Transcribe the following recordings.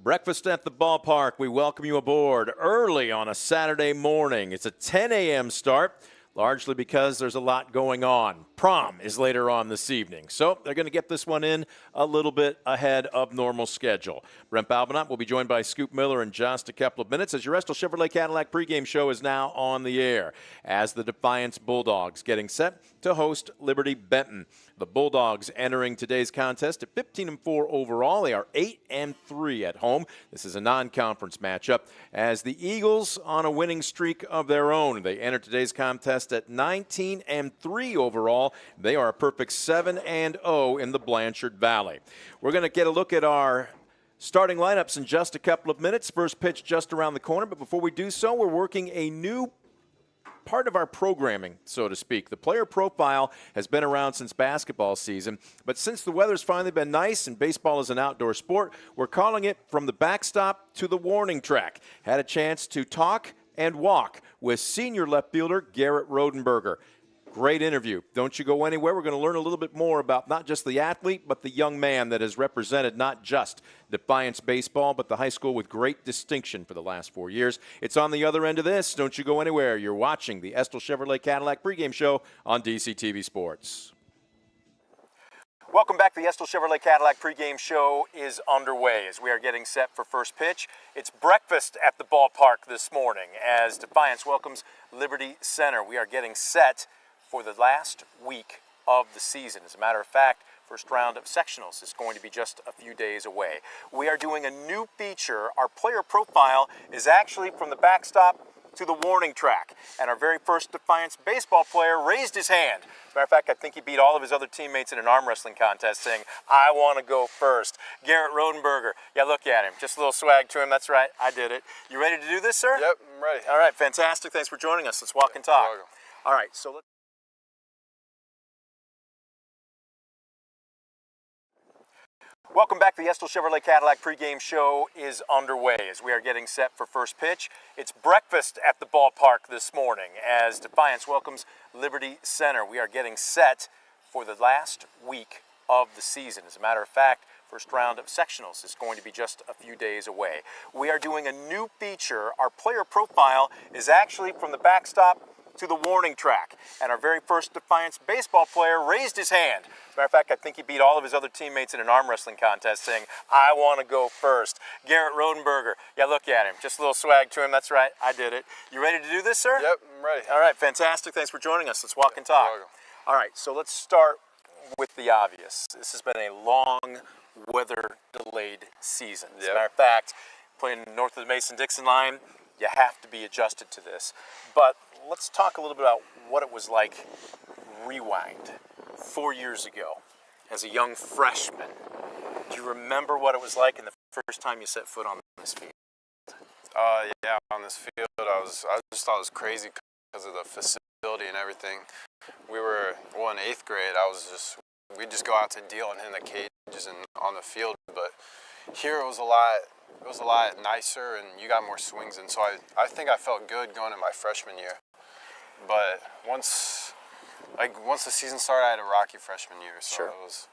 Breakfast at the ballpark. We welcome you aboard early on a Saturday morning. It's a 10 a.m. start, largely because there's a lot going on. Prom is later on this evening, so they're going to get this one in a little bit ahead of normal schedule. Brent Balbinot will be joined by Scoop Miller in just a couple of minutes as your Estel Chevrolet Cadillac pregame show is now on the air as the Defiance Bulldogs getting set to host Liberty-Benton. The Bulldogs entering today's contest at 15-4 overall. They are 8-3 at home. This is a non-conference matchup as the Eagles on a winning streak of their own. They enter today's contest at 19-3 overall. They are a perfect 7-0 in the Blanchard Valley. We're going to get a look at our starting lineups in just a couple of minutes. First pitch just around the corner, but before we do so, we're working a new part of our programming, so to speak. The player profile has been around since basketball season, but since the weather's finally been nice and baseball is an outdoor sport, we're calling it From the Backstop to the Warning Track. Had a chance to talk and walk with senior left fielder Garrett Rodenberger. Great interview. Don't you go anywhere. We're going to learn a little bit more about not just the athlete, but the young man that has represented not just Defiance baseball, but the high school with great distinction for the last 4 years. It's on the other end of this. Don't you go anywhere. You're watching the Estel Chevrolet Cadillac pregame show on DCTV Sports. Welcome back. The Estel Chevrolet Cadillac pregame show is underway as we are getting set for first pitch. It's breakfast at the ballpark this morning as Defiance welcomes Liberty Center. We are getting set for the last week of the season. As a matter of fact, first round of sectionals is going to be just a few days away. We are doing a new feature. Our player profile is actually from the backstop to the warning track. And our very first Defiance baseball player raised his hand. As a matter of fact, I think he beat all of his other teammates in an arm wrestling contest saying, "I want to go first." Garrett Rodenberger. Yeah, look at him. Just a little swag to him. That's right. I did it. You ready to do this, sir? Yep, I'm ready. All right, fantastic. Thanks for joining us. Let's walk and talk. All right, so let's welcome back. The Estel Chevrolet Cadillac pregame show is underway as we are getting set for first pitch. It's breakfast at the ballpark this morning as Defiance welcomes Liberty Center. We are getting set for the last week of the season. As a matter of fact, first round of sectionals is going to be just a few days away. We are doing a new feature. Our player profile is actually from the backstop to the warning track. And our very first Defiance baseball player raised his hand. As a matter of fact, I think he beat all of his other teammates in an arm wrestling contest saying, "I want to go first." Garrett Rodenberger. Yeah, look at him. Just a little swag to him. That's right. I did it. You ready to do this, sir? Yep, I'm ready. All right, fantastic. Thanks for joining us. Let's walk and talk. All right, so let's start with the obvious. This has been a long, weather-delayed season. As a matter of fact, playing north of the Mason-Dixon line, you have to be adjusted to this. But let's talk a little bit about what it was like, rewind, 4 years ago as a young freshman. Do you remember what it was like in the first time you set foot on this field? Yeah, on this field, I just thought it was crazy because of the facility and everything. We were, in 8th grade, we'd just go out to deal and hit in the cages and on the field, but here it was a lot nicer and you got more swings, and so I think I felt good going in my freshman year. But once the season started, I had a rocky freshman year, so it was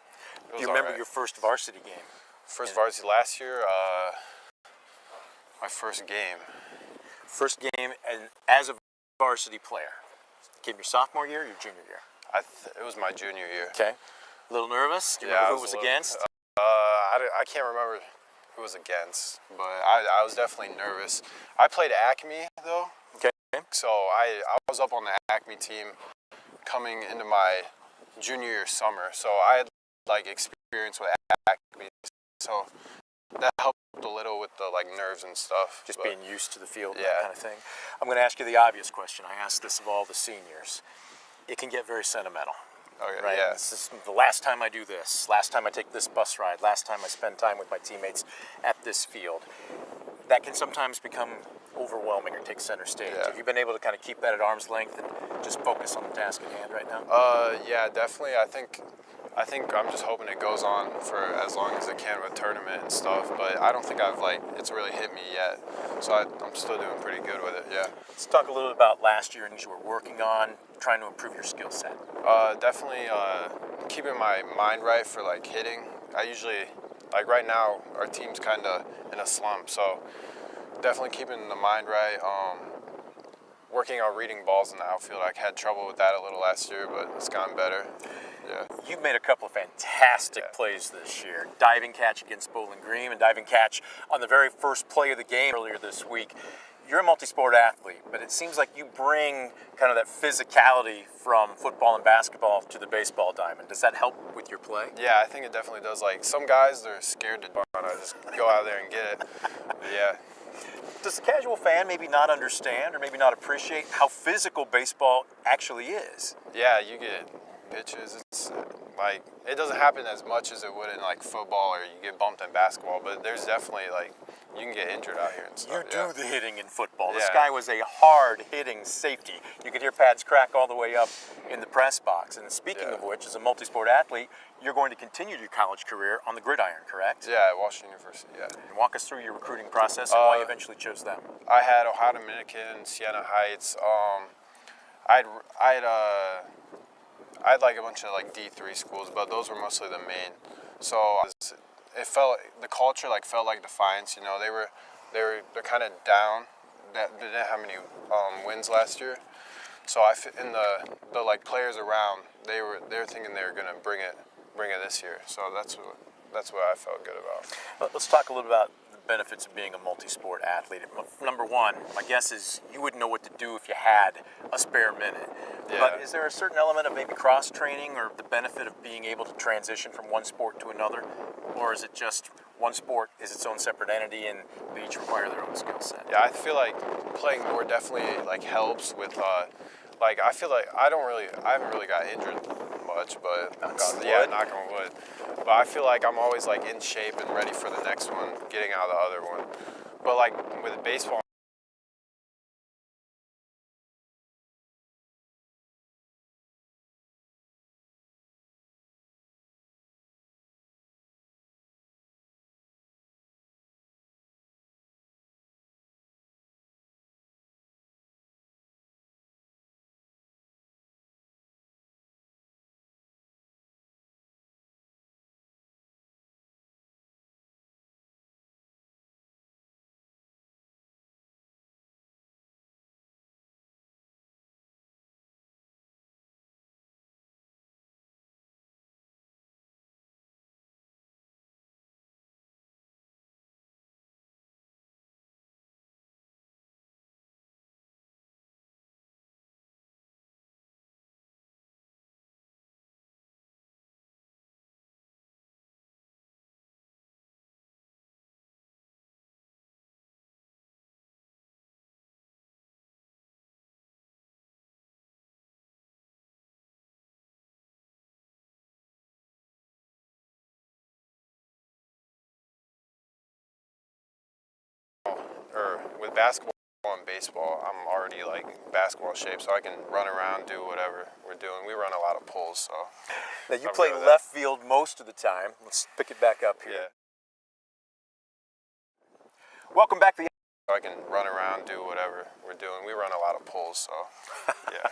Do you remember your first varsity game? First varsity last year, my first game. First game and as a varsity player. Came your sophomore year or your junior year? It was my junior year. Okay. A little nervous? Do you remember who it was against? I can't remember who it was against, but I was definitely nervous. I played Acme, though. Okay. So I was up on the Acme team coming into my junior year summer. So I had experience with Acme. So that helped a little with the nerves and stuff. Just being used to the field, that kind of thing. I'm going to ask you the obvious question. I asked this of all the seniors. It can get very sentimental. Okay, right? Yeah. This is the last time I do this, last time I take this bus ride, last time I spend time with my teammates at this field. That can sometimes become overwhelming or take center stage. Yeah. Have you been able to kind of keep that at arm's length and just focus on the task at hand right now? Yeah, definitely. I think I'm just hoping it goes on for as long as it can with tournament and stuff, but I don't think it's really hit me yet. So I'm still doing pretty good with it, yeah. Let's talk a little bit about last year and you were working on trying to improve your skill set. Definitely keeping my mind right for hitting. I usually like right now, our team's kind of in a slump. So definitely keeping the mind right. Working on reading balls in the outfield. I had trouble with that a little last year, but it's gotten better. Yeah. You've made a couple of fantastic plays this year. Diving catch against Bowling Green and diving catch on the very first play of the game earlier this week. You're a multi-sport athlete, but it seems like you bring kind of that physicality from football and basketball to the baseball diamond. Does that help with your play? Yeah, I think it definitely does. Like some guys, they're scared to bunt. I just go out there and get it. But yeah. Does the casual fan maybe not understand or maybe not appreciate how physical baseball actually is? Yeah, you get pitches. It's like it doesn't happen as much as it would in like football or you get bumped in basketball, but there's definitely like you can get injured out here and stuff. You do the hitting in football. Yeah. This guy was a hard-hitting safety. You could hear pads crack all the way up in the press box. And speaking of which, as a multi-sport athlete, you're going to continue your college career on the gridiron, correct? Yeah, at Washington University, yeah. Walk us through your recruiting process and why you eventually chose them. I had Ohio Dominican, Siena Heights. I'd like a bunch of like D3 schools, but those were mostly the main. So it felt the culture like felt like Defiance. You know, they're kind of down. They didn't have many wins last year. So in the like players around, they were thinking they were gonna bring it this year. So that's what I felt good about. Let's talk a little about the benefits of being a multi-sport athlete. Number one, my guess is you wouldn't know what to do if you had a spare minute. Yeah. But is there a certain element of maybe cross-training or the benefit of being able to transition from one sport to another? Or is it just one sport is its own separate entity and they each require their own skill set? Yeah, I feel like playing more definitely like helps with like I feel like I haven't really got injured much, but knock on wood. But I feel like I'm always like in shape and ready for the next one, getting out of the other one. But like with baseball, or with basketball and baseball, I'm already like basketball shape, so I can run around, do whatever we're doing. We run a lot of pulls, so. Now you play left field most of the time. Let's pick it back up here. Yeah. Welcome back to the. I can run around, do whatever we're doing. We run a lot of pulls, so yeah.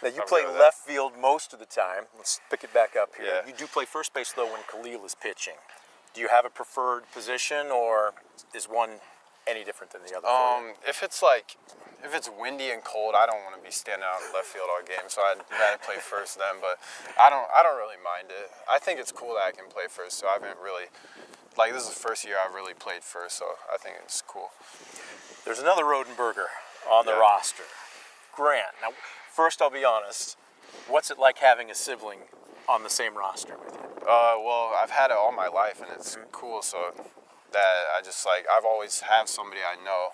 Now you play left field most of the time. Let's pick it back up here. Yeah. You do play first base though when Khalil is pitching. Do you have a preferred position, or is one any different than the other? If it's windy and cold, I don't want to be standing out in left field all game, so I'd rather play first then. But I don't really mind it. I think it's cool that I can play first. So I haven't really, like, this is the first year I've really played first, so I think it's cool. There's another Rodenberger on the roster, Grant. Now, first I'll be honest. What's it like having a sibling on the same roster with you? Well, I've had it all my life, and it's cool. So that I've always had somebody I know,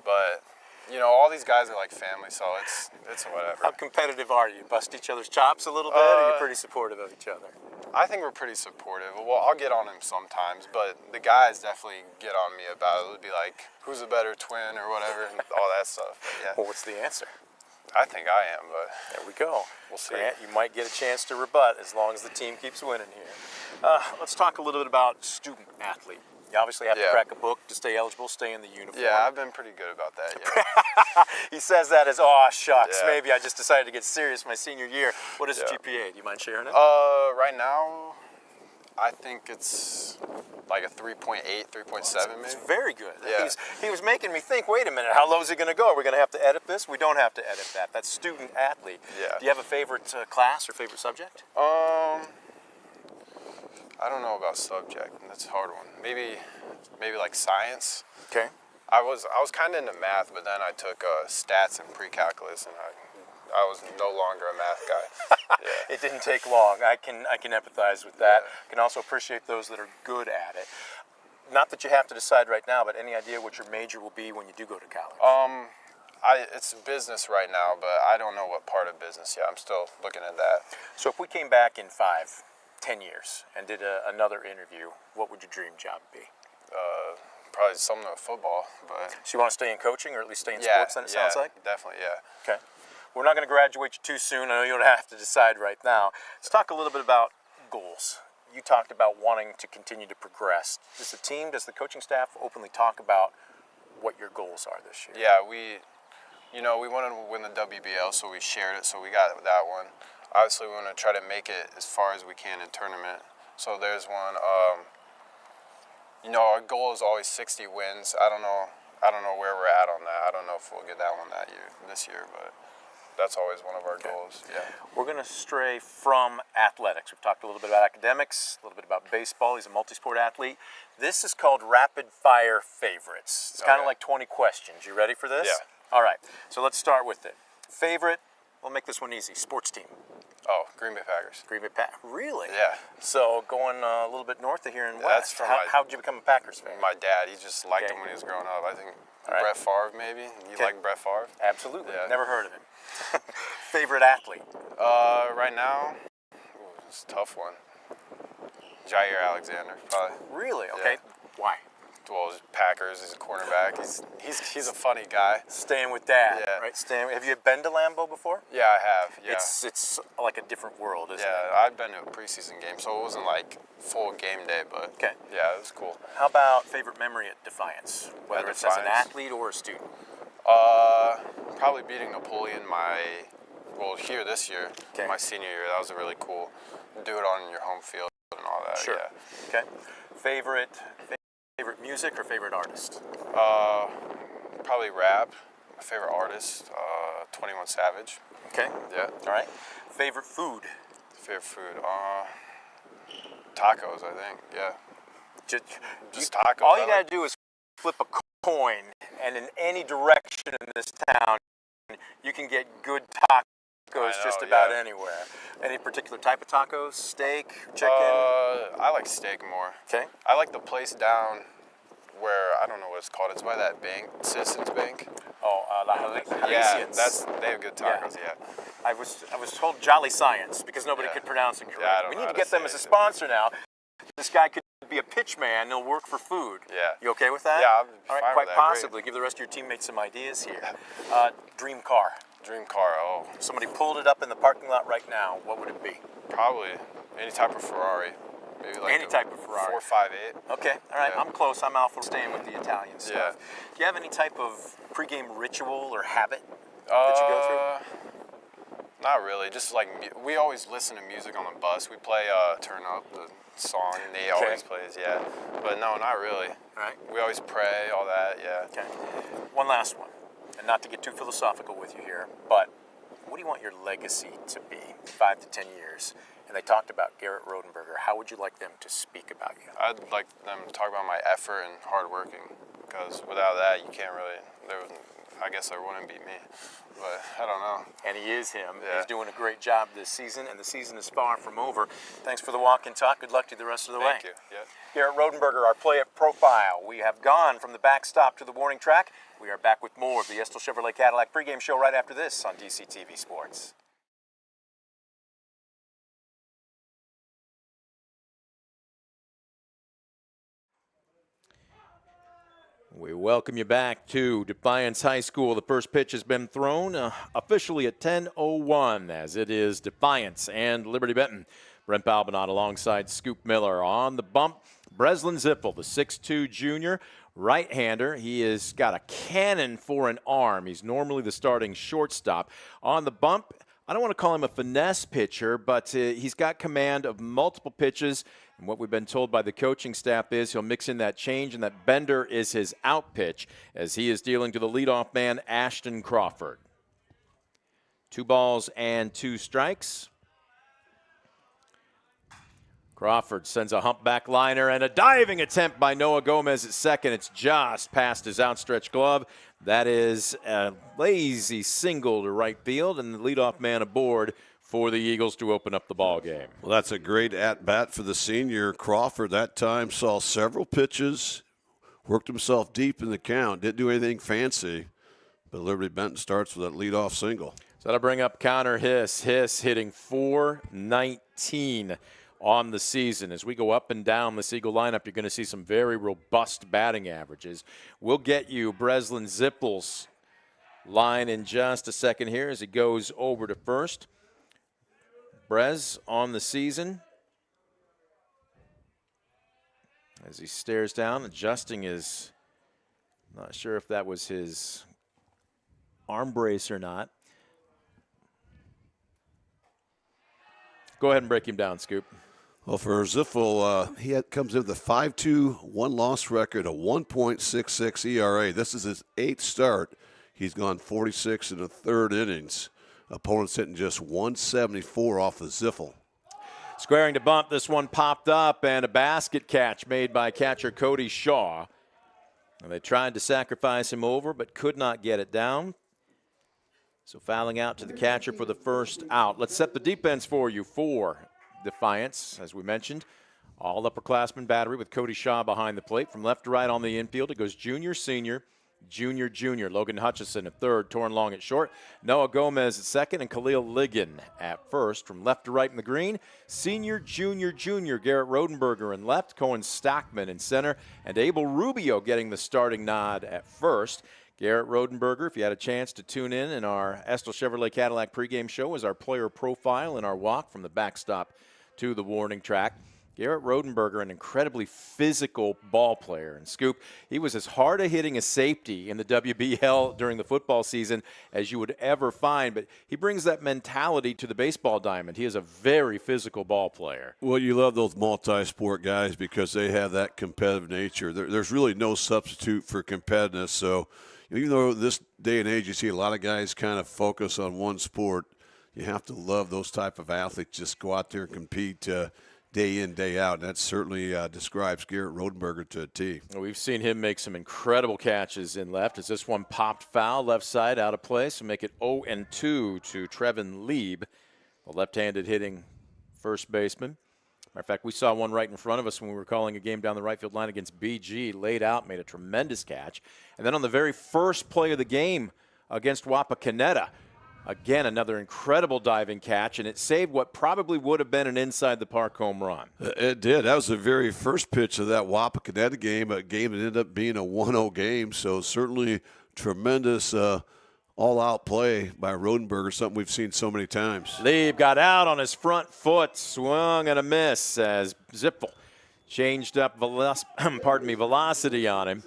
but. You know, all these guys are like family, so it's whatever. How competitive are you? Bust each other's chops a little bit, or are you pretty supportive of each other? I think we're pretty supportive. Well, I'll get on him sometimes, but the guys definitely get on me about it. It'll be like, who's a better twin or whatever, and all that stuff. But yeah. Well, what's the answer? I think I am, but there we go. We'll see. Grant, you might get a chance to rebut as long as the team keeps winning here. Let's talk a little bit about student athlete. You obviously have to crack a book to stay eligible, stay in the uniform. Yeah, I've been pretty good about that, yeah. He says that as, oh, shucks, Yeah. maybe I just decided to get serious my senior year. What is the GPA? Do you mind sharing it? Right now, I think it's like a 3.8, 3.7 maybe. It's very good. Yeah. He was making me think, wait a minute, how low is he going to go? Are we going to have to edit this? We don't have to edit that. That's student athlete. Yeah. Do you have a favorite class or favorite subject? I don't know about subject. That's a hard one. Maybe like science. Okay. I was kind of into math, but then I took stats and pre-calculus, and I was no longer a math guy. Yeah. It didn't take long. I can empathize with that. Yeah. Can also appreciate those that are good at it. Not that you have to decide right now, but any idea what your major will be when you do go to college? It's business right now, but I don't know what part of business yet. I'm still looking at that. So if we came back in 5, 10 years and did another interview, what would your dream job be? Probably something with football, but So you want to stay in coaching, or at least stay in sports, then it sounds like? Definitely, yeah. Okay. We're not going to graduate you too soon. I know you don't have to decide right now. Let's talk a little bit about goals. You talked about wanting to continue to progress. Does the team, does the coaching staff openly talk about what your goals are this year? Yeah, we wanted to win the WBL, so we shared it, so we got that one. Obviously, we want to try to make it as far as we can in tournament. So there's one. Our goal is always 60 wins. I don't know where we're at on that. I don't know if we'll get that one this year, but that's always one of our goals. Yeah. We're going to stray from athletics. We've talked a little bit about academics, a little bit about baseball. He's a multi-sport athlete. This is called rapid fire favorites. It's kind of like 20 questions. You ready for this? Yeah. All right. So let's start with it. Favorite, we'll make this one easy, sports team. Oh, Green Bay Packers. Green Bay Packers. Really? Yeah. So going a little bit north of here in That's West. from How did you become a Packers fan? My dad, he just liked him when he was growing up. I think All right. Brett Favre, maybe. You like Brett Favre? Absolutely. Yeah. Never heard of him. Favorite athlete? Right now, it's a tough one. Jair Alexander, probably. Really? Okay. Yeah. Why? Well, he's Packers. He's a cornerback. He's a funny guy. Staying with Dad, Yeah. right? Have you been to Lambeau before? Yeah, I have. Yeah. It's like a different world, isn't it? Yeah, I've been to a preseason game, so it wasn't like full game day, but Okay. yeah, it was cool. How about favorite memory at Defiance? Whether At it's as an Defiance? athlete or a student. Probably beating Napoleon here this year, Okay. my senior year. That was a really cool. Do it on your home field and all that. Sure. Yeah. Okay. Favorite music or favorite artist? Probably rap. My favorite artist, 21 Savage. Okay. Yeah. All right. Favorite food? Favorite food, tacos. I think. Yeah. Just tacos. All you gotta do is flip a coin, and in any direction in this town, you can get good tacos just about anywhere. Any particular type of tacos? Steak, chicken? I like steak more. Okay. I like the place down where, I don't know what it's called. It's by that bank, Citizens Bank. Oh, La Yeah, Halicians. they have good tacos. Yeah. I was told Jolly Science because nobody could pronounce it correctly. Yeah, I don't we know need how to to get them say as a it. sponsor now. This guy could be a pitch man. He'll work for food. Yeah. You okay with that? Yeah, I'm All right, fine quite with that. Great. possibly. Give the rest of your teammates some ideas here. Dream car. Dream car. Oh, Somebody pulled it up in the parking lot right now. What would it be? probably any type of Ferrari. Maybe like Any type of Ferrari. 458. Okay, all right. Yeah. I'm close. I'm Alpha, staying with the Italian stuff. Yeah. Do you have any type of pregame ritual or habit that you go through? Not really. Just like we always listen to music on the bus. We play "Turn Up," the song Nate always plays. Yeah, but no, not really. All right. We always pray, all that. Yeah. Okay. One last one, and not to get too philosophical with you here, but what do you want your legacy to be 5 to 10 years? And they talked about Garrett Rodenberger. How would you like them to speak about you? I'd like them to talk about my effort and hard working, because without that, you can't really. I guess there wouldn't be me, but I don't know. And he is him. Yeah. He's doing a great job this season, and the season is far from over. Thanks for the walk and talk. Good luck to you the rest of the way. Thank you. Yeah. Garrett Rodenberger, our play it profile. We have gone from the backstop to the warning track. We are back with more of the Estill Chevrolet Cadillac pregame show right after this on DCTV Sports. We welcome you back to Defiance High School. The first pitch has been thrown officially at 10:01 as it is Defiance and Liberty-Benton. Brent Balbinot alongside Scoop Miller on the bump. Breslin Zippel, the 6'2 junior, right-hander. He has got a cannon for an arm. He's normally the starting shortstop. On the bump, I don't want to call him a finesse pitcher, but he's got command of multiple pitches. And what we've been told by the coaching staff is he'll mix in that change, and that bender is his out pitch as he is dealing to the leadoff man, Ashton Crawford. 2 balls and 2 strikes. Crawford sends a humpback liner and a diving attempt by Noah Gomez at second. It's just past his outstretched glove. That is a lazy single to right field, and the leadoff man aboard for the Eagles to open up the ball game. Well, that's a great at-bat for the senior. Crawford that time saw several pitches, worked himself deep in the count, didn't do anything fancy, but Liberty-Benton starts with that leadoff single. So that'll bring up Connor Hiss. Hiss hitting .419 on the season. As we go up and down the Eagle lineup, you're going to see some very robust batting averages. We'll get you Breslin Zippel's line in just a second here as he goes over to first. Brez on the season as he stares down, adjusting his, not sure if that was his arm brace or not. Go ahead and break him down, Scoop. Well, for Ziffel, he comes in with a 5.2 1-loss record, a 1.66 ERA. This is his 8th start. He's gone 46 in the 3rd innings. Opponents hitting just 174 off the Ziffel. Squaring to bunt, this one popped up, and a basket catch made by catcher Cody Shaw. And they tried to sacrifice him over, but could not get it down. So fouling out to the catcher for the first out. Let's set the defense for you for Defiance, as we mentioned. All upperclassmen battery with Cody Shaw behind the plate. From left to right on the infield, it goes junior, senior, junior, junior. Logan Hutchison at third, torn long at short. Noah Gomez at second, and Khalil Ligon at first. From left to right in the green, senior, junior, junior. Garrett Rodenberger in left, Cohen Stockman in center, and Abel Rubio getting the starting nod at first. Garrett Rodenberger, if you had a chance to tune in our Estel Chevrolet Cadillac pregame show, is our player profile in our walk from the backstop to the warning track. Garrett Rodenberger, an incredibly physical ball player. And Scoop, he was as hard a hitting a safety in the WBL during the football season as you would ever find. But he brings that mentality to the baseball diamond. He is a very physical ball player. Well, you love those multi-sport guys because they have that competitive nature. There's really no substitute for competitiveness. So even though this day and age you see a lot of guys kind of focus on one sport, you have to love those type of athletes. Just go out there and compete day in, day out. And that certainly describes Garrett Rodenberger to a T. We've seen him make some incredible catches in left as this one popped foul, left side out of place, and make it 0-2 to Trevin Lieb, the left-handed hitting first baseman. Matter of fact, we saw one right in front of us when we were calling a game down the right field line against BG. Laid out, made a tremendous catch. And then on the very first play of the game against Wapakoneta, again, another incredible diving catch, and it saved what probably would have been an inside-the-park home run. It did. That was the very first pitch of that Wapakoneta game, a game that ended up being a 1-0 game. So certainly tremendous all-out play by Rodenberger, something we've seen so many times. Lieb got out on his front foot, swung and a miss as Zippel changed up velocity on him.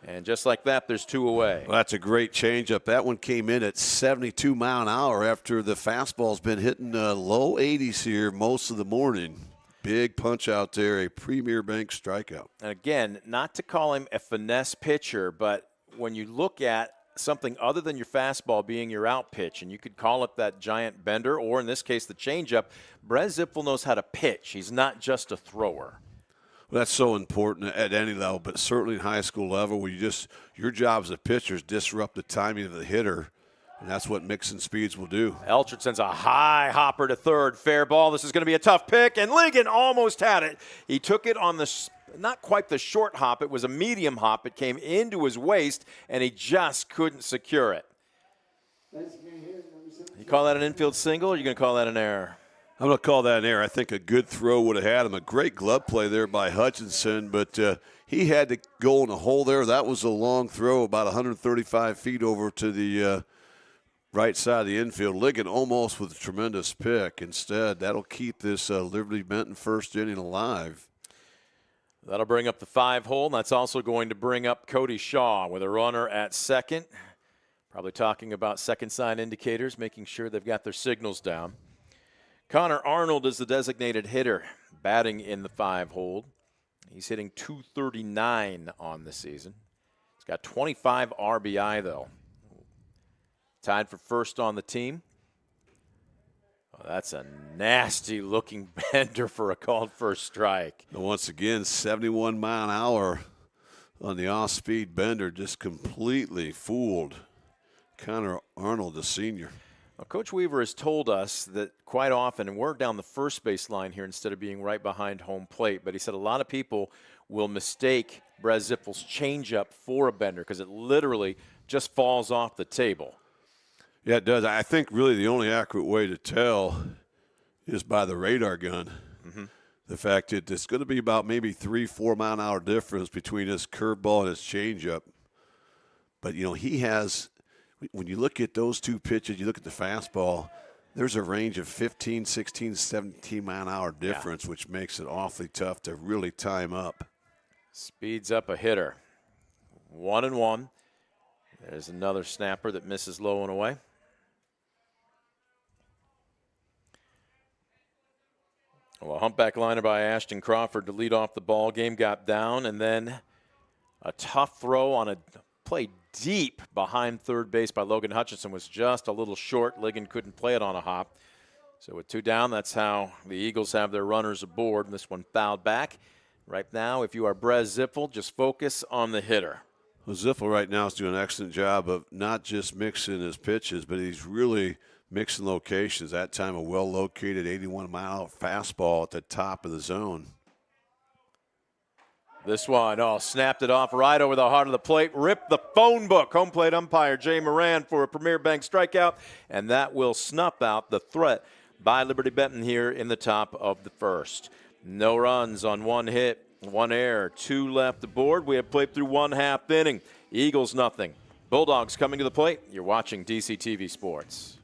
And just like that, there's 2 away. Well, that's a great changeup. That one came in at 72 mile an hour after the fastball's been hitting low 80s here most of the morning. Big punch out there, a Premier Bank strikeout. And again, not to call him a finesse pitcher, but when you look at something other than your fastball being your out pitch, and you could call it that giant bender, or in this case, the changeup, Brez Zippel knows how to pitch. He's not just a thrower. Well, that's so important at any level, but certainly in high school level where your job as a pitcher is disrupt the timing of the hitter, and that's what mixing speeds will do. Elchert sends a high hopper to third. Fair ball. This is going to be a tough pick, and Ligon almost had it. He took it on the not quite the short hop. It was a medium hop. It came into his waist, and he just couldn't secure it. You call that an infield single, or are you going to call that an error? I'm going to call that an error. I think a good throw would have had him. A great glove play there by Hutchinson, but he had to go in the hole there. That was a long throw, about 135 feet over to the right side of the infield. Ligon almost with a tremendous pick. Instead, that'll keep this Liberty-Benton first inning alive. That'll bring up the 5 hole, and that's also going to bring up Cody Shaw with a runner at second. Probably talking about second sign indicators, making sure they've got their signals down. Connor Arnold is the designated hitter, batting in the 5-hole. He's hitting .239 on the season. He's got 25 RBI, though. Tied for first on the team. Oh, that's a nasty-looking bender for a called first strike. And once again, 71 mile an hour on the off-speed bender, just completely fooled Connor Arnold, the senior. Well, Coach Weaver has told us that quite often, and we're down the first base line here instead of being right behind home plate, but he said a lot of people will mistake Brez Zippel's changeup for a bender because it literally just falls off the table. Yeah, it does. I think really the only accurate way to tell is by the radar gun. Mm-hmm. The fact that it's going to be about maybe 3-4 mile an hour difference between his curveball and his changeup. But, you know, he has, when you look at those two pitches, you look at the fastball, there's a range of 15, 16, 17 mile an hour difference, which makes it awfully tough to really time up. Speeds up a hitter. 1-1. There's another snapper that misses low and away. Well, a humpback liner by Ashton Crawford to lead off the ball game, got down, and then a tough throw on a play deep behind third base by Logan Hutchinson was just a little short. Ligon couldn't play it on a hop. So with 2 down, that's how the Eagles have their runners aboard. This one fouled back. Right now, if you are Brez Zippel, just focus on the hitter. Well, Zippel right now is doing an excellent job of not just mixing his pitches, but he's really mixing locations. That time a well-located 81-mile fastball at the top of the zone. This one, snapped it off right over the heart of the plate, ripped the phone book. Home plate umpire Jay Moran for a Premier Bank strikeout, and that will snuff out the threat by Liberty-Benton here in the top of the first. No runs on 1 hit, 1 error, 2 left aboard. We have played through 1/2 inning. Eagles nothing. Bulldogs coming to the plate. You're watching DCTV Sports.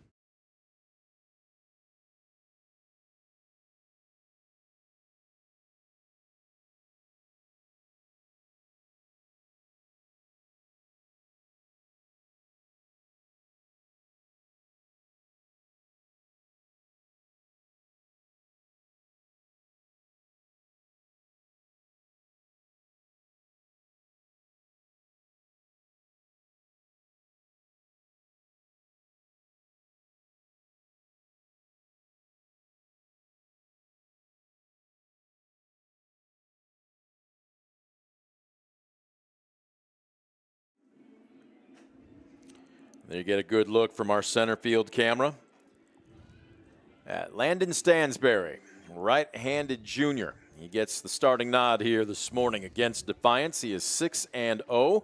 There you get a good look from our center field camera at Landon Stansberry, right-handed junior. He gets the starting nod here this morning against Defiance. He is 6-0.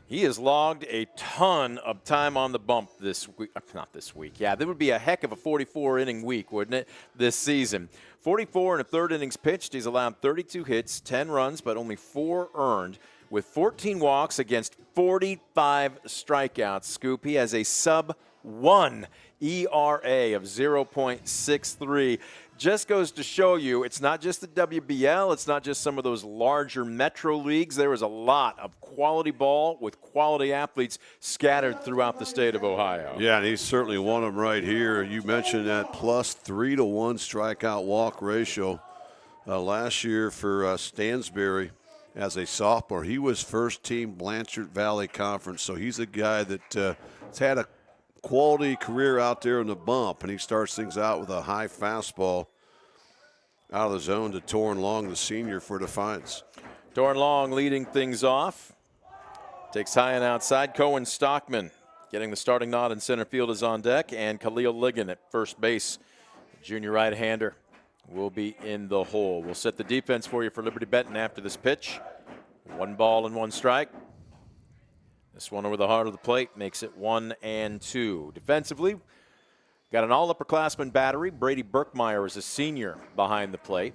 He has logged a ton of time on the bump this week. Not this week. Yeah, that would be a heck of a 44-inning week, wouldn't it, this season? 44 1/3 innings pitched. He's allowed 32 hits, 10 runs, but only 4 earned. With 14 walks against 45 strikeouts, Scoop, he has a sub-1 ERA of 0.63. Just goes to show you it's not just the WBL, it's not just some of those larger metro leagues. There is a lot of quality ball with quality athletes scattered throughout the state of Ohio. Yeah, and he's certainly one of them right here. You mentioned that +3-to-1 strikeout walk ratio last year for Stansberry. As a sophomore, he was first team Blanchard Valley Conference, so he's a guy that has had a quality career out there in the bump, and he starts things out with a high fastball out of the zone to Torrin Long, the senior for Defiance. Torrin Long leading things off. Takes high and outside. Cohen Stockman getting the starting nod in center field is on deck, and Khalil Ligon at first base, junior right-hander, will be in the hole. We'll set the defense for you for Liberty-Benton after this pitch. 1 ball and 1 strike. This one over the heart of the plate makes it 1-2. Defensively, got an all-upperclassman battery. Brady Berkmeyer is a senior behind the plate.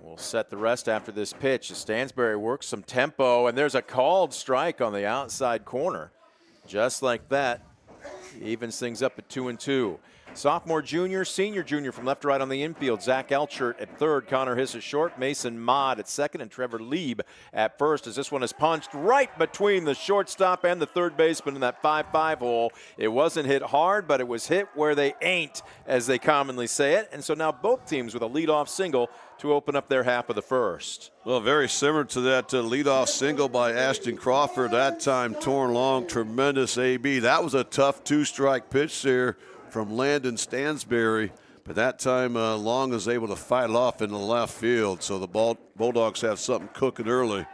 We'll set the rest after this pitch. Stansberry works some tempo, and there's a called strike on the outside corner. Just like that, evens things up at 2-2. Sophomore, junior, senior, junior from left to right on the infield. Zach Elchert at third, Connor Hiss at short, Mason Mott at second, and Trevor Lieb at first, as this one is punched right between the shortstop and the third baseman in that 5-5 hole. It wasn't hit hard, but it was hit where they ain't, as they commonly say it. And so now both teams with a leadoff single to open up their half of the first. Well, very similar to that leadoff single by Ashton Crawford. That time torn long, tremendous AB. That was a tough two-strike pitch there from Landon Stansberry, but that time Long is able to fight it off in the left field. So the Bulldogs have something cooking early.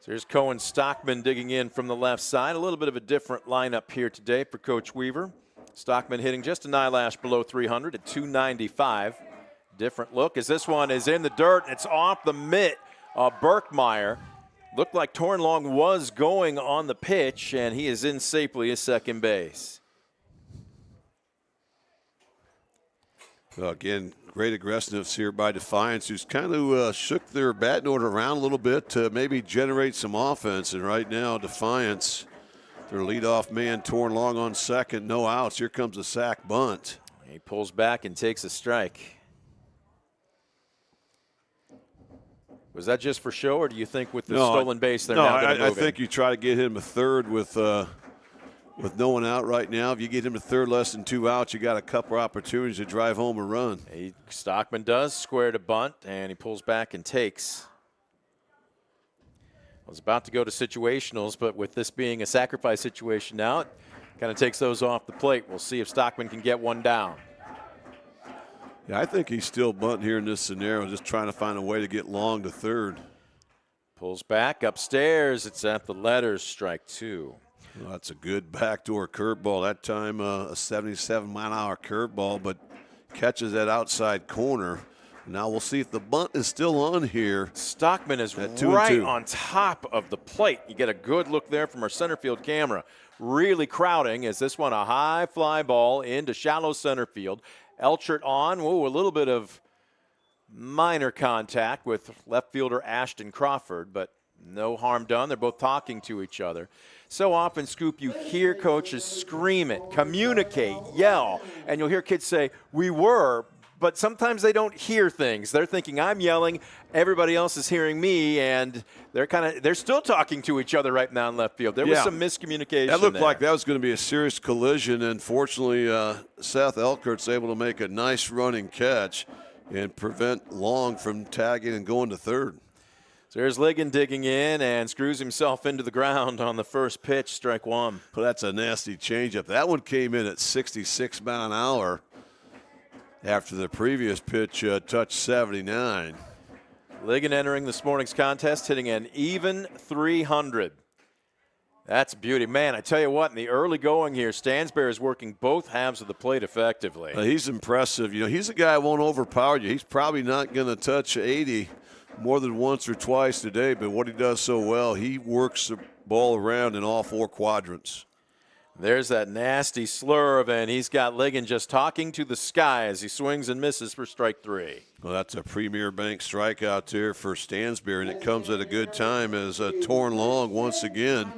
So here's Cohen Stockman digging in from the left side. A little bit of a different lineup here today for Coach Weaver. Stockman hitting just an eyelash below 300 at 295. Different look as this one is in the dirt. It's off the mitt of Berkmeyer. Looked like Torn Long was going on the pitch, and he is in safely at second base. Well, again, great aggressiveness here by Defiance, who's kind of shook their batting order around a little bit to maybe generate some offense. And right now, Defiance, their leadoff man, Torn Long on second, no outs. Here comes a sac bunt. He pulls back and takes a strike. Was that just for show, or do you think with the stolen base they're now going to move I think you try to get him a third with no one out right now. If you get him a third, less than 2 outs, you got a couple opportunities to drive home a run. Stockman does square to bunt, and he pulls back and takes. I was about to go to situationals, but with this being a sacrifice situation now, it kind of takes those off the plate. We'll see if Stockman can get one down. Yeah, I think he's still bunting here in this scenario, just trying to find a way to get Long to third. Pulls back upstairs. It's at the letters, strike two. Well, that's a good backdoor curveball. That time a 77-mile-an-hour curveball, but catches that outside corner. Now we'll see if the bunt is still on here. Stockman is right on top of the plate. You get a good look there from our center field camera. Really crowding as this one a high fly ball into shallow center field. Elchert on. Whoa, a little bit of minor contact with left fielder Ashton Crawford, but no harm done. They're both talking to each other. So often, Scoop, you hear coaches scream it, communicate, yell, and you'll hear kids say, "We were," but sometimes they don't hear things. They're thinking, I'm yelling, everybody else is hearing me, and they're still talking to each other right now in left field. There was some miscommunication. That looked like that was going to be a serious collision, and fortunately, Seth Elkert's able to make a nice running catch and prevent Long from tagging and going to third. So there's Ligon digging in and screws himself into the ground on the first pitch, strike one. Well, that's a nasty changeup. That one came in at 66 miles an hour after the previous pitch touched 79. Ligon entering this morning's contest, hitting an even 300. That's beauty. Man, I tell you what, in the early going here, Stansberry is working both halves of the plate effectively. He's impressive. You know, he's a guy who won't overpower you. He's probably not going to touch 80 more than once or twice today, but what he does so well, he works the ball around in all four quadrants. There's that nasty slurve, and he's got Ligon just talking to the sky as he swings and misses for strike three. Well, that's a Premier Bank strikeout there for Stansberry, and it comes at a good time as Torn Long once again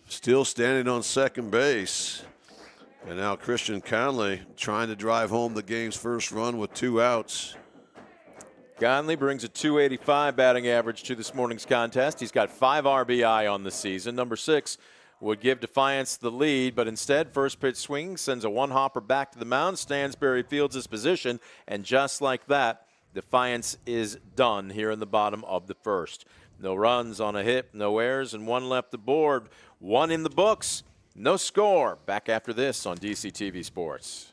still standing on second base. And now Christian Conley trying to drive home the game's first run with 2 outs. Conley brings a .285 batting average to this morning's contest. He's got 5 RBI on the season. Number 6 would give Defiance the lead, but instead, first pitch swing sends a one-hopper back to the mound. Stansberry fields his position, and just like that, Defiance is done here in the bottom of the first. No runs on a hit, no errors, and 1 left aboard. 1 in the books, no score. Back after this on DCTV Sports.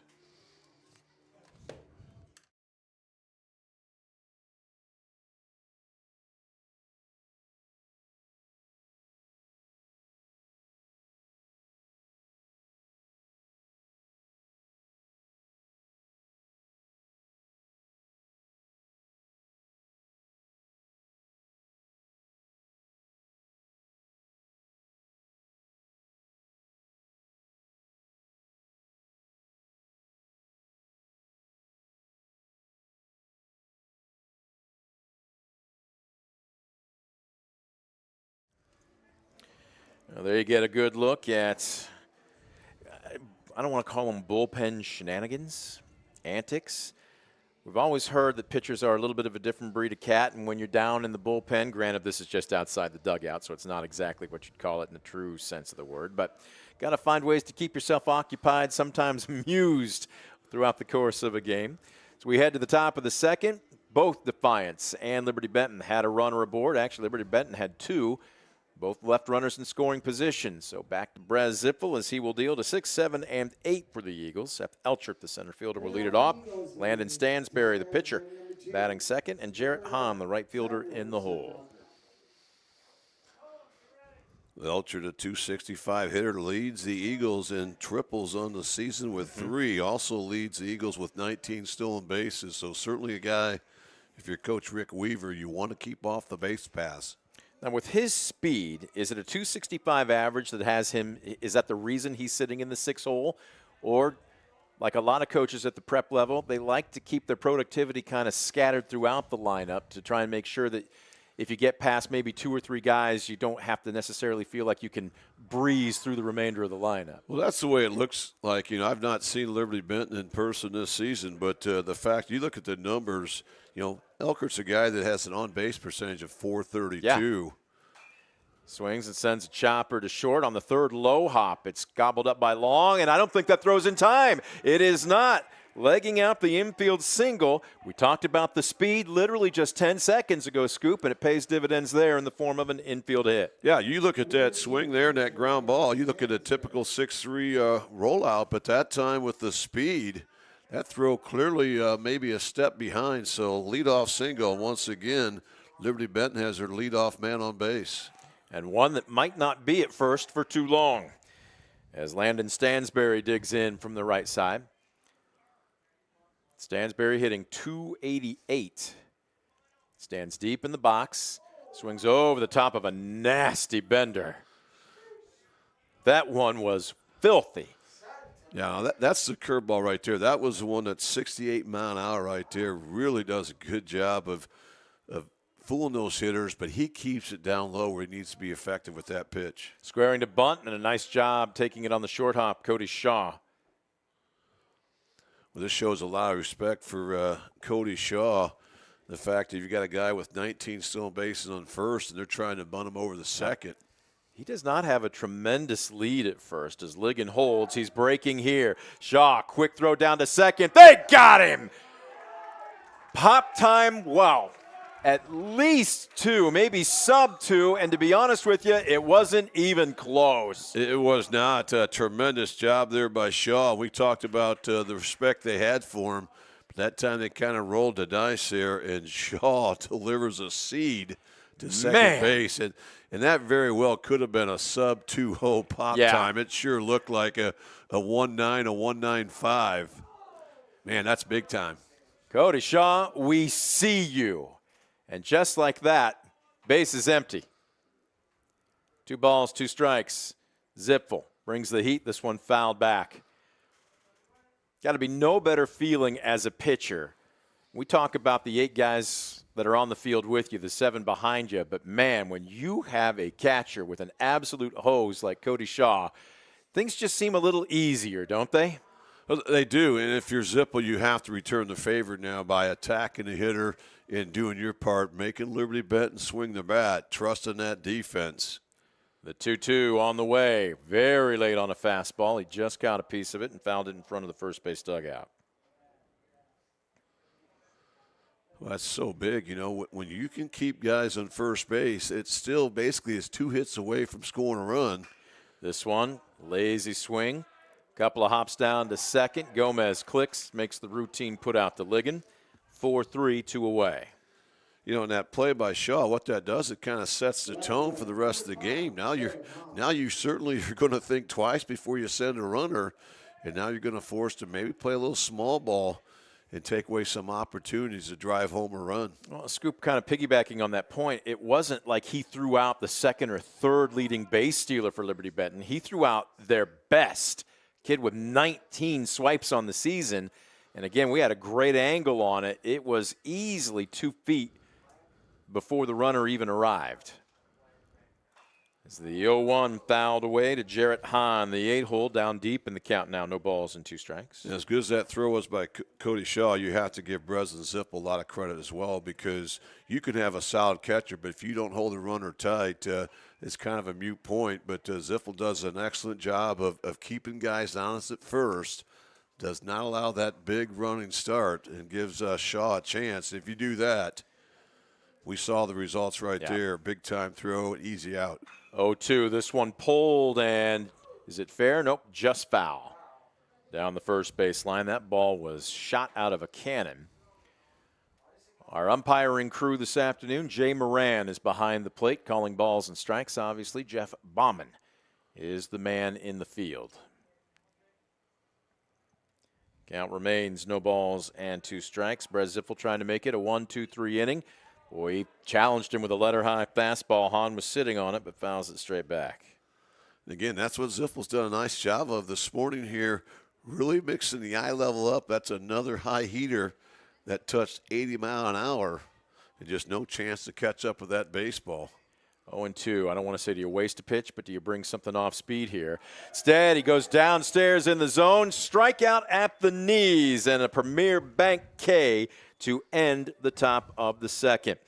Well, there you get a good look at, I don't want to call them bullpen shenanigans, antics. We've always heard that pitchers are a little bit of a different breed of cat, and when you're down in the bullpen, granted this is just outside the dugout, so it's not exactly what you'd call it in the true sense of the word, but got to find ways to keep yourself occupied, sometimes amused throughout the course of a game. So we head to the top of the second. Both Defiance and Liberty-Benton had a runner aboard. Actually, Liberty-Benton had two. Both left runners in scoring position. So back to Brez Zippel as he will deal to 6, 7, and 8 for the Eagles. Seth Elchert, the center fielder, will lead it off. Landon Stansberry, the pitcher, batting second. And Jarrett Hahn, the right fielder, in the hole. Elchert, a 265 hitter, leads the Eagles in triples on the season with 3. Also leads the Eagles with 19 stolen bases. So certainly a guy, if you're Coach Rick Weaver, you want to keep off the base pass. Now, with his speed, is it a 265 average that has him, is that the reason he's sitting in the 6 hole? Or, like a lot of coaches at the prep level, they like to keep their productivity kind of scattered throughout the lineup to try and make sure that if you get past maybe 2 or 3 guys, you don't have to necessarily feel like you can breeze through the remainder of the lineup. Well, that's the way it looks like. You know, I've not seen Liberty-Benton in person this season, but the fact, you look at the numbers, you know, Elchert's a guy that has an on-base percentage of .432. Yeah. Swings and sends a chopper to short on the third low hop. It's gobbled up by Long, and I don't think that throws in time. It is not. Legging out the infield single. We talked about the speed literally just 10 seconds ago, Scoop, and it pays dividends there in the form of an infield hit. Yeah, you look at that swing there and that ground ball. You look at a typical 6-3 rollout, but that time with the speed, that throw clearly maybe a step behind. So leadoff single once again. Liberty-Benton has their leadoff man on base. And one that might not be at first for too long as Landon Stansberry digs in from the right side. Stansberry hitting .288. Stands deep in the box. Swings over the top of a nasty bender. That one was filthy. Yeah, that's the curveball right there. That was the one that's 68 mile an hour right there. Really does a good job of fooling those hitters, but he keeps it down low where he needs to be effective with that pitch. Squaring to bunt, and a nice job taking it on the short hop, Cody Shaw. Well, this shows a lot of respect for Cody Shaw. The fact that you've got a guy with 19 stolen bases on first, and they're trying to bunt him over the second. He does not have a tremendous lead at first as Ligon holds. He's breaking here. Shaw, quick throw down to second. They got him! Pop time, wow. At least 2, maybe sub 2, and to be honest with you, it wasn't even close. It was not. A tremendous job there by Shaw. We talked about the respect they had for him. But that time they kind of rolled the dice there, and Shaw delivers a seed to second base. And that very well could have been a sub 2-0 pop time. It sure looked like a 1-9, a 1-9-5. Man, that's big time. Cody Shaw, we see you. And just like that, base is empty. 2 balls, 2 strikes. Zipfel brings the heat. This one fouled back. Got to be no better feeling as a pitcher. We talk about the 8 guys that are on the field with you, the 7 behind you. But, man, when you have a catcher with an absolute hose like Cody Shaw, things just seem a little easier, don't they? Well, they do. And if you're Zippel, you have to return the favor now by attacking the hitter and doing your part, making Liberty-Benton swing the bat, trusting that defense. The 2-2 on the way. Very late on a fastball. He just got a piece of it and fouled it in front of the first base dugout. Well, that's so big. You know, when you can keep guys on first base, it still basically is 2 hits away from scoring a run. This one, lazy swing. Couple of hops down to second. Gomez clicks, makes the routine put out to Ligon. 4-3, 2 away. You know, in that play by Shaw, what that does, it kind of sets the tone for the rest of the game. Now you certainly are going to think twice before you send a runner, and now you're going to force to maybe play a little small ball and take away some opportunities to drive home a run. Well, Scoop, kind of piggybacking on that point, it wasn't like he threw out the second or third leading base stealer for Liberty-Benton. He threw out their best kid with 19 swipes on the season. And again, we had a great angle on it. It was easily 2 feet before the runner even arrived. As the 0-1 fouled away to Jarrett Hahn, the 8-hole down deep in the count now. No balls and 2 strikes. As good as that throw was by Cody Shaw, you have to give Breslin Zippel a lot of credit as well, because you can have a solid catcher, but if you don't hold the runner tight, it's kind of a moot point. But Zippel does an excellent job of keeping guys honest at first, does not allow that big running start, and gives Shaw a chance. If you do that, we saw the results right there. Big time throw, easy out. 0-2. This one pulled, and is it fair? Nope, just foul. Down the first baseline. That ball was shot out of a cannon. Our umpiring crew this afternoon, Jay Moran is behind the plate calling balls and strikes. Obviously, Jeff Bauman is the man in the field. Count remains no balls and 2 strikes. Brez Ziffel trying to make it a 1-2-3 inning. Boy, he challenged him with a letter-high fastball. Hahn was sitting on it, but fouls it straight back. Again, that's what Ziffel's done a nice job of this morning here, really mixing the eye level up. That's another high heater that touched 80 mile an hour, and just no chance to catch up with that baseball. 0-2. I don't want to say do you waste a pitch, but do you bring something off speed here? Instead, he goes downstairs in the zone, strikeout at the knees, and a Premier Bank K to end the top of the second.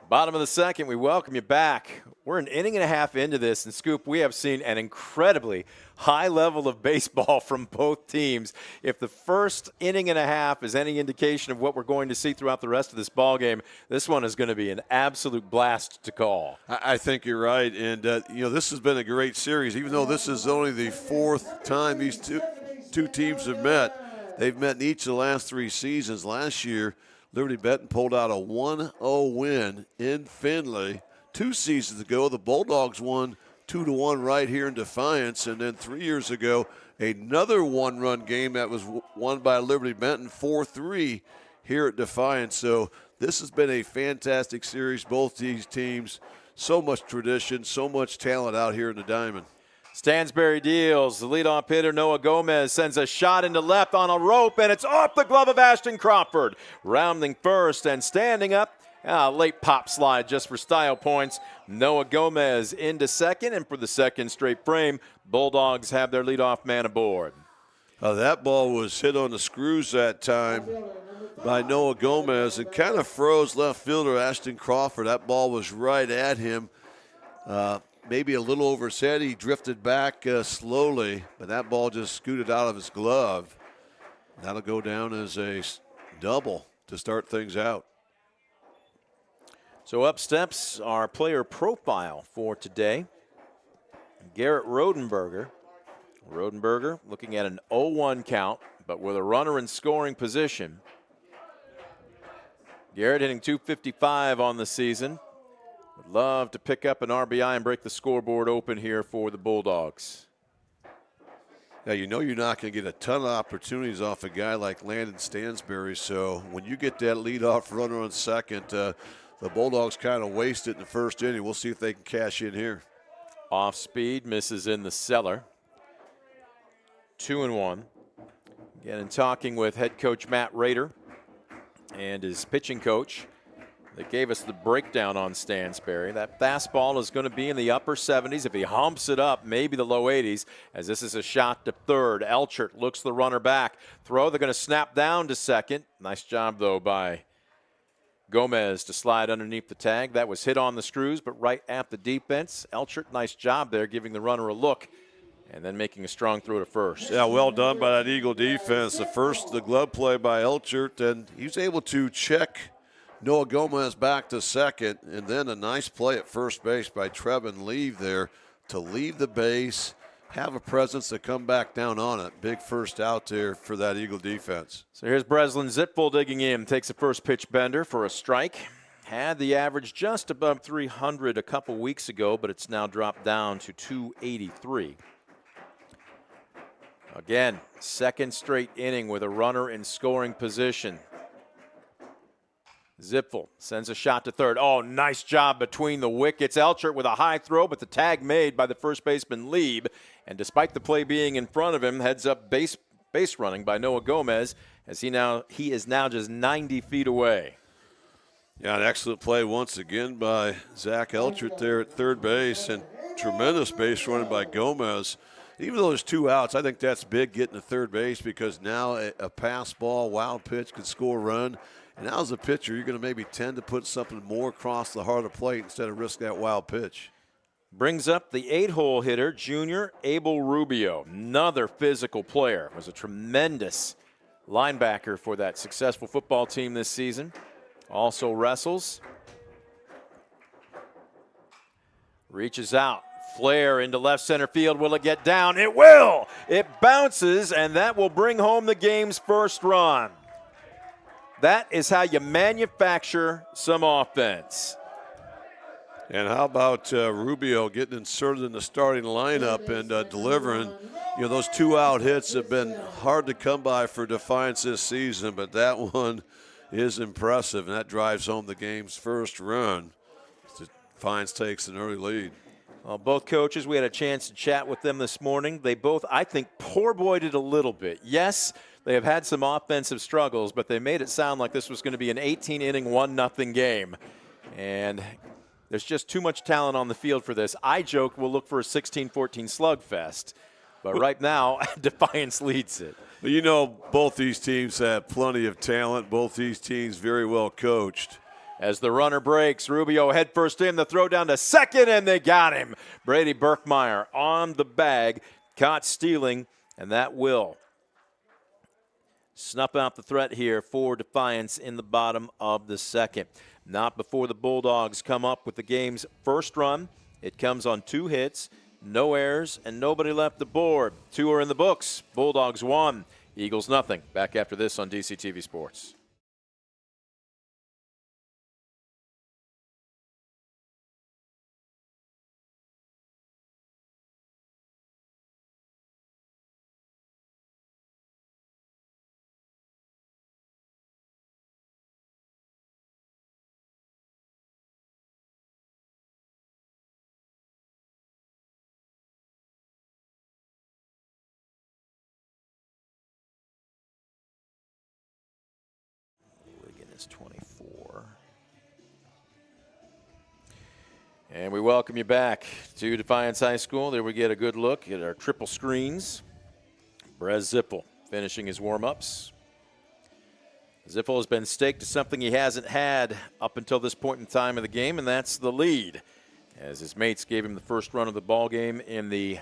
Bottom of the second, we welcome you back. We're an inning and a half into this, and Scoop, we have seen an incredibly high level of baseball from both teams. If the first inning and a half is any indication of what we're going to see throughout the rest of this ball game, this one is going to be an absolute blast to call. I think you're right, and this has been a great series. Even though this is only the 4th time these two teams have met, they've met in each of the last 3 seasons. Last year, Liberty-Benton pulled out a 1-0 win in Findlay. 2 seasons ago, the Bulldogs won 2-1 right here in Defiance. And then 3 years ago, another 1-run game that was won by Liberty-Benton 4-3 here at Defiance. So this has been a fantastic series. Both these teams, so much tradition, so much talent out here in the Diamond. Stansbury deals. The leadoff hitter, Noah Gomez, sends a shot into left on a rope, and it's off the glove of Ashton Crawford. Rounding first and standing up. Late pop slide just for style points. Noah Gomez into second, and for the second straight frame, Bulldogs have their leadoff man aboard. That ball was hit on the screws that time by Noah Gomez and kind of froze left fielder Ashton Crawford. That ball was right at him. Maybe a little over his head. He drifted back slowly, but that ball just scooted out of his glove. That'll go down as a double to start things out. So up steps our player profile for today. Garrett Rodenberger. Rodenberger looking at an 0-1 count, but with a runner in scoring position. Garrett hitting .255 on the season. Would love to pick up an RBI and break the scoreboard open here for the Bulldogs. Now, you know you're not going to get a ton of opportunities off a guy like Landon Stansbury, so when you get that leadoff runner on second, the Bulldogs kind of waste it in the first inning. We'll see if they can cash in here. Off speed, misses in the cellar. 2-1. Again, in talking with head coach Matt Rader and his pitching coach, they gave us the breakdown on Stansbury. That fastball is going to be in the upper 70s. If he humps it up, maybe the low 80s, as this is a shot to third. Elchert looks the runner back. Throw, they're going to snap down to second. Nice job, though, by Gomez to slide underneath the tag. That was hit on the screws, but right at the defense. Elchert, nice job there, giving the runner a look. and then making a strong throw to first. Yeah, well done by that Eagle defense. The glove play by Elchert, and he was able to check Noah Gomez back to second, and then a nice play at first base by Trevin Leave there to leave the base, have a presence to come back down on it. Big first out there for that Eagle defense. So here's Breslin Zitful digging in, takes a first pitch bender for a strike. Had the average just above 300 a couple weeks ago, but it's now dropped down to 283. Again, second straight inning with a runner in scoring position. Zipfel sends a shot to third. Oh, nice job between the wickets. Elchert with a high throw, but the tag made by the first baseman Lieb. And despite the play being in front of him, heads up base running by Noah Gomez as he is now just 90 feet away. Yeah, an excellent play once again by Zach Elchert there at third base, and tremendous base running by Gomez. Even though there's 2 outs, I think that's big getting to third base because now a pass ball, wild pitch could score a run. And now as a pitcher, you're going to maybe tend to put something more across the heart of the plate instead of risk that wild pitch. Brings up the 8-hole hitter, junior Abel Rubio. Another physical player. Was a tremendous linebacker for that successful football team this season. Also wrestles. Reaches out. Flare into left center field. Will it get down? It will! It bounces, and that will bring home the game's first run. That is how you manufacture some offense. And how about Rubio getting inserted in the starting lineup and delivering? You know, those 2-out hits have been hard to come by for Defiance this season, but that one is impressive, and that drives home the game's first run. Defiance takes an early lead. Well, both coaches, we had a chance to chat with them this morning. They both, I think, poor boyed it a little bit. Yes, they have had some offensive struggles, but they made it sound like this was going to be an 18-inning, 1-0 game. And there's just too much talent on the field for this. I joked we'll look for a 16-14 slugfest. But right now, Defiance leads it. But you know, both these teams have plenty of talent. Both these teams very well coached. As the runner breaks, Rubio head first in, the throw down to second, and they got him. Brady Berkmeyer on the bag, caught stealing, and that will snuff out the threat here for Defiance in the bottom of the second. Not before the Bulldogs come up with the game's first run. It comes on 2 hits, no errors, and nobody left the board. 2 are in the books. Bulldogs 1, Eagles nothing. Back after this on DCTV Sports. Wigan is 24. And we welcome you back to Defiance High School. There we get a good look at our triple screens. Brez Zippel finishing his warm-ups. Zippel has been staked to something he hasn't had up until this point in time of the game, and that's the lead, as his mates gave him the first run of the ball game in the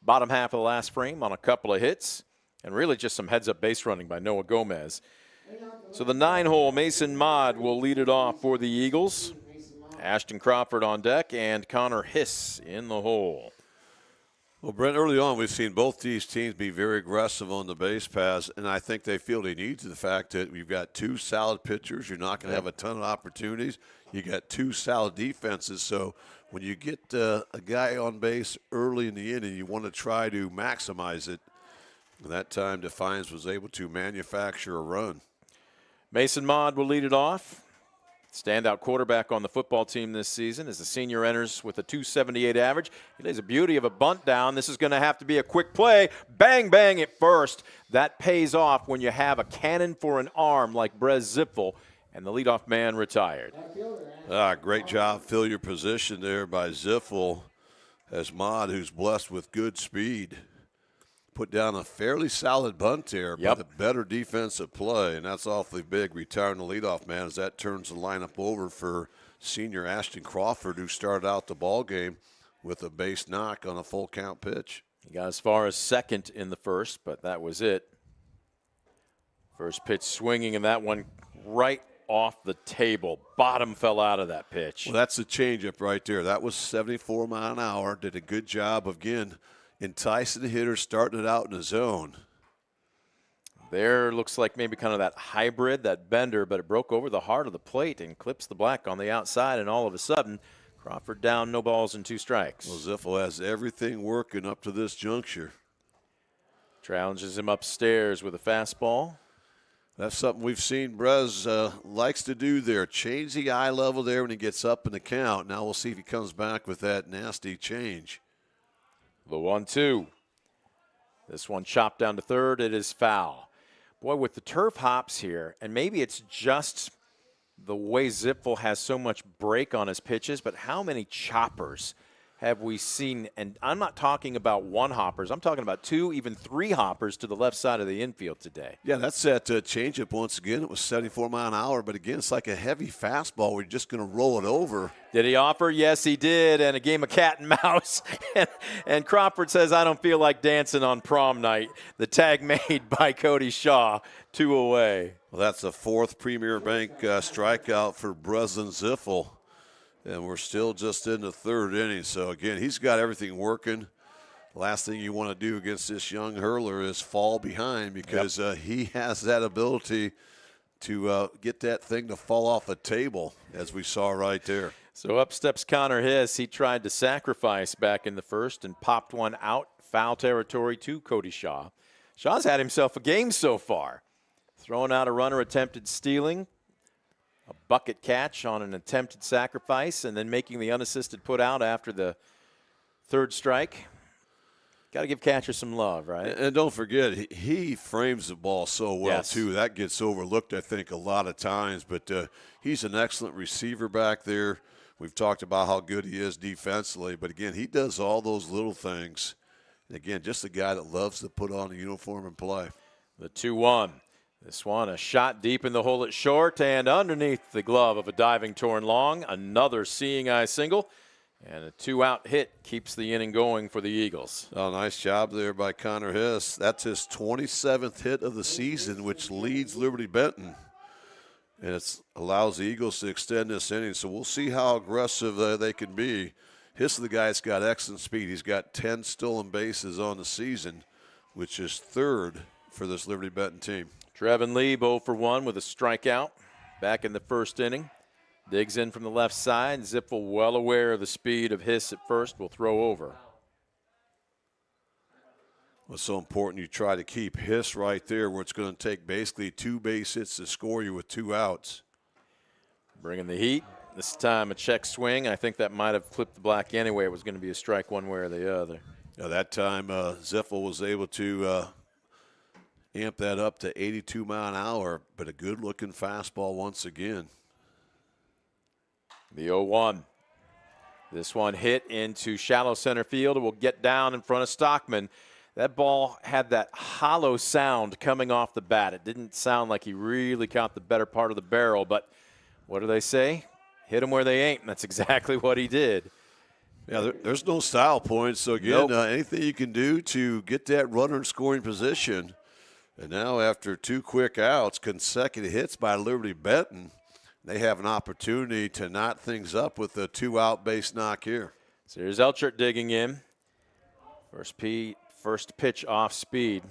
bottom half of the last frame on a couple of hits, and really just some heads-up base running by Noah Gomez. So the 9-hole Mason Mott will lead it off for the Eagles. Ashton Crawford on deck and Connor Hiss in the hole. Well, Brent, early on we've seen both these teams be very aggressive on the base paths, and I think they feel they need to the fact that you've got 2 solid pitchers. You're not going to have a ton of opportunities. You got 2 solid defenses, so when you get a guy on base early in the inning, you want to try to maximize it. And that time, Defiance was able to manufacture a run. Mason Mott will lead it off. Standout quarterback on the football team this season as the senior enters with a .278 average. He lays a beauty of a bunt down. This is going to have to be a quick play. Bang, bang at first. That pays off when you have a cannon for an arm like Brez Zipfel, and the leadoff man retired. Great job, fill your position there by Ziffel, as Mott, who's blessed with good speed, put down a fairly solid bunt there, but a better defensive play, and that's awfully big, retiring the leadoff man as that turns the lineup over for senior Ashton Crawford, who started out the ball game with a base knock on a full count pitch. He got as far as second in the first, but that was it. First pitch swinging, and that one right off the table. Bottom fell out of that pitch. Well, that's a changeup right there. That was 74 mile an hour. Did a good job, again, enticing the hitter, starting it out in the zone. There looks like maybe kind of that hybrid, that bender, but it broke over the heart of the plate and clips the black on the outside, and all of a sudden, Crawford down, no balls and 2 strikes. Well, Ziffel has everything working up to this juncture. Challenges him upstairs with a fastball. That's something we've seen Brez likes to do there. Change the eye level there when he gets up in the count. Now we'll see if he comes back with that nasty change. The 1-2. This one chopped down to third. It is foul. Boy, with the turf hops here, and maybe it's just the way Ziffel has so much break on his pitches, but how many choppers have we seen? And I'm not talking about 1 hoppers. I'm talking about 2, even 3 hoppers to the left side of the infield today. Yeah, that's that changeup once again. It was 74 mile an hour, but again, it's like a heavy fastball. We're just going to roll it over. Did he offer? Yes, he did. And a game of cat and mouse. and Crawford says, I don't feel like dancing on prom night. The tag made by Cody Shaw, 2 away. Well, that's the 4th Premier Bank strikeout for Breslin Ziffel. And we're still just in the 3rd inning. So, again, he's got everything working. Last thing you want to do against this young hurler is fall behind, because he has that ability to get that thing to fall off a table, as we saw right there. So up steps Connor Hiss. He tried to sacrifice back in the first and popped one out. Foul territory to Cody Shaw. Shaw's had himself a game so far. Throwing out a runner, attempted stealing. A bucket catch on an attempted sacrifice, and then making the unassisted put out after the 3rd strike. Got to give catcher some love, right? And don't forget, he frames the ball so well, too. That gets overlooked, I think, a lot of times. But he's an excellent receiver back there. We've talked about how good he is defensively. But, again, he does all those little things. And, again, just a guy that loves to put on a uniform and play. The 2-1. This one, a shot deep in the hole at short and underneath the glove of a diving Torn Long. Another seeing eye single, and a 2-out hit keeps the inning going for the Eagles. Oh, nice job there by Connor Hiss. That's his 27th hit of the season, which leads Liberty-Benton. And it allows the Eagles to extend this inning. So we'll see how aggressive they can be. Hiss, the guy's got excellent speed. He's got 10 stolen bases on the season, which is 3rd for this Liberty-Benton team. Trevin Lee, 0 for 1 with a strikeout back in the first inning. Digs in from the left side. Ziffel, well aware of the speed of Hiss at first, will throw over. Well, it's so important you try to keep Hiss right there, where it's going to take basically 2 base hits to score you with 2 outs. Bringing the heat. This time a check swing. I think that might have clipped the black anyway. It was going to be a strike one way or the other. Yeah, that time Ziffel was able to amp that up to 82 mile an hour, but a good-looking fastball once again. The 0-1. This one hit into shallow center field. It will get down in front of Stockman. That ball had that hollow sound coming off the bat. It didn't sound like he really caught the better part of the barrel, but what do they say? Hit them where they ain't, and that's exactly what he did. Yeah, there's no style points, so again, anything you can do to get that runner in scoring position. And now after 2 quick outs, consecutive hits by Liberty-Benton, they have an opportunity to knot things up with a 2-out base knock here. So here's Elchert digging in. First pitch off speed.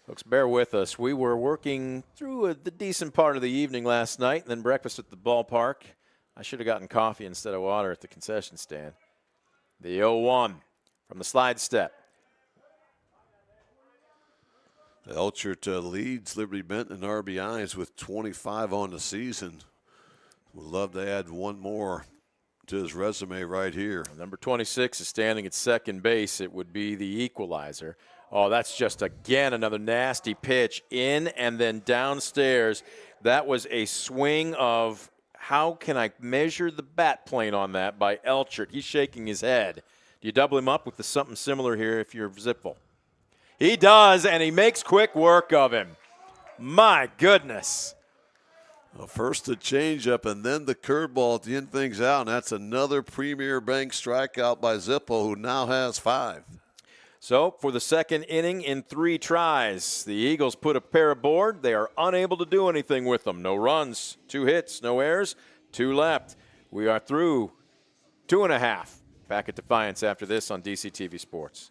Folks, bear with us. We were working through the decent part of the evening last night, and then breakfast at the ballpark. I should have gotten coffee instead of water at the concession stand. The 0-1 from the slide step. Elchert leads Liberty-Benton in RBIs with 25 on the season. Would love to add one more to his resume right here. Number 26 is standing at second base. It would be the equalizer. Oh, that's just, again, another nasty pitch in and then downstairs. That was a swing of, how can I measure the bat plane on that, by Elchert. He's shaking his head. Do you double him up with something similar here if you're Ziffel? He does, and he makes quick work of him. My goodness. Well, first the changeup and then the curveball to end things out, and that's another Premier Bank strikeout by Ziffel, who now has 5. So for the second inning in 3 tries, the Eagles put a pair aboard. They are unable to do anything with them. No runs, 2 hits, no errors, 2 left. We are through 2.5. Back at Defiance after this on DCTV Sports.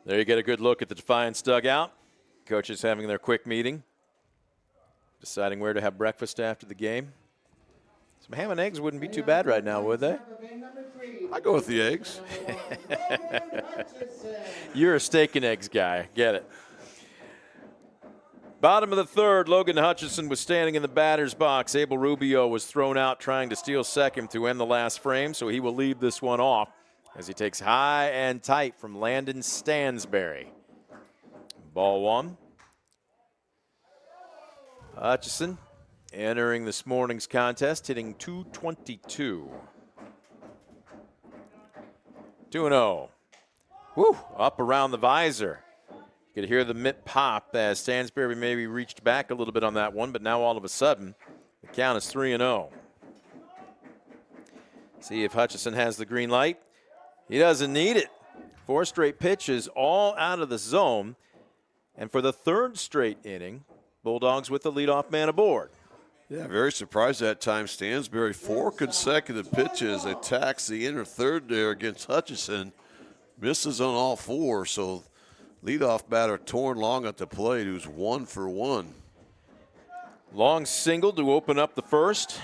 There you get a good look at the Defiance dugout. Coaches having their quick meeting, deciding where to have breakfast after the game. Some ham and eggs wouldn't be too bad right now, would they? I go with the eggs. You're a steak and eggs guy. Get it. Bottom of the third, Logan Hutchison was standing in the batter's box. Abel Rubio was thrown out trying to steal second to end the last frame, so he will leave this one off as he takes high and tight from Landon Stansberry. Ball 1. Hutchison entering this morning's contest, hitting .222. 2-0. Woo, up around the visor. You could hear the mitt pop as Stansberry maybe reached back a little bit on that one, but now all of a sudden, the count is 3-0. See if Hutchison has the green light. He doesn't need it. 4 straight pitches, all out of the zone. And for the 3rd straight inning, Bulldogs with the leadoff man aboard. Yeah, very surprised that time. Stansberry, 4 consecutive pitches, attacks the inner third there against Hutchison. Misses on all 4, so leadoff batter Torn Long at the plate, who's 1 for 1. Long single to open up the first.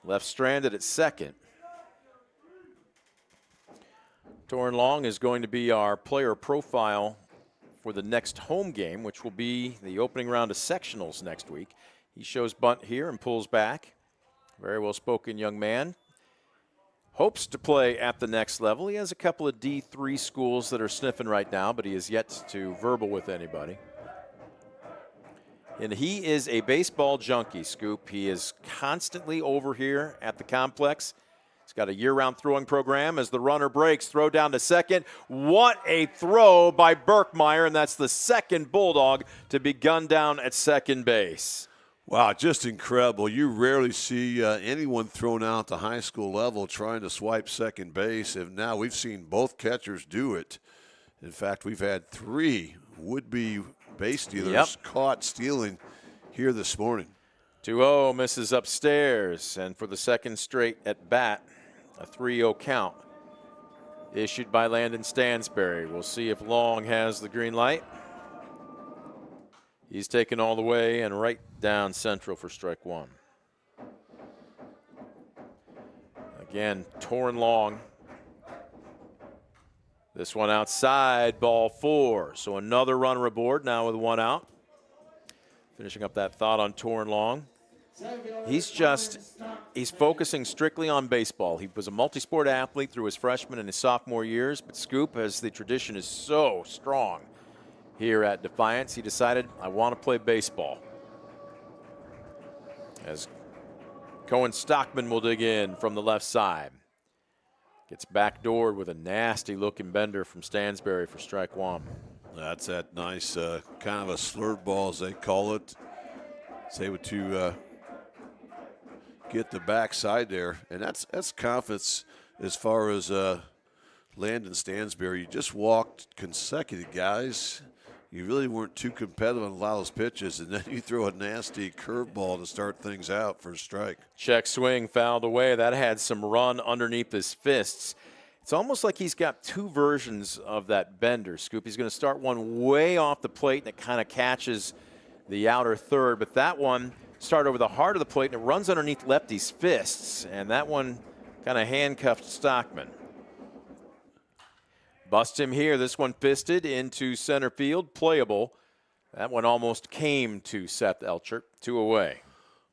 Left stranded at second. Torn Long is going to be our player profile for the next home game, which will be the opening round of sectionals next week. He shows bunt here and pulls back. Very well-spoken young man. Hopes to play at the next level. He has a couple of D3 schools that are sniffing right now, but he is yet to verbal with anybody. And he is a baseball junkie, Scoop. He is constantly over here at the complex. He's got a year-round throwing program as the runner breaks. Throw down to second. What a throw by Berkmeyer, and that's the second Bulldog to be gunned down at second base. Wow, just incredible. You rarely see anyone thrown out at the high school level trying to swipe second base, and now we've seen both catchers do it. In fact, we've had 3 would-be base stealers caught stealing here this morning. 2-0 misses upstairs, and for the second straight at bat, a 3-0 count issued by Landon Stansberry. We'll see if Long has the green light. He's taken all the way and right down central for strike 1. Again, Torn Long. This one outside, ball 4. So another runner aboard now with 1 out. Finishing up that thought on Torn Long. He's focusing strictly on baseball. He was a multi-sport athlete through his freshman and his sophomore years, but Scoop, as the tradition is so strong here at Defiance, he decided, I want to play baseball. As Cohen Stockman will dig in from the left side. Gets backdoored with a nasty-looking bender from Stansberry for strike 1. That's that nice kind of a slurred ball, as they call it. It's able to get the backside there, and that's confidence as far as Landon Stansberry. You just walked consecutive guys. You really weren't too competitive on a lot of those pitches, and then you throw a nasty curveball to start things out for a strike. Check swing fouled away. That had some run underneath his fists. It's almost like he's got 2 versions of that bender, Scoop. He's going to start one way off the plate, and it kind of catches the outer third. But that one started over the heart of the plate, and it runs underneath lefty's fists. And that one kind of handcuffed Stockman. Bust him here. This one fisted into center field. Playable. That one almost came to Seth Elchert. 2 away.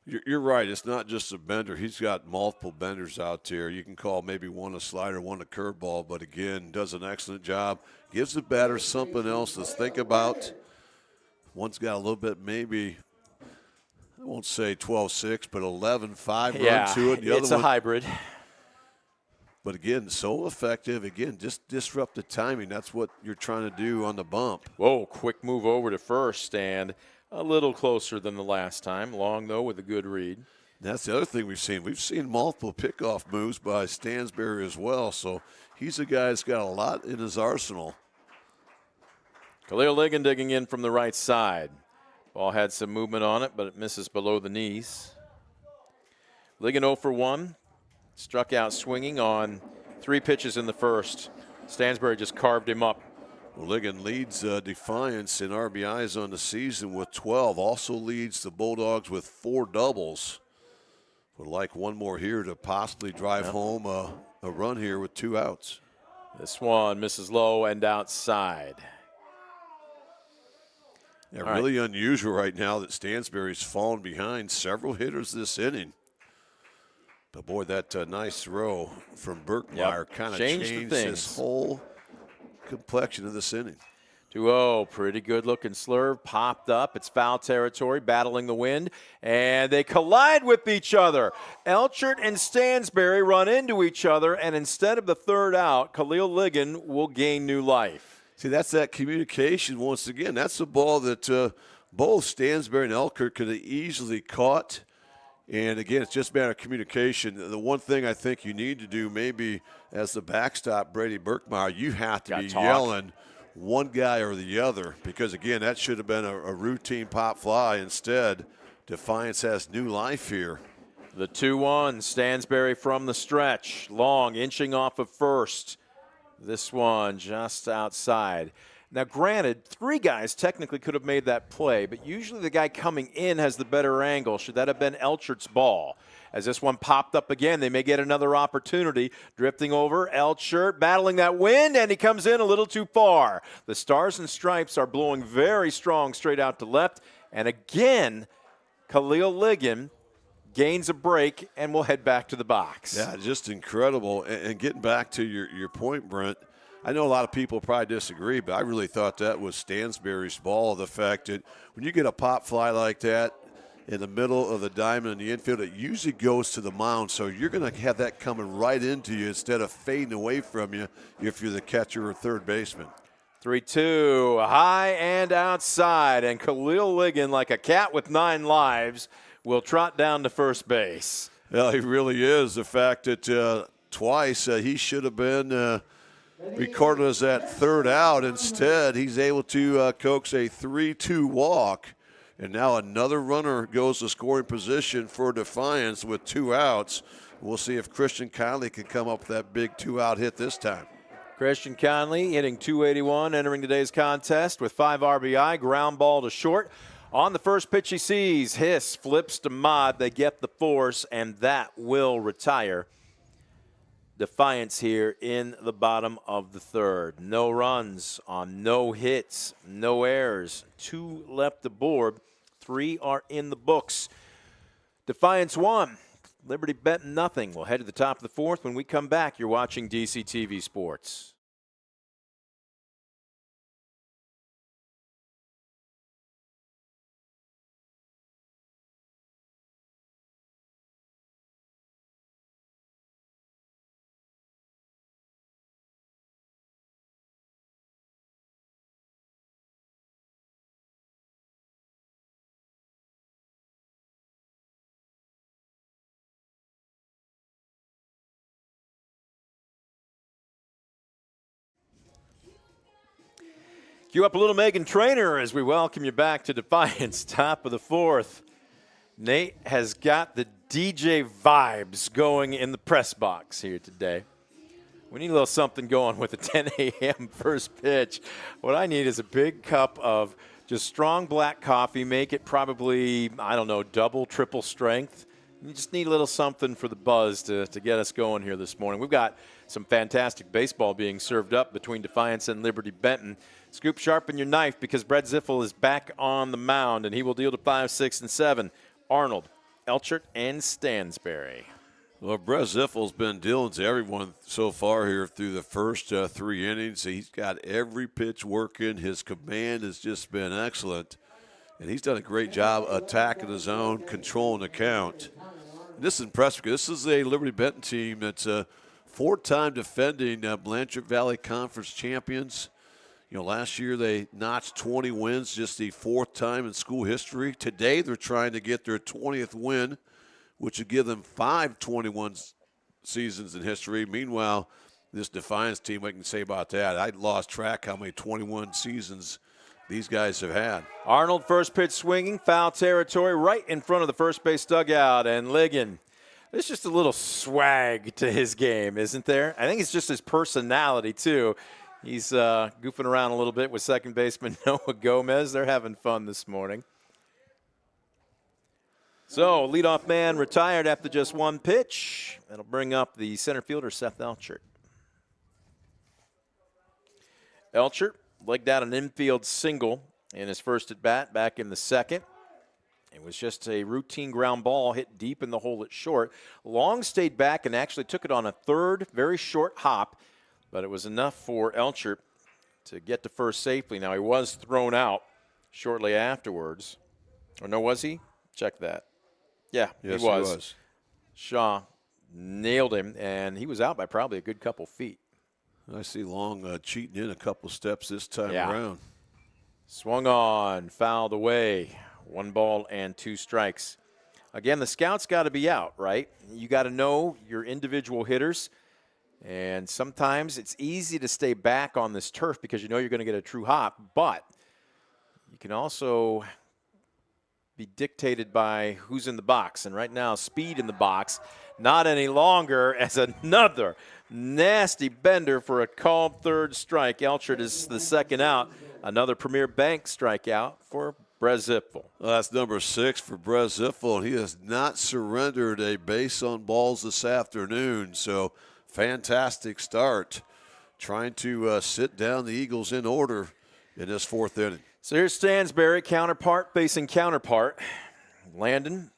You're right. It's not just a bender. He's got multiple benders out there. You can call maybe one a slider, one a curveball, but again, does an excellent job. Gives the batter something else to think about. One's got a little bit, maybe, I won't say 12-6, but 11-5 run to it. It's a hybrid. But again, so effective. Again, just disrupt the timing. That's what you're trying to do on the bump. Whoa, quick move over to first and a little closer than the last time. Long, though, with a good read. That's the other thing we've seen. We've seen multiple pickoff moves by Stansberry as well. So he's a guy that's got a lot in his arsenal. Khalil Ligon digging in from the right side. Ball had some movement on it, but it misses below the knees. Ligon 0 for 1. Struck out swinging on 3 pitches in the first. Stansberry just carved him up. Well, Ligon leads Defiance in RBIs on the season with 12. Also leads the Bulldogs with 4 doubles. Would like one more here to possibly drive home a run here with 2 outs. This one misses low and outside. Yeah, really unusual right now that Stansberry's fallen behind several hitters this inning. But boy, that nice throw from Berkmeyer kind of changed this whole complexion of this inning. 2-0, pretty good looking slurve, popped up. It's foul territory, battling the wind, and they collide with each other. Elchert and Stansberry run into each other, and instead of the third out, Khalil Ligon will gain new life. See, that's that communication once again. That's the ball that both Stansberry and Elchert could have easily caught. And, again, it's just a matter of communication. The one thing I think you need to do maybe as the backstop, Brady Berkmeyer, you have to be yelling one guy or the other because, again, that should have been a routine pop fly. Instead, Defiance has new life here. The 2-1, Stansberry from the stretch. Long, inching off of first. This one just outside. Now, granted, 3 guys technically could have made that play, but usually the guy coming in has the better angle. Should that have been Elchert's ball? As this one popped up again, they may get another opportunity. Drifting over, Elchert battling that wind, and he comes in a little too far. The Stars and Stripes are blowing very strong straight out to left. And again, Khalil Ligon gains a break and will head back to the box. Yeah, just incredible. And getting back to your point, Brent, I know a lot of people probably disagree, but I really thought that was Stansberry's ball. The fact that when you get a pop fly like that in the middle of the diamond in the infield, it usually goes to the mound. So you're going to have that coming right into you instead of fading away from you if you're the catcher or third baseman. 3-2, high and outside. And Khalil Ligon, like a cat with 9 lives, will trot down to first base. Well, he really is. The fact that twice he should have been recorded as that third out. Instead, he's able to coax a 3-2 walk. And now another runner goes to scoring position for Defiance with 2 outs. We'll see if Christian Conley can come up with that big 2-out hit this time. Christian Conley hitting .281, entering today's contest with 5 RBI, ground ball to short. On the first pitch he sees, Hiss flips to Mod. They get the force, and that will retire Defiance here in the bottom of the third. No runs on no hits, no errors. 2 left aboard. 3 are in the books. Defiance 1, Liberty-Benton nothing. We'll head to the top of the 4th. When we come back, you're watching DCTV Sports. Cue up a little Megan Trainor as we welcome you back to Defiance, top of the 4th. Nate has got the DJ vibes going in the press box here today. We need a little something going with the 10 a.m. first pitch. What I need is a big cup of just strong black coffee. Make it probably, I don't know, double, triple strength. You just need a little something for the buzz to get us going here this morning. We've got some fantastic baseball being served up between Defiance and Liberty-Benton. Scoop, sharpen your knife because Brett Ziffel is back on the mound, and he will deal to 5, 6, and 7. Arnold, Elchert, and Stansberry. Well, Brett Ziffel's been dealing to everyone so far here through the first 3 innings. He's got every pitch working. His command has just been excellent. And he's done a great job attacking the zone, controlling the count. And this is impressive because this is a Liberty-Benton team that's a 4-time defending Blanchard Valley Conference champions. You know, last year they notched 20 wins, just the 4th time in school history. Today they're trying to get their 20th win, which would give them 5 21 seasons in history. Meanwhile, this Defiance team, what I can say about that, I lost track how many 21 seasons these guys have had. Arnold, first pitch swinging, foul territory, right in front of the first base dugout. And Ligon, there's just a little swag to his game, isn't there? I think it's just his personality, too. He's goofing around a little bit with second baseman Noah Gomez. They're having fun this morning. So, leadoff man retired after just 1 pitch. That'll bring up the center fielder, Seth Elchert. Elchert legged out an infield single in his first at bat back in the 2nd. It was just a routine ground ball hit deep in the hole at short. Long stayed back and actually took it on a 3rd, very short hop, but it was enough for Elchert to get to first safely. Now, he was thrown out shortly afterwards. Or no, was he? Check that. Yeah, yes, he was. Shaw nailed him, and he was out by probably a good couple feet. I see Long cheating in a couple steps this time around. Swung on, fouled away. 1 ball and 2 strikes. Again, the scouts got to be out, right? You got to know your individual hitters. And sometimes it's easy to stay back on this turf because you know you're going to get a true hop. But you can also be dictated by who's in the box. And right now, speed in the box, not any longer, as another nasty bender for a called 3rd strike. Elchert is the 2nd out. Another Premier Bank strikeout for Brett Ziffel. Well, that's number 6 for Brett Ziffel. He has not surrendered a base on balls this afternoon. So, fantastic start. Trying to sit down the Eagles in order in this 4th inning. So here's Stansberry, counterpart facing counterpart. Landon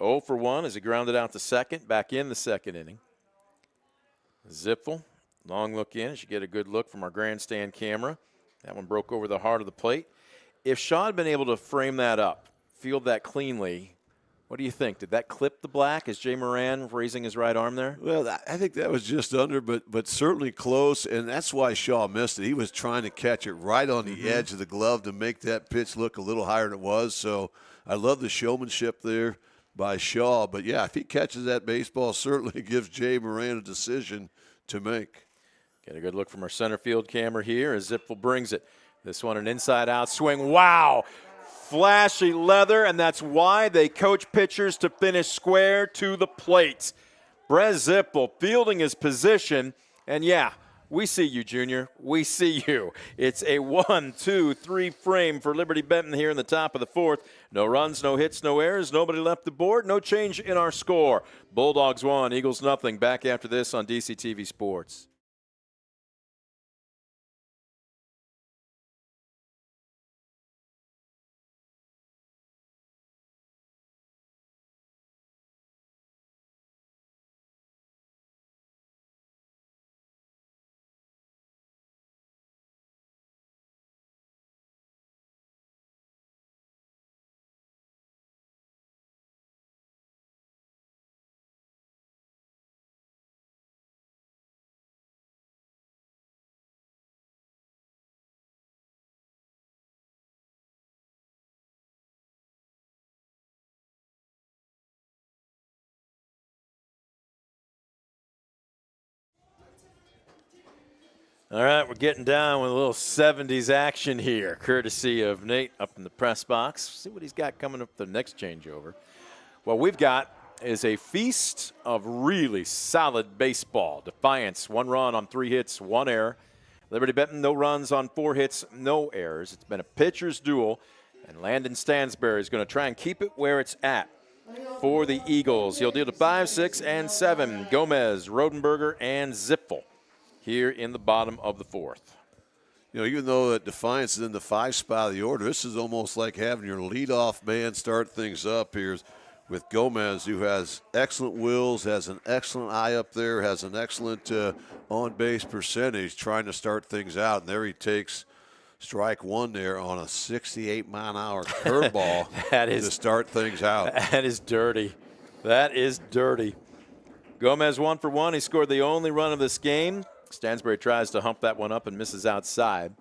0 for 1 as he grounded out the 2nd, back in the 2nd inning. Ziffel, long look in as you get a good look from our grandstand camera. That one broke over the heart of the plate. If Shaw had been able to frame that up, field that cleanly, what do you think? Did that clip the black? Is Jay Moran raising his right arm there? Well, I think that was just under, but certainly close, and that's why Shaw missed it. He was trying to catch it right on the edge of the glove to make that pitch look a little higher than it was. So I love the showmanship there by Shaw. But, yeah, if he catches that baseball, certainly gives Jay Moran a decision to make. Get a good look from our center field camera here as Ziffel brings it. This one an inside-out swing. Wow! Flashy leather, and that's why they coach pitchers to finish square to the plate. Brett Ziffel fielding his position, and yeah, we see you, Junior. We see you. It's a 1-2-3 frame for Liberty-Benton here in the top of the 4th. No runs, no hits, no errors, nobody left the board, no change in our score. Bulldogs 1, Eagles nothing. Back after this on DCTV Sports. All right, we're getting down with a little 70s action here, courtesy of Nate up in the press box. See what he's got coming up the next changeover. What we've got is a feast of really solid baseball. Defiance, 1 run on 3 hits, 1 error. Liberty-Benton, no runs on 4 hits, no errors. It's been a pitcher's duel, and Landon Stansberry is going to try and keep it where it's at. for the Eagles. He'll deal to 5, 6, and 7. Gomez, Rodenberger, and Zipfel here in the bottom of the 4th. You know, even though that Defiance is in the 5 spot of the order, this is almost like having your leadoff man start things up here with Gomez, who has excellent wheels, has an excellent eye up there, has an excellent on-base percentage, trying to start things out. And there he takes strike 1 there on a 68-mile-an-hour curveball to start things out. That is dirty. That is dirty. Gomez 1 for 1. He scored the only run of this game. Stansbury tries to hump that one up and misses outside.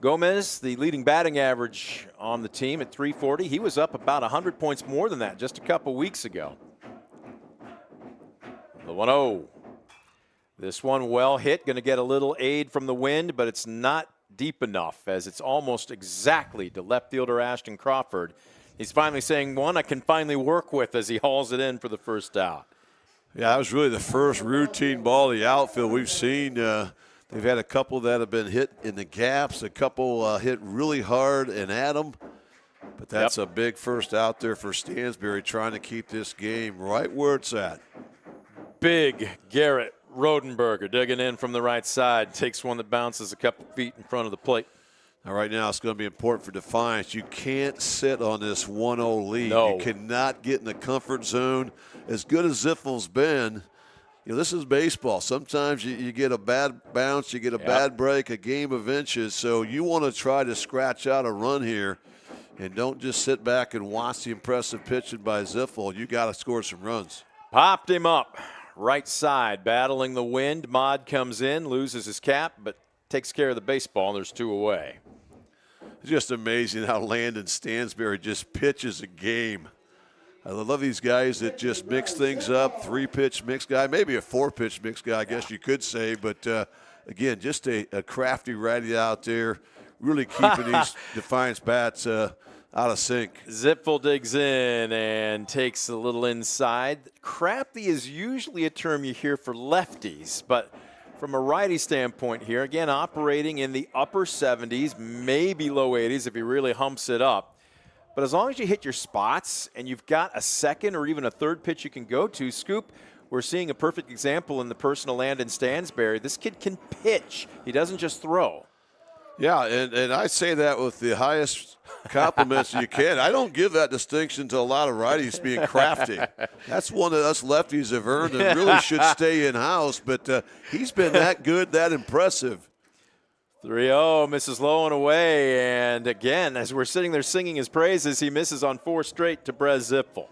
Gomez, the leading batting average on the team at 340. He was up about 100 points more than that just a couple weeks ago. The 1-0. This one well hit. Going to get a little aid from the wind, but it's not deep enough as it's almost exactly to left fielder Ashton Crawford. He's finally saying one I can finally work with as he hauls it in for the first out. Yeah, that was really the first routine ball of the outfield we've seen. They've had a couple that have been hit in the gaps, a couple hit really hard and at them. But that's a big first out there for Stansbury, trying to keep this game right where it's at. Big Garrett Rodenberger digging in from the right side, takes one that bounces a couple feet in front of the plate. Now, right now, it's going to be important for Defiance. You can't sit on this 1-0 lead. No. You cannot get in the comfort zone. As good as Ziffel's been, you know, this is baseball. Sometimes you get a bad bounce, you get a bad break, a game of inches. So you want to try to scratch out a run here and don't just sit back and watch the impressive pitching by Ziffel. You got to score some runs. Popped him up. Right side, battling the wind. Mod comes in, loses his cap, but takes care of the baseball. There's 2 away. It's just amazing how Landon Stansbury just pitches a game. I love these guys that just mix things up, 3-pitch mix guy, maybe a 4-pitch mix guy, I guess you could say. But, again, just a crafty righty out there, really keeping these Defiance bats out of sync. Zipfel digs in and takes a little inside. Crafty is usually a term you hear for lefties, but from a righty standpoint here, again, operating in the upper 70s, maybe low 80s if he really humps it up. But as long as you hit your spots and you've got a second or even a third pitch you can go to, Scoop, we're seeing a perfect example in the person of Landon Stansbury. This kid can pitch. He doesn't just throw. Yeah, and I say that with the highest compliments you can. I don't give that distinction to a lot of righties being crafty. That's one that us lefties have earned and really should stay in-house. But he's been that good, that impressive. 3-0, misses low and away. And again, as we're sitting there singing his praises, he misses on 4 straight to Brez Zipfel.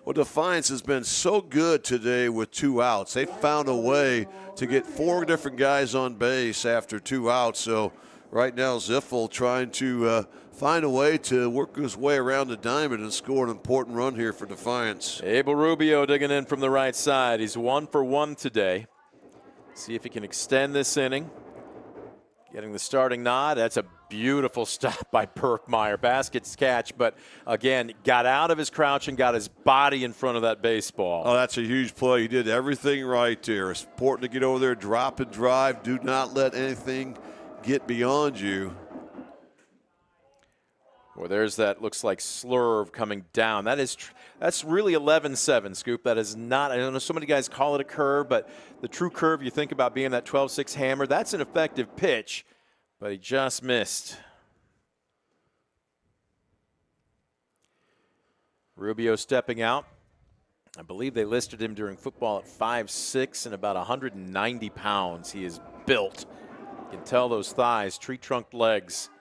Well, Defiance has been so good today with 2 outs. They found a way to get 4 different guys on base after 2 outs. So right now, Zipfel trying to find a way to work his way around the diamond and score an important run here for Defiance. Abel Rubio digging in from the right side. He's 1 for 1 today. See if he can extend this inning. Getting the starting nod. That's a beautiful stop by Perkmeyer. Basket's catch, but again, got out of his crouch and got his body in front of that baseball. Oh, that's a huge play. He did everything right there. It's important to get over there, drop and drive. Do not let anything get beyond you. Well, there's that, looks like slurve coming down. That's really 11-7, Scoop. That is not, I don't know, so many guys call it a curve, but the true curve you think about being that 12-6 hammer, that's an effective pitch, but he just missed. Rubio stepping out. I believe they listed him during football at 5'6" and about 190 pounds. He is built. You can tell those thighs, tree-trunked legs.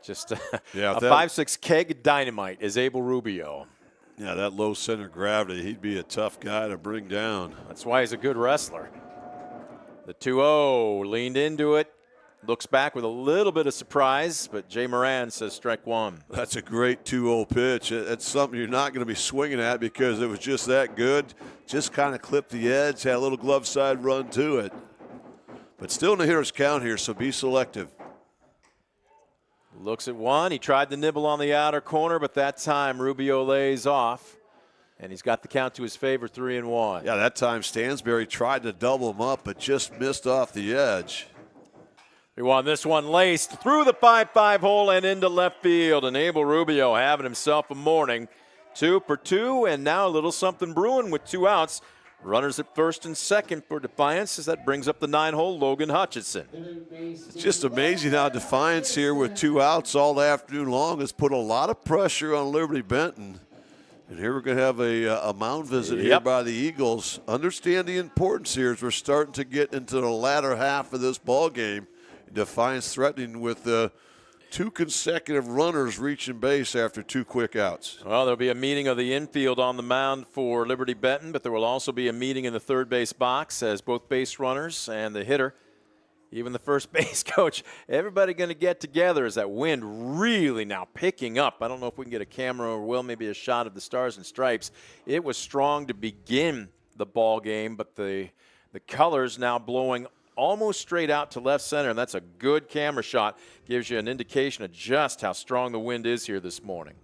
Just a 5'6" keg of dynamite is Abel Rubio. Yeah, that low center of gravity, he'd be a tough guy to bring down. That's why he's a good wrestler. The 2-0 leaned into it. Looks back with a little bit of surprise, but Jay Moran says strike 1. That's a great 2-0 pitch. It's something you're not going to be swinging at because it was just that good. Just kind of clipped the edge, had a little glove side run to it. But still in the hitter's count here, so be selective. Looks at 1. He tried to nibble on the outer corner, but that time Rubio lays off. And he's got the count to his favor, 3-1. Yeah, that time Stansbury tried to double him up, but just missed off the edge. He won this one laced through the 5-5 hole and into left field. And Abel Rubio having himself a morning. 2 for 2, and now a little something brewing with 2 outs. Runners at first and second for Defiance as that brings up the 9-hole Logan Hutchinson. It's just amazing how Defiance here with 2 outs all afternoon long has put a lot of pressure on Liberty-Benton. And here we're going to have a mound visit here by the Eagles. Understand the importance here as we're starting to get into the latter half of this ball game. Defiance threatening with 2 consecutive runners reaching base after 2 quick outs. Well, there'll be a meeting of the infield on the mound for Liberty-Benton, but there will also be a meeting in the third base box as both base runners and the hitter, even the first base coach, everybody going to get together as that wind really now picking up. I don't know if we can get a camera or, well, maybe a shot of the Stars and Stripes. It was strong to begin the ball game, but the colors now blowing almost straight out to left center, and that's a good camera shot. Gives you an indication of just how strong the wind is here this morning.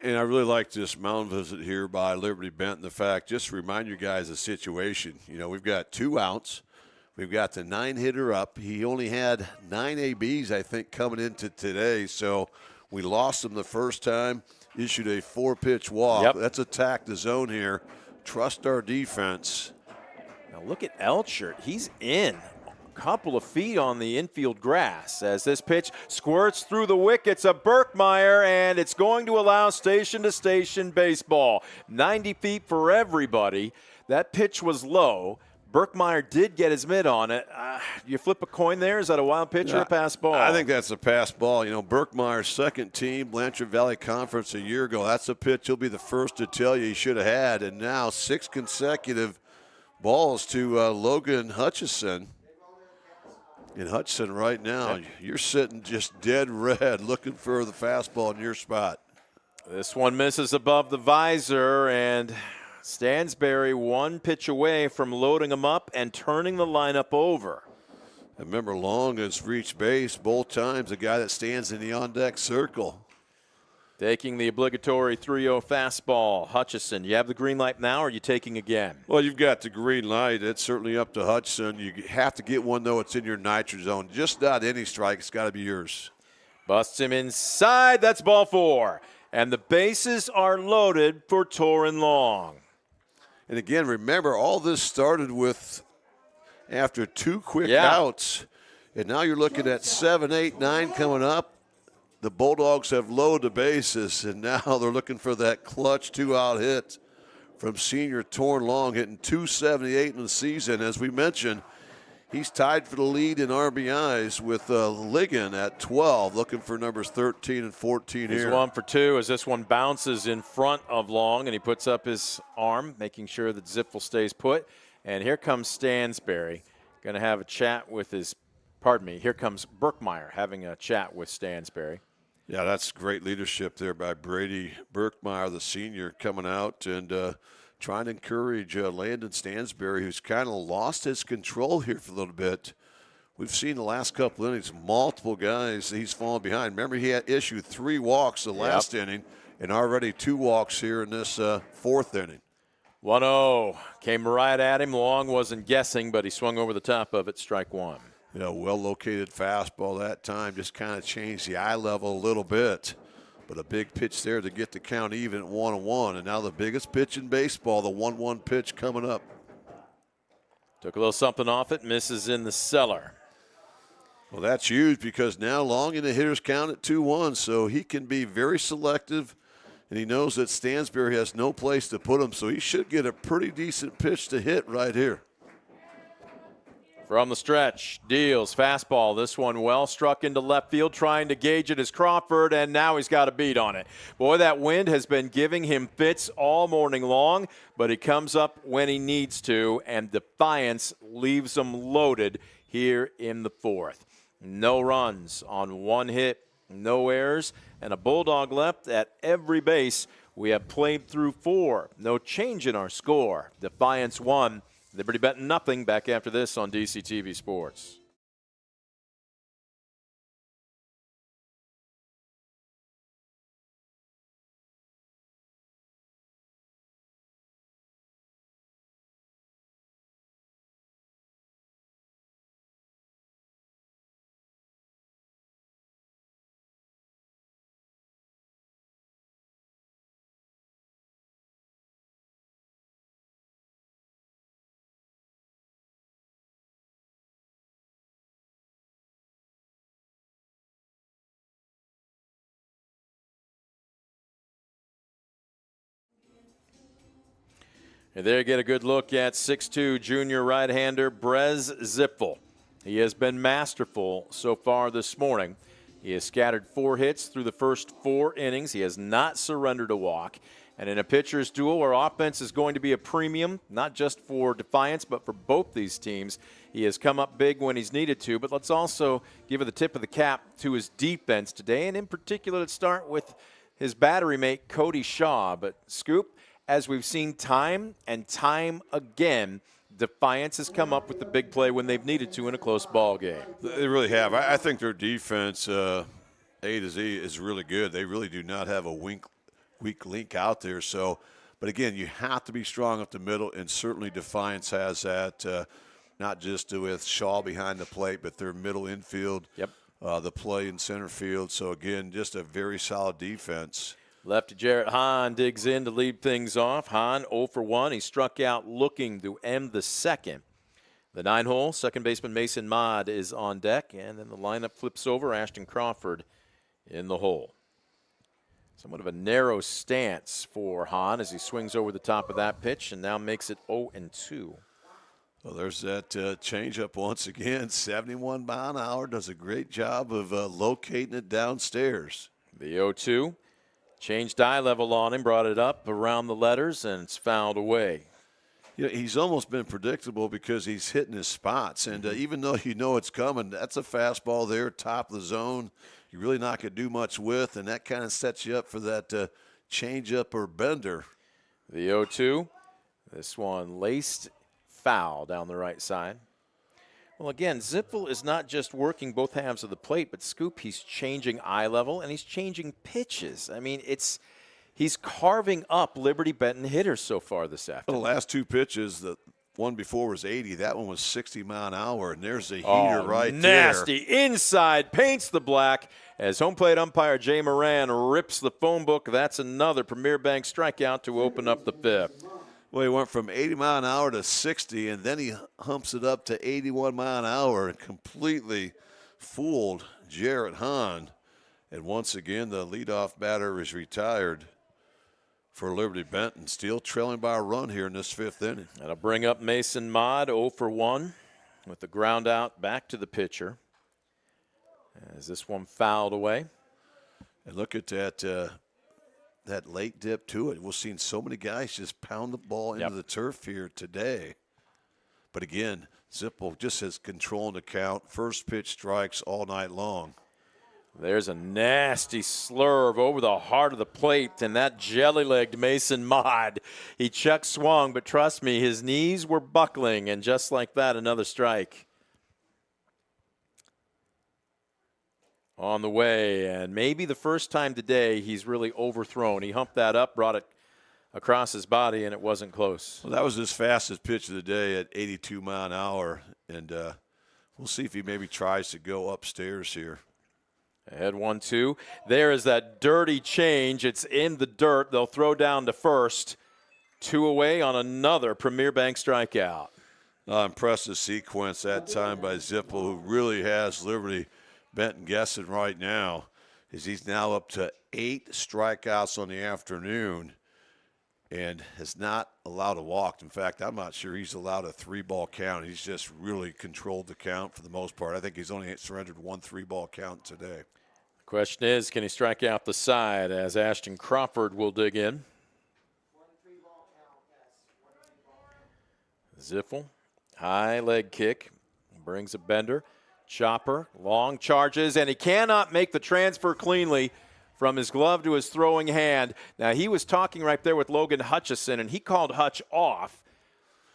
And I really like this mound visit here by Liberty-Benton. The fact, just to remind you guys the situation. You know, we've got 2 outs. We've got the 9-hitter up. He only had 9 ABs, I think, coming into today. So we lost him the first time, issued a 4-pitch walk. Yep. Let's attack the zone here. Trust our defense. Now look at Elchert. He's in a couple of feet on the infield grass as this pitch squirts through the wickets of Birkmeyer, and it's going to allow station-to-station baseball. 90 feet for everybody. That pitch was low. Birkmeyer did get his mitt on it. You flip a coin there? Is that a wild pitch or a pass ball? I think that's a pass ball. You know, Birkmeyer's second team, Blanchard Valley Conference a year ago. That's a pitch he'll be the first to tell you he should have had. And now 6 consecutive balls to Logan Hutchinson. And Hutchinson right now, you're sitting just dead red looking for the fastball in your spot. This one misses above the visor, and Stansberry 1 pitch away from loading him up and turning the lineup over. And remember, Long has reached base both times, the guy that stands in the on-deck circle. Taking the obligatory 3-0 fastball. Hutchison, you have the green light now, or are you taking again? Well, you've got the green light. It's certainly up to Hutchison. You have to get one, though. It's in your nitro zone. Just not any strike. It's got to be yours. Busts him inside. That's ball 4. And the bases are loaded for Torin Long. And again, remember, all this started with after 2 quick outs. And now you're looking at 7, 8, 9 coming up. The Bulldogs have loaded the bases, and now they're looking for that clutch 2-out hit from senior Torin Long, hitting .278 in the season. As we mentioned, he's tied for the lead in RBIs with Ligon at 12, looking for numbers 13 and 14 here. He's 1 for 2 as this one bounces in front of Long, and he puts up his arm, making sure that Zipfel stays put. And here comes Stansberry, going to have a chat with his, here comes Birkmeyer having a chat with Stansberry. Yeah, that's great leadership there by Brady Birkmeyer, the senior, coming out and trying to encourage Landon Stansberry, who's kind of lost his control here for a little bit. We've seen the last couple innings, multiple guys he's fallen behind. Remember, he had issued 3 walks the last inning and already 2 walks here in this 4th inning. 1-0 came right at him. Long wasn't guessing, but he swung over the top of it, strike 1. Yeah, well-located fastball that time. Just kind of changed the eye level a little bit. But a big pitch there to get the count even at 1-1. And now the biggest pitch in baseball, the 1-1 pitch coming up. Took a little something off it, misses in the cellar. Well, that's huge because now Long in the hitter's count at 2-1. So he can be very selective. And he knows that Stansberry has no place to put him. So he should get a pretty decent pitch to hit right here. From the stretch, deals, fastball. This one well struck into left field, trying to gauge it as Crawford, and now he's got a beat on it. Boy, that wind has been giving him fits all morning long, but he comes up when he needs to, and Defiance leaves him loaded here in the 4th. No runs on 1 hit, no errors, and a Bulldog left at every base. We have played through 4. No change in our score. Defiance 1. Liberty-Benton nothing. Back after this on DCTV Sports. And there you get a good look at 6'2" junior right-hander Brez Zipfel. He has been masterful so far this morning. He has scattered 4 hits through the first 4 innings. He has not surrendered a walk. And in a pitcher's duel where offense is going to be a premium, not just for Defiance, but for both these teams, he has come up big when he's needed to. But let's also give the tip of the cap to his defense today. And in particular, let's start with his battery mate, Cody Shaw. But, Scoop, as we've seen time and time again, Defiance has come up with the big play when they've needed to in a close ball game. They really have. I think their defense, A to Z, is really good. They really do not have a weak link out there. So, but again, you have to be strong up the middle, and certainly Defiance has that, not just with Shaw behind the plate, but their middle infield, the play in center field. So, again, just a very solid defense. Lefty Jarrett Hahn digs in to lead things off. Hahn 0 for 1. He struck out looking to end the second. The 9-hole, second baseman Mason Mott is on deck, and then the lineup flips over. Ashton Crawford in the hole. Somewhat of a narrow stance for Hahn as he swings over the top of that pitch and now makes it 0-2. Well, there's that changeup once again. 71 mile an hour, does a great job of locating it downstairs. The 0-2. Changed eye level on him, brought it up around the letters, and it's fouled away. You know, he's almost been predictable because he's hitting his spots. And even though you know it's coming, that's a fastball there, top of the zone. You're really not going to do much with, and that kind of sets you up for that change-up or bender. The 0-2. This one laced foul down the right side. Well, again, Zipfel is not just working both halves of the plate, but Scoop, he's changing eye level and he's changing pitches. I mean, he's carving up Liberty-Benton hitters so far this afternoon. The last 2 pitches, the one before was 80. That one was 60 mile an hour, and there's a heater right nasty. there. Inside, paints the black as home plate umpire Jay Moran rips the phone book. That's another Premier Bank strikeout to open up the 5th. Well, he went from 80 mile an hour to 60, and then he humps it up to 81 mile an hour and completely fooled Jarrett Hahn. And once again, the leadoff batter is retired for Liberty-Benton, still trailing by a run here in this 5th inning. That'll bring up Mason Mott, 0 for 1, with the ground out back to the pitcher. As this one fouled away. And look at that late dip to it. We've seen so many guys just pound the ball into the turf here today. But again, Zipfel just has control in the count. First pitch strikes all night long. There's a nasty slurve over the heart of the plate, and that jelly-legged Mason Mott. He chuck swung, but trust me, his knees were buckling, and just like that, another strike. On the way, and maybe the first time today he's really overthrown. He humped that up, brought it across his body, and it wasn't close. Well, that was his fastest pitch of the day at 82 mile an hour, and we'll see if he maybe tries to go upstairs here. Ahead 1-2. There is that dirty change. It's in the dirt. They'll throw down to first. 2 away on another Premier Bank strikeout. Impressive sequence that time by Zipfel, who really has Liberty-Benton guessing right now, is he's now up to 8 strikeouts on the afternoon and has not allowed a walk. In fact, I'm not sure he's allowed a 3-ball count. He's just really controlled the count for the most part. I think he's only surrendered 1 3-ball count today. The question is, can he strike out the side as Ashton Crawford will dig in? Zipfel, high leg kick, brings a bender. Chopper, long charges, and he cannot make the transfer cleanly from his glove to his throwing hand. Now, he was talking right there with Logan Hutchison, and he called Hutch off.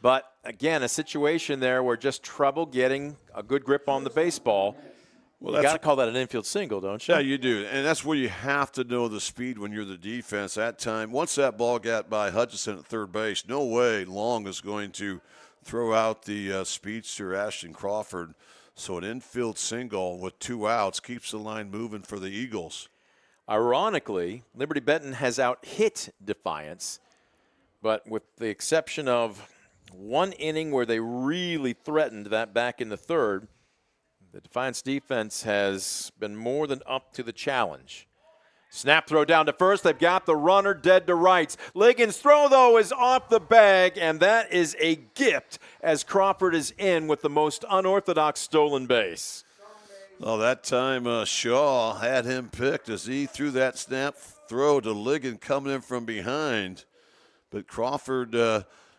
But, again, a situation there where just trouble getting a good grip on the baseball. Well, you got to call that an infield single, don't you? Yeah, you do. And that's where you have to know the speed when you're the defense. That time, once that ball got by Hutchison at third base, no way Long is going to throw out the speedster Ashton Crawford. So an infield single with 2 outs keeps the line moving for the Eagles. Ironically, Liberty-Benton has out-hit Defiance, but with the exception of 1 inning where they really threatened that back in the 3rd, the Defiance defense has been more than up to the challenge. Snap throw down to first. They've got the runner dead to rights. Ligon's throw, though, is off the bag, and that is a gift as Crawford is in with the most unorthodox stolen base. Well, that time Shaw had him picked as he threw that snap throw to Ligon coming in from behind. But Crawford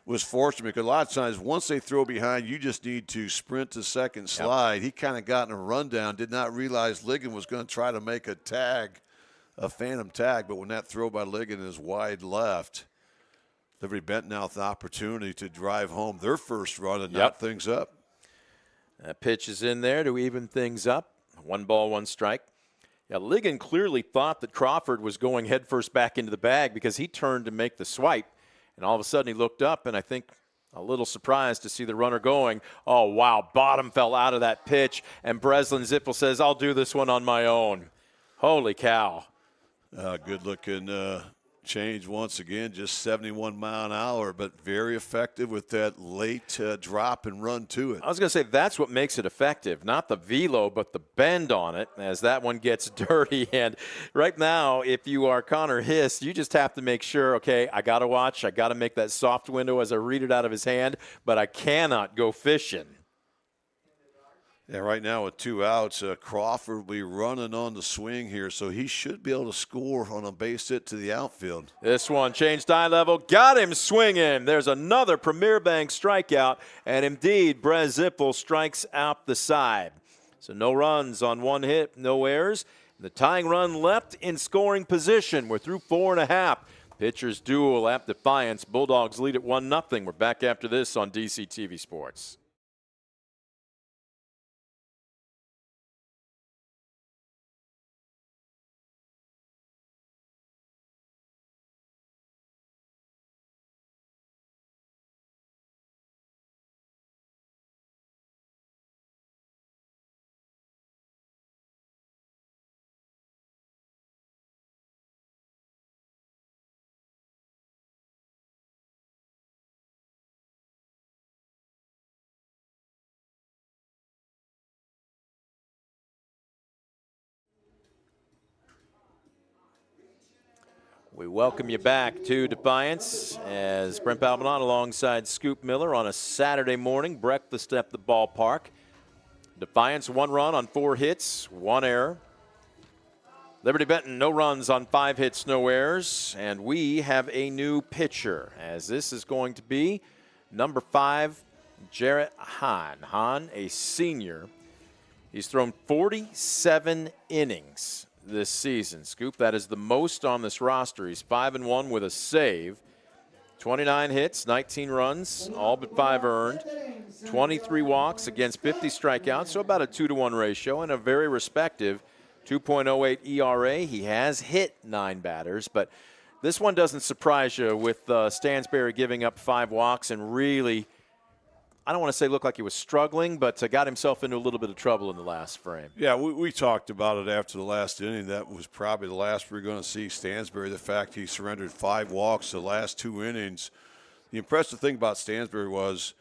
was fortunate because a lot of times once they throw behind, you just need to sprint to second slide. Yep. He kind of got in a rundown, did not realize Ligon was going to try to make a tag, a phantom tag. But when that throw by Ligon is wide left, Liberty-Benton now with the opportunity to drive home their first run and knot things up. That pitch is in there to even things up. 1 ball, 1 strike. Yeah, Ligon clearly thought that Crawford was going headfirst back into the bag because he turned to make the swipe. And all of a sudden he looked up, and I think a little surprised to see the runner going. Oh, wow, bottom fell out of that pitch. And Breslin Zippel says, I'll do this one on my own. Holy cow. Good-looking change once again, just 71 mile an hour, but very effective with that late drop and run to it. I was going to say that's what makes it effective, not the velo, but the bend on it as that one gets dirty. And right now, if you are Connor Hiss, you just have to make sure, okay, I got to watch, I got to make that soft window as I read it out of his hand, but I cannot go fishing. Yeah, right now with 2 outs, Crawford will be running on the swing here, so he should be able to score on a base hit to the outfield. This one changed eye level, got him swinging. There's another Premier Bank strikeout, and indeed, Brez Zippel strikes out the side. So no runs on 1 hit, no errors. The tying run left in scoring position. We're through 4.5. Pitchers duel at Defiance. Bulldogs lead at 1-0. We're back after this on DCTV Sports. We welcome you back to Defiance as Brent Balmanon alongside Scoop Miller on a Saturday morning, breakfast at the ballpark. Defiance 1 run on 4 hits, 1 error. Liberty-Benton no runs on 5 hits, no errors. And we have a new pitcher as this is going to be number 5, Jarrett Hahn. Hahn, a senior. He's thrown 47 innings this season. Scoop, that is the most on this roster. He's 5-1 with a save. 29 hits, 19 runs, all but 5 earned. 23 walks against 50 strikeouts, so about a 2-to-1 ratio and a very respective 2.08 ERA. He has hit 9 batters, but this one doesn't surprise you with Stansberry giving up 5 walks and really, I don't want to say looked like he was struggling, but got himself into a little bit of trouble in the last frame. Yeah, we talked about it after the last inning. That was probably the last we're going to see Stansberry. The fact he surrendered 5 walks the last 2 innings. The impressive thing about Stansberry was,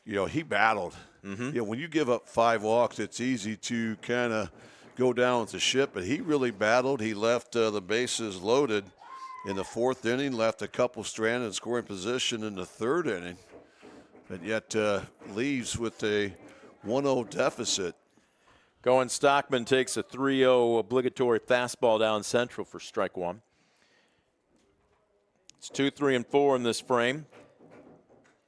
he battled. Mm-hmm. When you give up 5 walks, it's easy to kind of go down with the ship, but he really battled. He left the bases loaded in the 4th inning, left a couple stranded in scoring position in the 3rd inning. But yet leaves with a 1-0 deficit. Going Stockman takes a 3-0 obligatory fastball down central for strike 1. It's 2, 3, and 4 in this frame.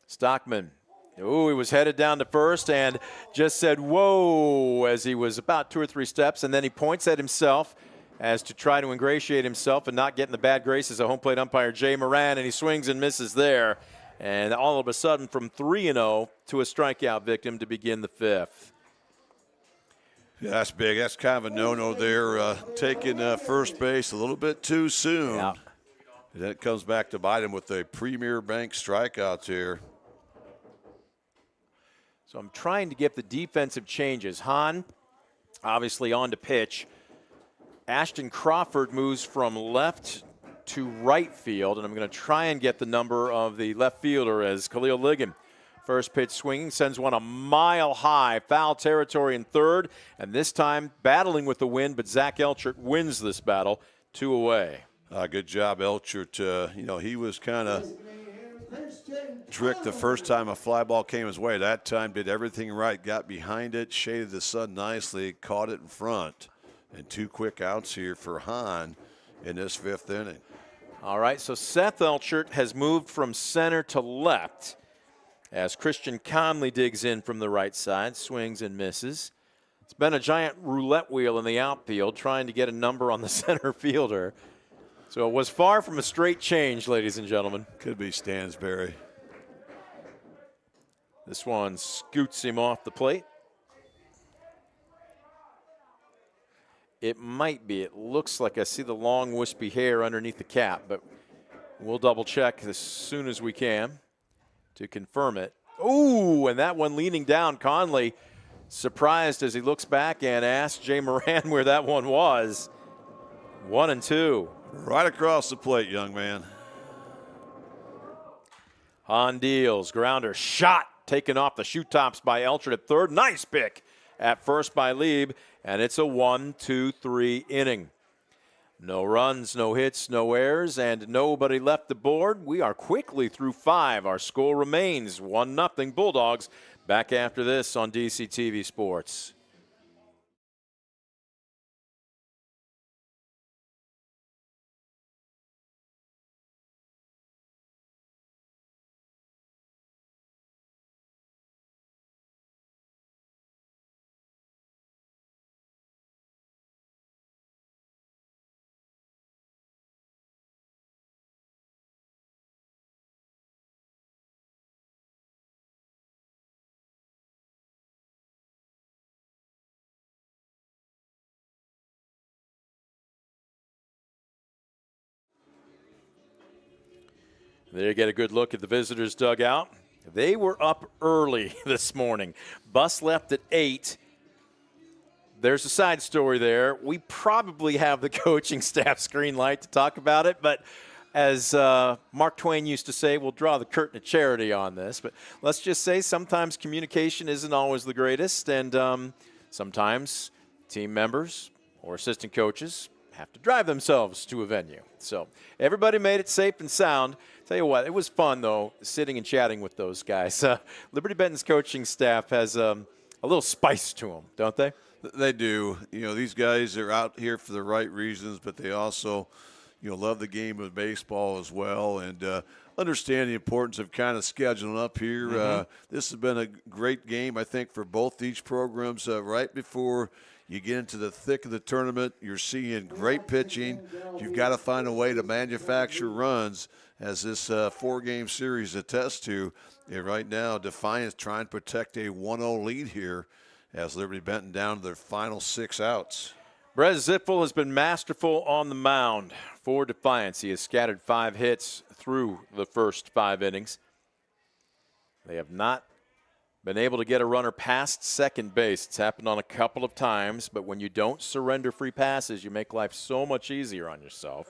Stockman, he was headed down to first and just said, whoa, as he was about 2 or 3 steps, and then he points at himself as to try to ingratiate himself and not get in the bad graces of home plate umpire Jay Moran, and he swings and misses there. And all of a sudden, from 3-0 to a strikeout victim to begin the 5th. Yeah, that's big. That's kind of a no-no there, taking first base a little bit too soon. Yeah. And then it comes back to bite him with a Premier Bank strikeouts here. So I'm trying to get the defensive changes. Hahn, obviously on to pitch. Ashton Crawford moves from left to right field, and I'm going to try and get the number of the left fielder as Khalil Ligon. First pitch swinging, sends one a mile high, foul territory in 3rd, and this time battling with the wind, but Zach Elchert wins this battle. 2 away. Good job, Elchert. He was kind of tricked the first time a fly ball came his way. That time did everything right, got behind it, shaded the sun nicely, caught it in front. And 2 quick outs here for Hahn in this 5th inning. All right, so Seth Elchert has moved from center to left as Christian Conley digs in from the right side, swings and misses. It's been a giant roulette wheel in the outfield trying to get a number on the center fielder. So it was far from a straight change, ladies and gentlemen. Could be Stansberry. This one scoots him off the plate. It might be. It looks like I see the long wispy hair underneath the cap, but we'll double check as soon as we can to confirm it. Ooh, and that one leaning down. Conley surprised as he looks back and asks Jay Moran where that one was. 1-2. Right across the plate, young man. Hahn deals. Grounder shot. Taken off the shoe tops by Elchert at third. Nice pick at first by Lieb. And it's a 1-2-3 inning. No runs, no hits, no errors, and nobody left the board. We are quickly through 5. Our score remains 1-0 Bulldogs. Back after this on DCTV Sports. There you get a good look at the visitors' dugout. They were up early this morning. Bus left at 8. There's a side story there. We probably have the coaching staff's green light to talk about it, but as Mark Twain used to say, we'll draw the curtain of charity on this. But let's just say sometimes communication isn't always the greatest, and sometimes team members or assistant coaches have to drive themselves to a venue. So everybody made it safe and sound. Tell you what, it was fun, though, sitting and chatting with those guys. Liberty-Benton's coaching staff has a little spice to them, don't they? They do. These guys are out here for the right reasons, but they also, love the game of baseball as well and understand the importance of kind of scheduling up here. Mm-hmm. This has been a great game, I think, for both these programs. Right before you get into the thick of the tournament, you're seeing great pitching. You've got to find a way to manufacture runs, as this 4-game series attests to. And right now, Defiance trying to protect a 1-0 lead here as Liberty-Benton down to their final 6 outs. Brez Ziffel has been masterful on the mound for Defiance. He has scattered 5 hits through the first 5 innings. They have not been able to get a runner past second base. It's happened on a couple of times, but when you don't surrender free passes, you make life so much easier on yourself.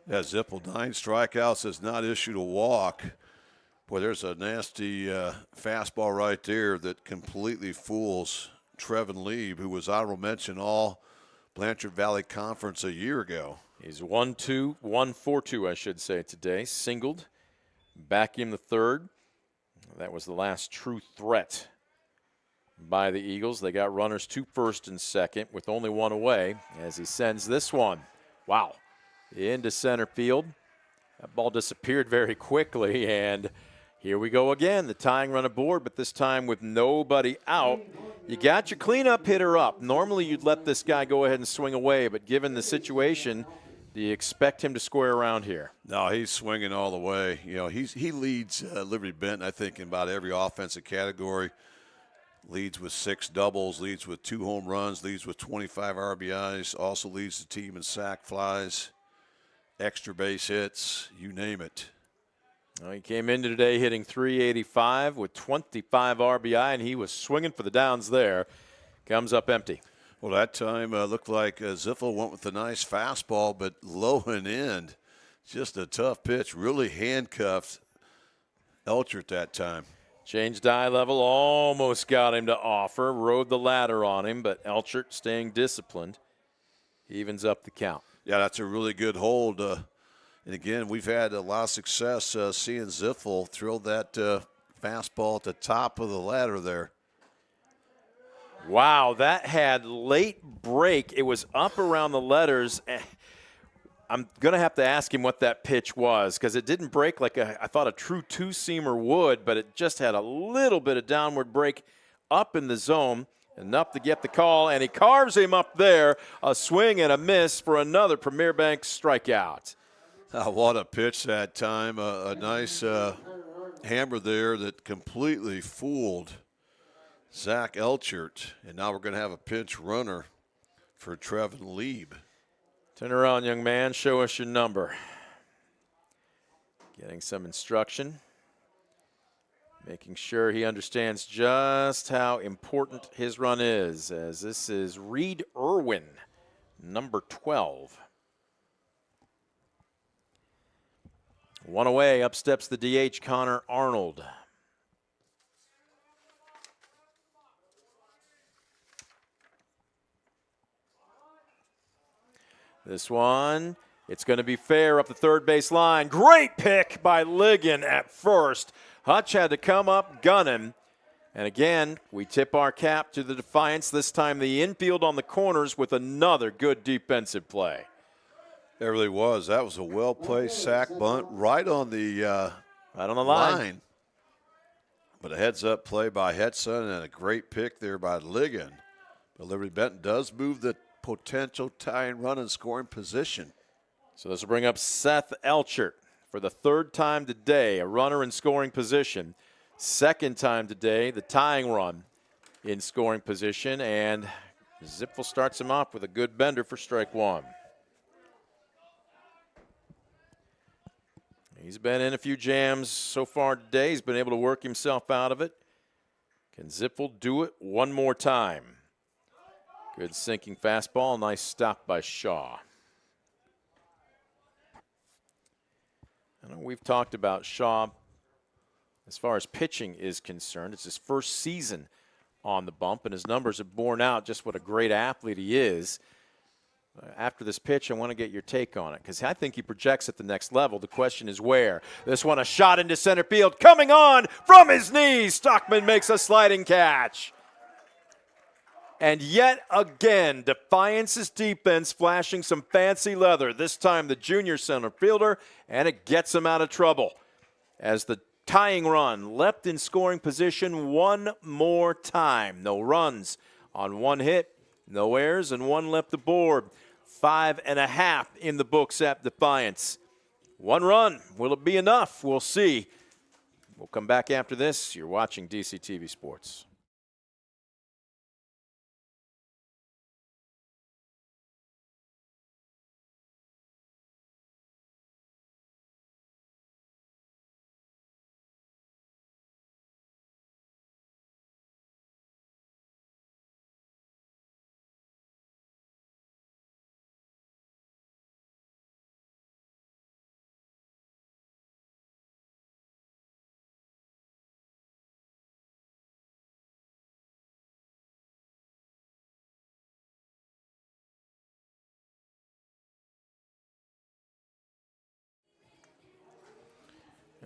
Yeah, Zippel, 9 strikeouts, has not issued a walk. Boy, there's a nasty fastball right there that completely fools Trevin Lieb, who was honorable mention all Blanchard Valley Conference a year ago. He's 1-4-2, I should say, today. Singled. Back in the third. That was the last true threat by the Eagles. They got runners to first and second with only 1 away as he sends this one. Wow. Into center field. That ball disappeared very quickly, and here we go again. The tying run aboard, but this time with nobody out. You got your cleanup hitter up. Normally you'd let this guy go ahead and swing away, but given the situation, do you expect him to square around here? No, he's swinging all the way. He leads Liberty-Benton, I think, in about every offensive category. Leads with 6 doubles, leads with 2 home runs, leads with 25 RBIs, also leads the team in sac flies, extra base hits, you name it. Well, he came into today hitting .385 with 25 RBI, and he was swinging for the downs there. Comes up empty. Well, that time looked like Ziffel went with a nice fastball, but low and end. Just a tough pitch. Really handcuffed Elchert that time. Changed eye level, almost got him to offer. Rode the ladder on him, but Elchert staying disciplined. Evens up the count. Yeah, that's a really good hold. And again, we've had a lot of success seeing Ziffel throw that fastball at the top of the ladder there. Wow, that had late break. It was up around the letters. I'm going to have to ask him what that pitch was because it didn't break like I thought a true two-seamer would, but it just had a little bit of downward break up in the zone, enough to get the call, and he carves him up there. A swing and a miss for another Premier Bank strikeout. What a pitch that time. A nice hammer there that completely fooled Zach Elchert. And now we're going to have a pinch runner for Trevin Lieb. Turn around, young man. Show us your number. Getting some instruction. Making sure he understands just how important his run is, as this is Reed Irwin, number 12. One away, up steps the DH, Connor Arnold. This one, it's going to be fair up the third base line. Great pick by Ligon at first. Hutch had to come up gunning. And again, we tip our cap to the Defiance, this time the infield on the corners with another good defensive play. It really was. That was a well-placed sack bunt right on the right on the line. But a heads-up play by Hetson and a great pick there by Ligon. But Liberty-Benton does move the potential tying run and scoring position. So this will bring up Seth Elchert for the third time today, a runner in scoring position. Second time today, the tying run in scoring position, and Ziffel starts him off with a good bender for strike one. He's been in a few jams so far today. He's been able to work himself out of it. Can Ziffel do it one more time? Good sinking fastball. Nice stop by Shaw. I know we've talked about Shaw as far as pitching is concerned. It's his first season on the bump, and his numbers have borne out just what a great athlete he is. After this pitch, I want to get your take on it because I think he projects at the next level. The question is where. This one, a shot into center field, coming on from his knees. Stockman makes a sliding catch. And yet again, Defiance's defense flashing some fancy leather. This time the junior center fielder, and it gets him out of trouble. As the tying run left in scoring position one more time. No runs on one hit, no errors, and one left aboard. 5.5 in the books at Defiance. One run. Will it be enough? We'll see. We'll come back after this. You're watching DCTV Sports.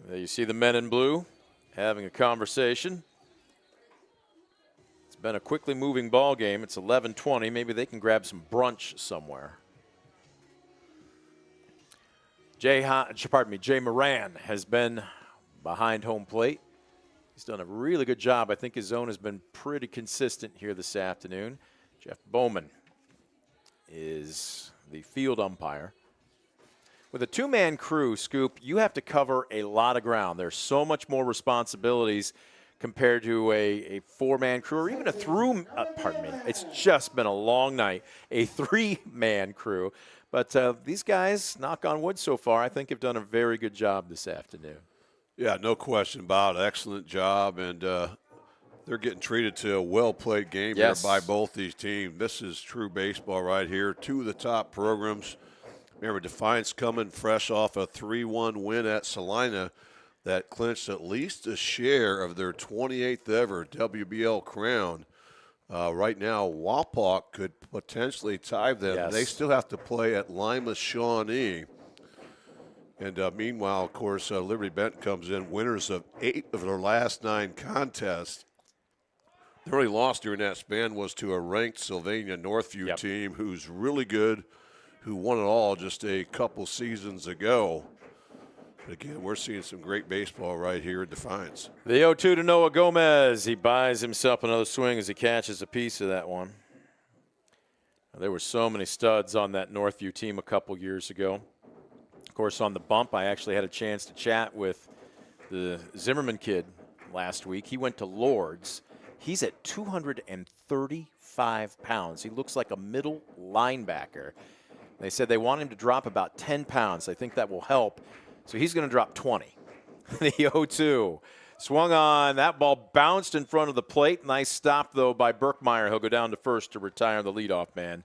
There you see the men in blue having a conversation. It's been a quickly moving ball game. It's 11:20. Maybe they can grab some brunch somewhere. Jay Moran has been behind home plate. He's done a really good job. I think his zone has been pretty consistent here this afternoon. Jeff Bowman is the field umpire. With a two-man crew, Scoop, you have to cover a lot of ground. There's so much more responsibilities compared to a four-man crew or even a it's just been a long night, a three-man crew. But these guys, knock on wood so far, I think have done a very good job this afternoon. Yeah, no question about it. Excellent job, and they're getting treated to a well-played game here by both these teams. This is true baseball right here. Two of the top programs. Remember, Defiance coming fresh off a 3-1 win at Salina that clinched at least a share of their 28th ever WBL crown. Right now, Wapak could potentially tie them. Yes. They still have to play at Lima Shawnee. And meanwhile, of course, Liberty-Benton comes in, winners of 8 of their last 9 contests. The only loss during that span was to a ranked Sylvania Northview team who's really good, who won it all just a couple seasons ago. But again, we're seeing some great baseball right here in Defiance. The 0-2 to Noah Gomez. He buys himself another swing as he catches a piece of that one. There were so many studs on that Northview team a couple years ago. Of course, on the bump, I actually had a chance to chat with the Zimmerman kid last week. He went to Lord's. He's at 235 pounds. He looks like a middle linebacker. They said they want him to drop about 10 pounds. I think that will help. So he's going to drop 20. The 0-2. Swung on. That ball bounced in front of the plate. Nice stop, though, by Berkmeyer. He'll go down to first to retire the leadoff man.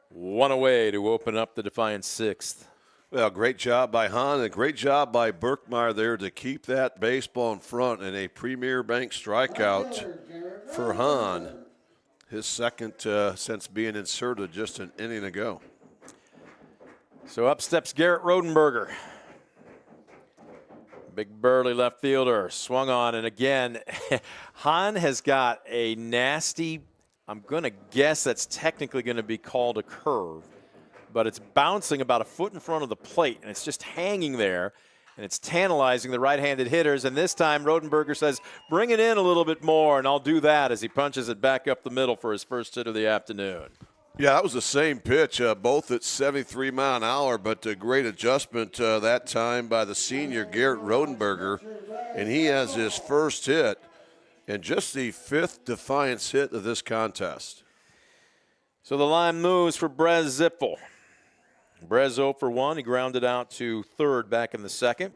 One away to open up the Defiance 6th. Well, great job by Hahn and great job by Berkmeyer there to keep that baseball in front, and a Premier Bank strikeout for Hahn. His second since being inserted just an inning ago. So up steps Garrett Rodenberger. Big burly left fielder, swung on, and again, Hahn has got a nasty, I'm going to guess that's technically going to be called a curve, but it's bouncing about a foot in front of the plate, and it's just hanging there, and it's tantalizing the right-handed hitters, and this time Rodenberger says, bring it in a little bit more, and I'll do that as he punches it back up the middle for his first hit of the afternoon. Yeah, that was the same pitch, both at 73 mile an hour, but a great adjustment that time by the senior Garrett Rodenberger, and he has his first hit and just the 5th Defiance hit of this contest. So the line moves for Brez Zippel. Brez 0 for 1. He grounded out to third back in the second.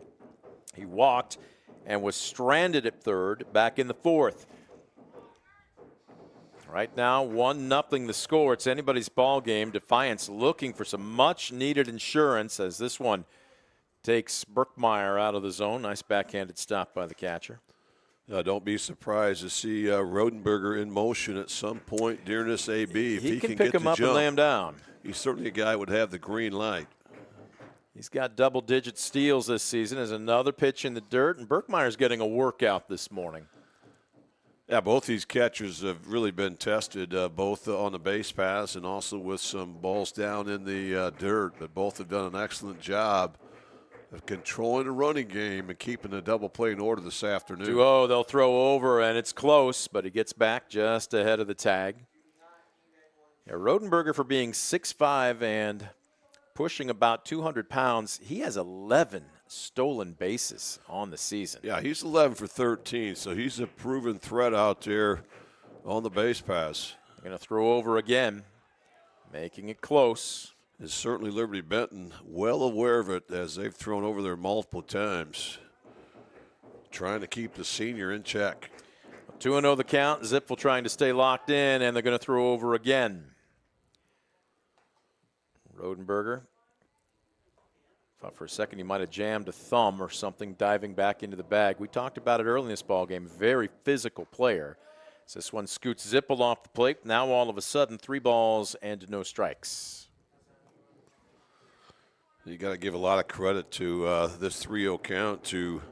He walked and was stranded at third back in the fourth. Right now, 1-0 the score. It's anybody's ball game. Defiance looking for some much-needed insurance as this one takes Berkmeyer out of the zone. Nice backhanded stop by the catcher. Don't be surprised to see Rodenberger in motion at some point during this AB. If he can get pick him the up jump, and lay him down. He's certainly a guy who would have the green light. He's got double-digit steals this season as another pitch in the dirt, and Berkmeyer's getting a workout this morning. Yeah, both these catchers have really been tested, both on the base paths and also with some balls down in the dirt. But both have done an excellent job of controlling the running game and keeping the double play in order this afternoon. 2-0, they'll throw over, and it's close, but he gets back just ahead of the tag. Yeah, Rodenberger, for being 6'5" and pushing about 200 pounds, he has 11 stolen bases on the season. Yeah, he's 11 for 13, so he's a proven threat out there on the base pass. Going to throw over again, making it close. And certainly Liberty-Benton well aware of it as they've thrown over there multiple times, trying to keep the senior in check. 2-0 the count. Zippel trying to stay locked in, and they're going to throw over again. Rodenberger. Thought for a second he might have jammed a thumb or something diving back into the bag. We talked about it early in this ballgame. Very physical player. So this one scoots Zippel off the plate. Now all of a sudden 3 balls and no strikes. You got to give a lot of credit to this 3-0 count to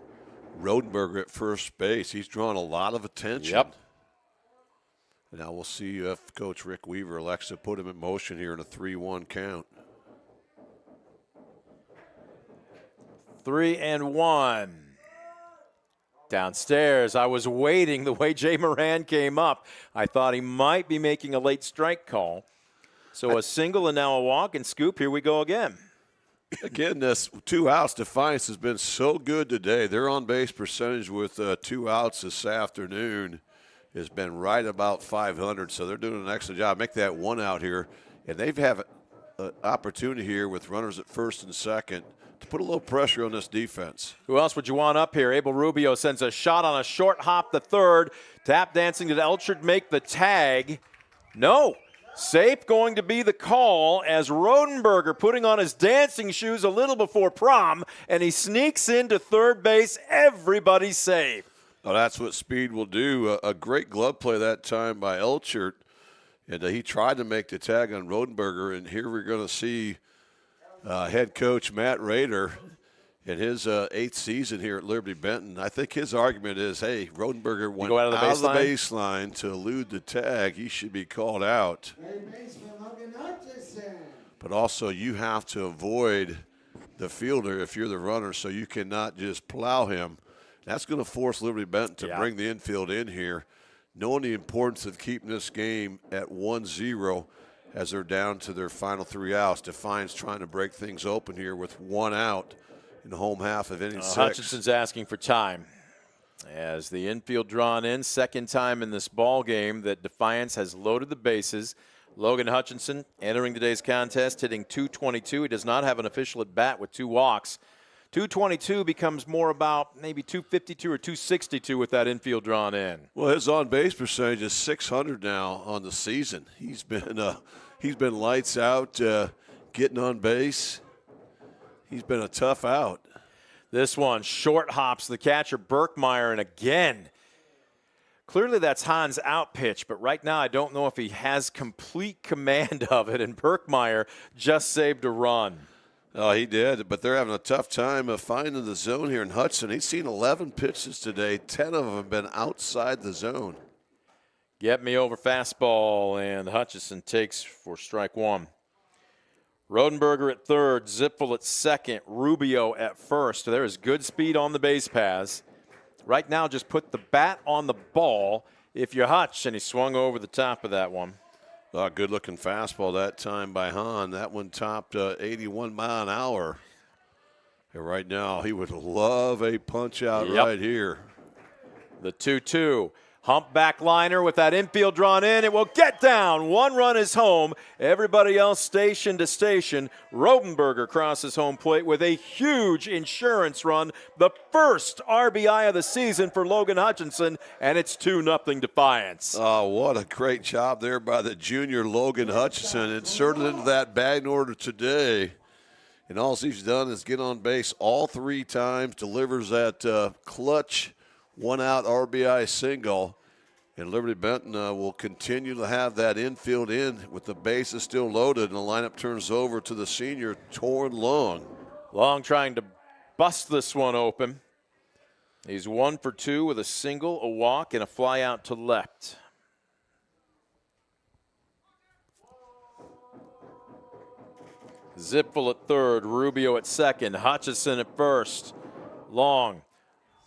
Rodenberger at first base. He's drawn a lot of attention. Yep. Now we'll see if Coach Rick Weaver elects to put him in motion here in a 3-1 count. 3-1. Downstairs, I was waiting the way Jay Moran came up. I thought he might be making a late strike call. So a single and now a walk, and Scoop, here we go again. Again, this 2 outs. Defiance has been so good today. Their on-base percentage with 2 outs this afternoon has been right about 500, so they're doing an excellent job. Make that 1 out here, and they've have an opportunity here with runners at first and second to put a little pressure on this defense. Who else would you want up here? Abel Rubio sends a shot on a short hop to third. Tap dancing. Did Elchard make the tag? No. Safe going to be the call as Rodenberger putting on his dancing shoes a little before prom, and he sneaks into third base. Everybody's safe. Oh, that's what speed will do. A great glove play that time by Elchert, and he tried to make the tag on Rodenberger, and here we're going to see head coach Matt Rader in his 8th season here at Liberty-Benton. I think his argument is, hey, Rodenberger went out of the baseline to elude the tag. He should be called out. But also you have to avoid the fielder if you're the runner, so you cannot just plow him. That's going to force Liberty-Benton to bring the infield in here, knowing the importance of keeping this game at 1-0 as they're down to their final 3 outs. Defiance trying to break things open here with 1 out in the home half of inning 6. Hutchinson's asking for time. As the infield drawn in, second time in this ball game that Defiance has loaded the bases. Logan Hutchinson entering today's contest, hitting .222. He does not have an official at bat with 2 walks. .222 becomes more about maybe .252 or .262 with that infield drawn in. Well, his on-base percentage is .600 now on the season. He's been lights out, getting on base. He's been a tough out. This one short hops the catcher Berkmeyer, and again, clearly that's Hahn's out pitch, but right now I don't know if he has complete command of it, and Berkmeyer just saved a run. Oh, he did, but they're having a tough time finding the zone here in Hudson. He's seen 11 pitches today. 10 of them have been outside the zone. Get me over fastball, and Hutchison takes for strike 1. Rodenberger at third, Zipfel at second, Rubio at first. There is good speed on the base paths. Right now, just put the bat on the ball if you're Hutch, and he swung over the top of that one. Good-looking fastball that time by Hahn. That one topped 81 mile an hour. And right now, he would love a punch-out right here. The 2-2. Humpback liner with that infield drawn in. It will get down. 1 run is home. Everybody else station to station. Rodenberger crosses home plate with a huge insurance run. The first RBI of the season for Logan Hutchinson, and it's 2-0 Defiance. Oh, what a great job there by the junior Logan Hutchinson. Inserted into that batting order today. And all he's done is get on base all 3 times, delivers that clutch 1-out RBI single, and Liberty-Benton will continue to have that infield in with the bases still loaded, and the lineup turns over to the senior, Torrin Long. Long trying to bust this one open. He's 1 for 2 with a single, a walk, and a fly out to left. Zipfel at third, Rubio at second, Hutchison at first. Long.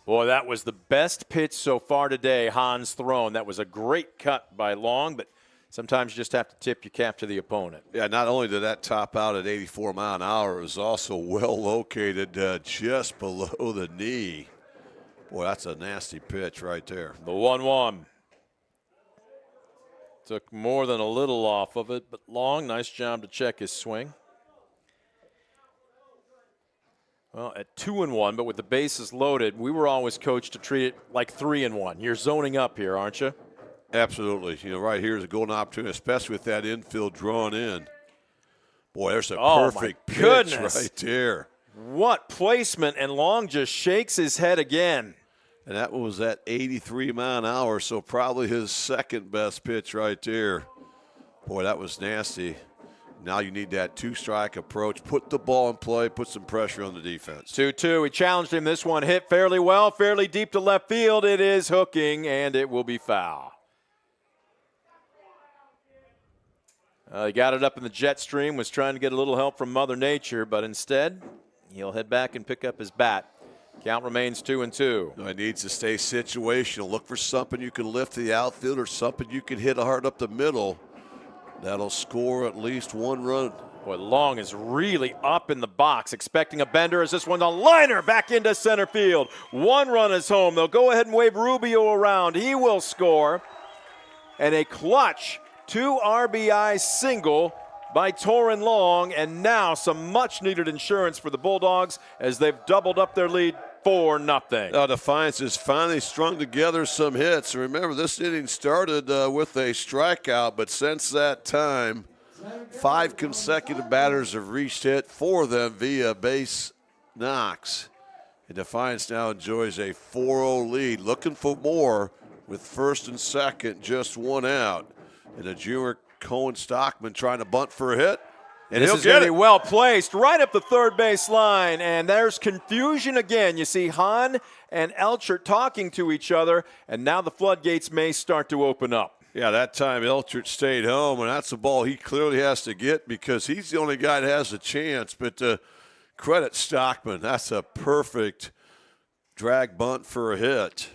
Boy, that was the best pitch so far today Hahn's thrown. That was a great cut by Long, but sometimes you just have to tip your cap to the opponent. Yeah, not only did that top out at 84 mile an hour, it was also well located just below the knee. Boy, that's a nasty pitch right there. The 1-1. Took more than a little off of it, but Long, nice job to check his swing. Well, at 2-1, but with the bases loaded, we were always coached to treat it like 3-1. You're zoning up here, aren't you? Absolutely. You know, right here is a golden opportunity, especially with that infield drawn in. Boy, there's a perfect pitch right there. What placement, and Long just shakes his head again. And that was at 83 mile an hour, so probably his second best pitch right there. Boy, that was nasty. Now you need that 2-strike approach. Put the ball in play, put some pressure on the defense. 2-2. We challenged him. This one hit fairly well, fairly deep to left field. It is hooking, and it will be foul. He got it up in the jet stream, was trying to get a little help from Mother Nature, but instead he'll head back and pick up his bat. Count remains 2-2. It needs to stay situational. Look for something you can lift to the outfield or something you can hit hard up the middle. That'll score at least 1 run. Boy, Long is really up in the box, expecting a bender as this one's a liner back into center field. 1 run is home. They'll go ahead and wave Rubio around. He will score. And a clutch 2 RBI single by Torrin Long, and now some much-needed insurance for the Bulldogs as they've doubled up their lead 4-0. Defiance has finally strung together some hits. Remember, this inning started with a strikeout, but since that time, 5 consecutive batters have reached hit, 4 of them via base knocks. And Defiance now enjoys a 4-0 lead, looking for more with first and second, just one out. And the junior Cohen Stockman trying to bunt for a hit. And this he'll is get going to it. be well placed right up the third base line. And there's confusion again. You see Hahn and Elchert talking to each other, and now the floodgates may start to open up. Yeah, that time Elchert stayed home, and that's a ball he clearly has to get because he's the only guy that has a chance. But credit Stockman. That's a perfect drag bunt for a hit.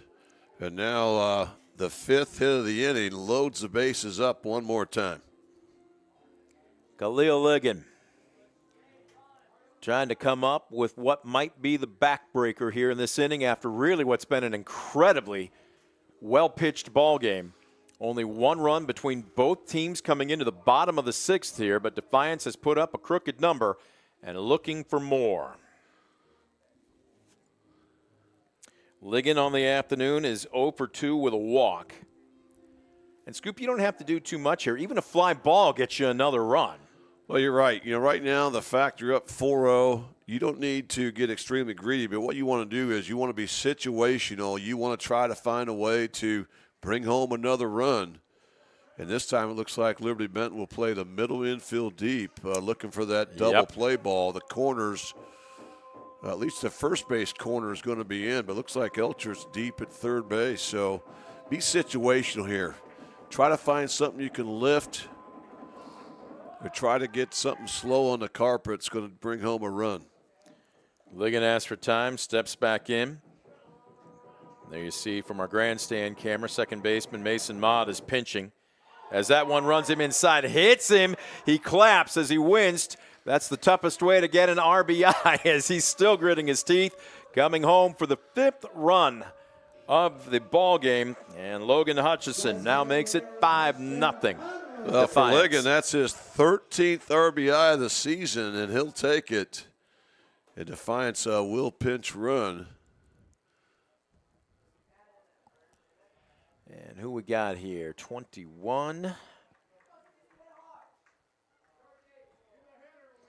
And now the fifth hit of the inning loads the bases up one more time. Khalil Ligon trying to come up with what might be the backbreaker here in this inning after really what's been an incredibly well-pitched ball game. Only one run between both teams coming into the bottom of the sixth here, but Defiance has put up a crooked number and looking for more. Ligon on the afternoon is 0 for 2 with a walk. And Scoop, you don't have to do too much here. Even a fly ball gets you another run. Well, you're right. You know, right now the fact you're up 4-0, you don't need to get extremely greedy, but what you want to do is you want to be situational. You want to try to find a way to bring home another run. And this time it looks like Liberty-Benton will play the middle infield deep, looking for that double play ball. The corners, at least the first base corner is going to be in, but looks like Elchert's deep at third base. So be situational here. Try to find something you can lift or try to get something slow on the carpet. It's going to bring home a run. Ligon asks for time, steps back in. There you see from our grandstand camera, second baseman Mason Mott is pinching. As that one runs him inside, hits him, he claps as he winced. That's the toughest way to get an RBI as he's still gritting his teeth, coming home for the fifth run of the ball game. And Logan Hutchison now makes it 5-0. Well, for Ligon, that's his 13th RBI of the season, and he'll take it. And Defiance will pinch run. And who we got here? 21.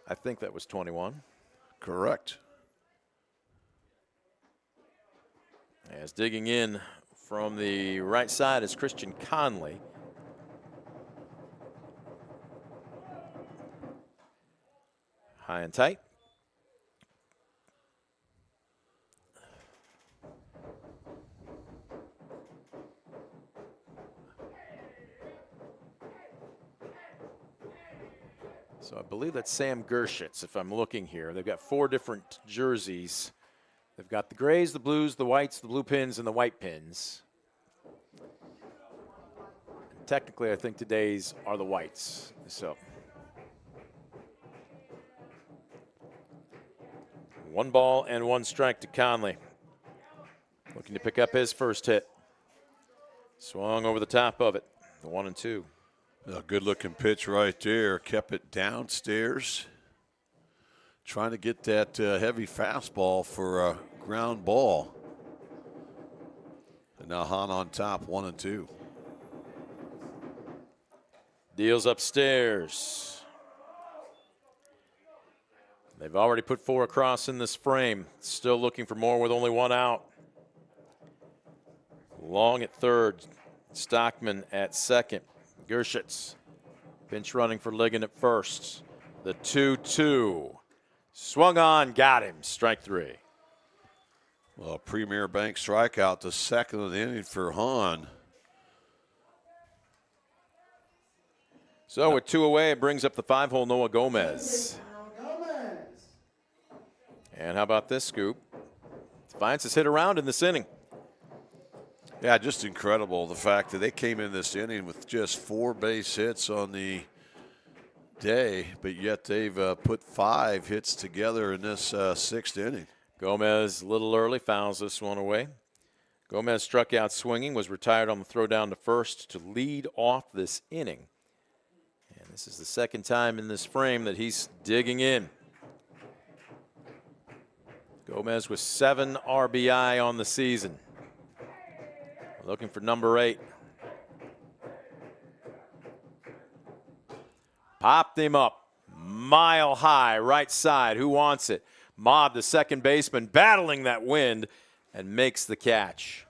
I think that was 21. Correct. As digging in from the right side is Christian Conley. High and tight. So I believe that's Sam Gershitz, if I'm looking here. They've got 4 different jerseys. They've got the grays, the blues, the whites, the blue pins, and the white pins. And technically, I think today's are the whites. So 1 ball and 1 strike to Conley. Looking to pick up his first hit. Swung over the top of it. The 1-2. A good-looking pitch right there. Kept it downstairs. Trying to get that heavy fastball for a ground ball. And now Hahn on top, 1-2. Deals upstairs. They've already put 4 across in this frame. Still looking for more with only 1 out. Long at third. Stockman at second. Gershitz, pinch running for Ligon at first. The 2-2. Swung on, got him. Strike 3. Well, Premier Bank strikeout, the second of the inning for Hahn. So with 2 away, it brings up the 5-hole Noah Gomez. And how about this, Scoop? Defiance has hit around in this inning. Yeah, just incredible the fact that they came in this inning with just 4 base hits on the day, but yet they've put 5 hits together in this 6th inning. Gomez a little early, fouls this one away. Gomez struck out swinging, was retired on the throw down to first to lead off this inning. And this is the second time in this frame that he's digging in. Gomez with 7 RBI on the season. Looking for number 8. Popped him up. Mile high, right side. Who wants it? Maude, the second baseman, battling that wind and makes the catch.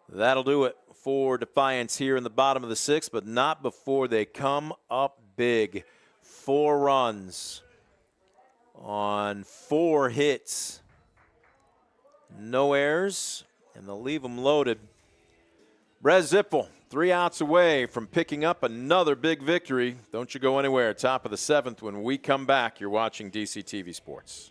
That'll do it for Defiance here in the bottom of the sixth, but not before they come up big. 4 runs on 4 hits. No errors, and they'll leave them loaded. Brez Zippel, 3 outs away from picking up another big victory. Don't you go anywhere. Top of the 7th. When we come back, you're watching DCTV Sports.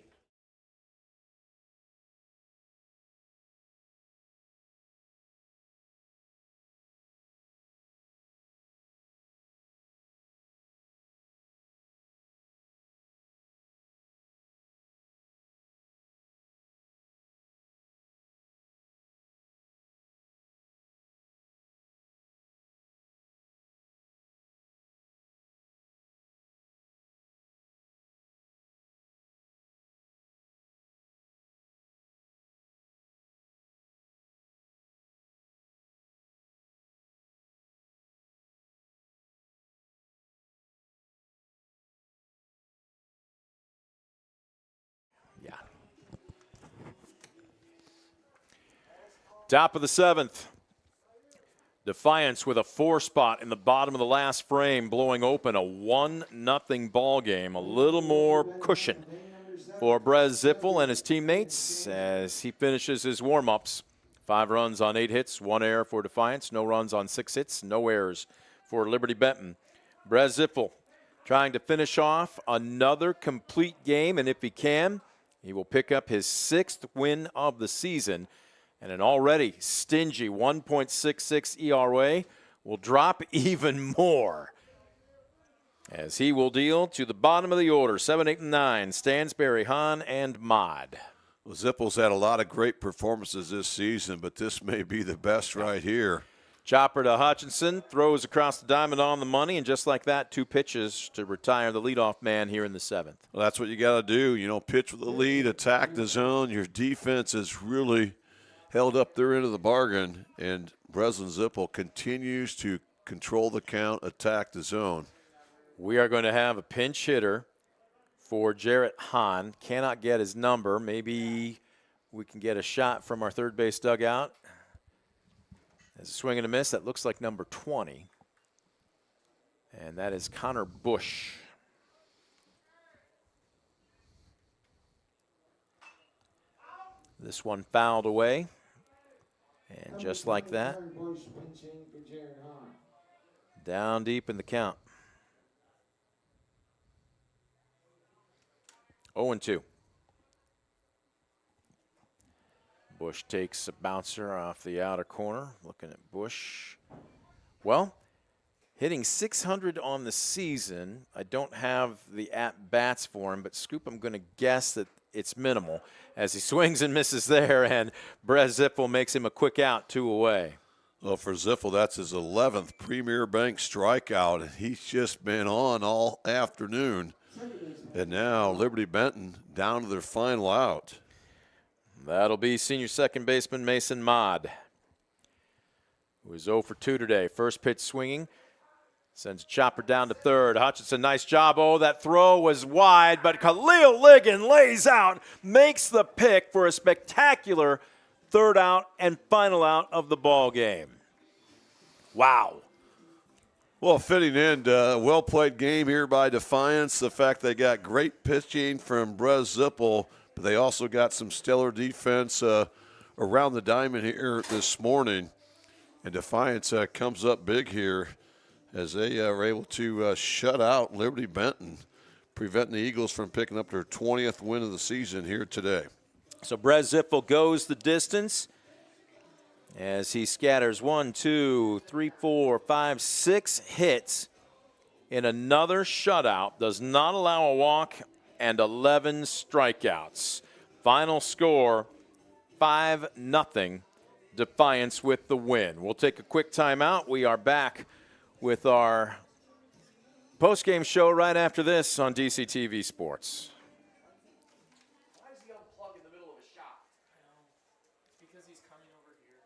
Yeah. Top of the 7th. Defiance with a 4 spot in the bottom of the last frame, blowing open a 1-0 ball game. A little more cushion for Brez Zippel and his teammates as he finishes his warm-ups. 5 runs on 8 hits, 1 error for Defiance. No runs on 6 hits, no errors for Liberty-Benton. Brez Zippel trying to finish off another complete game, and if he can, he will pick up his 6th win of the season. And an already stingy 1.66 ERA will drop even more as he will deal to the bottom of the order, 7, 8, and 9, Stansberry, Hahn, and Maude. Well, Zippel's had a lot of great performances this season, but this may be the best right here. Chopper to Hutchinson, throws across the diamond on the money, and just like that, 2 pitches to retire the leadoff man here in the 7th. Well, that's what you got to do. You know, pitch with the lead, attack the zone. Your defense is really held up their end of the bargain, and Breslin Zippel continues to control the count, attack the zone. We are going to have a pinch hitter for Jarrett Hahn. Cannot get his number. Maybe we can get a shot from our third base dugout. As a swing and a miss, that looks like number 20. And that is Connor Bush. This one fouled away. And just like that, down deep in the count. 0-2. Bush takes a bouncer off the outer corner. Looking at Bush. Well, hitting 600 on the season. I don't have the at-bats for him, but Scoop, I'm going to guess that it's minimal as he swings and misses there, and Brez Zippel makes him a quick out, 2 away. Well, for Zippel, that's his 11th Premier Bank strikeout, and he's just been on all afternoon. And now Liberty-Benton down to their final out. That'll be senior second baseman Mason Maude, who is 0 for 2 today. First pitch swinging. Sends a chopper down to third. Hutchinson, nice job. Oh, that throw was wide, but Khalil Ligon lays out, makes the pick for a spectacular 3rd out and final out of the ball game. Wow. Well, fitting end, well-played game here by Defiance. The fact they got great pitching from Brez Zippel, but they also got some stellar defense around the diamond here this morning. And Defiance comes up big here as they are able to shut out Liberty-Benton, preventing the Eagles from picking up their 20th win of the season here today. So Brez Zippel goes the distance as he scatters 1, 2, 3, 4, 5, 6 hits in another shutout, does not allow a walk, and 11 strikeouts. Final score, 5-0, Defiance with the win. We'll take a quick timeout. We are back with our postgame show right after this on DCTV Sports. Why is he unplugged in the middle of a shot? Because he's coming over here.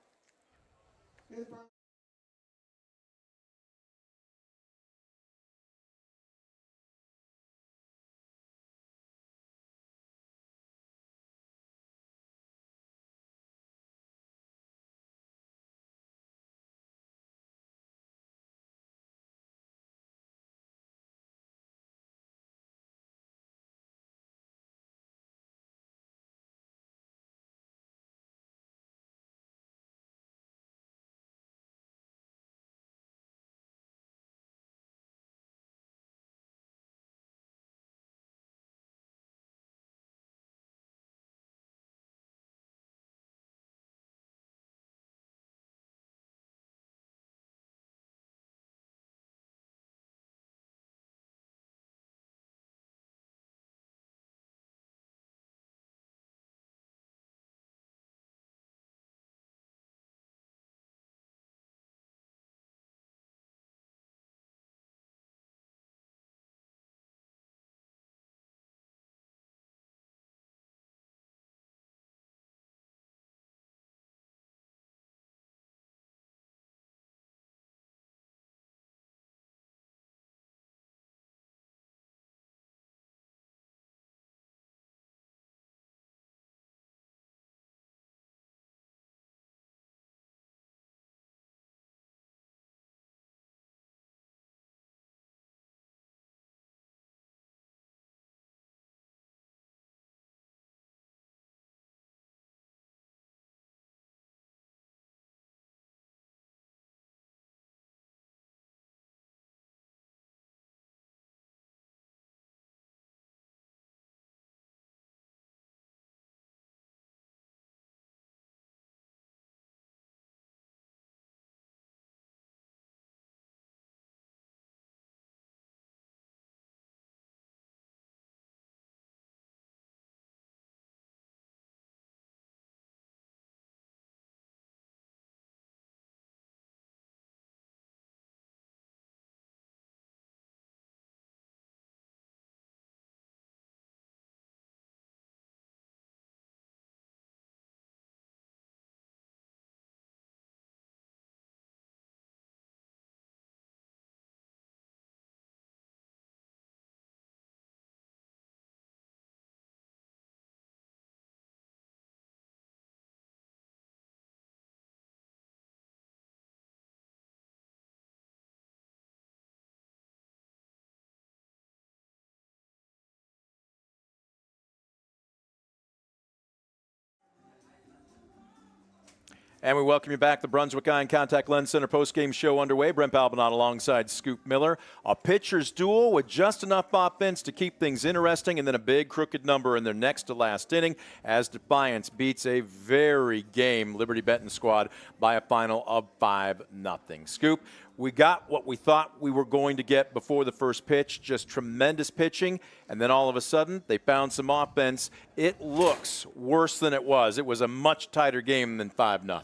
And we welcome you back. The Brunswick Eye and Contact Lens Center postgame show underway. Brent Palbinot alongside Scoop Miller. A pitcher's duel with just enough offense to keep things interesting, and then a big crooked number in their next to last inning as Defiance beats a very game Liberty-Benton squad by a final of 5-0. Scoop, we got what we thought we were going to get before the first pitch, just tremendous pitching, and then all of a sudden they found some offense. It looks worse than it was. It was a much tighter game than 5-0.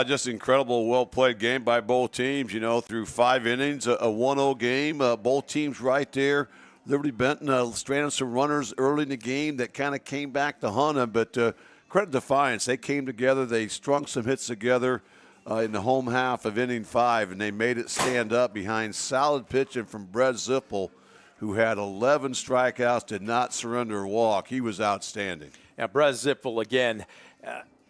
Just incredible, well-played game by both teams, through 5 innings, a 1-0 game, both teams right there. Liberty-Benton stranded some runners early in the game that kind of came back to hunt them, but credit Defiance. They came together, they strung some hits together in the home half of inning 5, and they made it stand up behind solid pitching from Brett Zippel, who had 11 strikeouts, did not surrender a walk. He was outstanding. Now, Brett Zippel, again,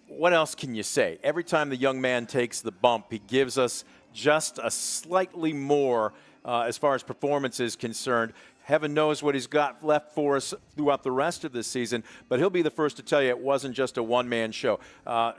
what else can you say? Every time the young man takes the bump, he gives us just a slightly more as far as performance is concerned. Heaven knows what he's got left for us throughout the rest of this season, but he'll be the first to tell you it wasn't just a one-man show.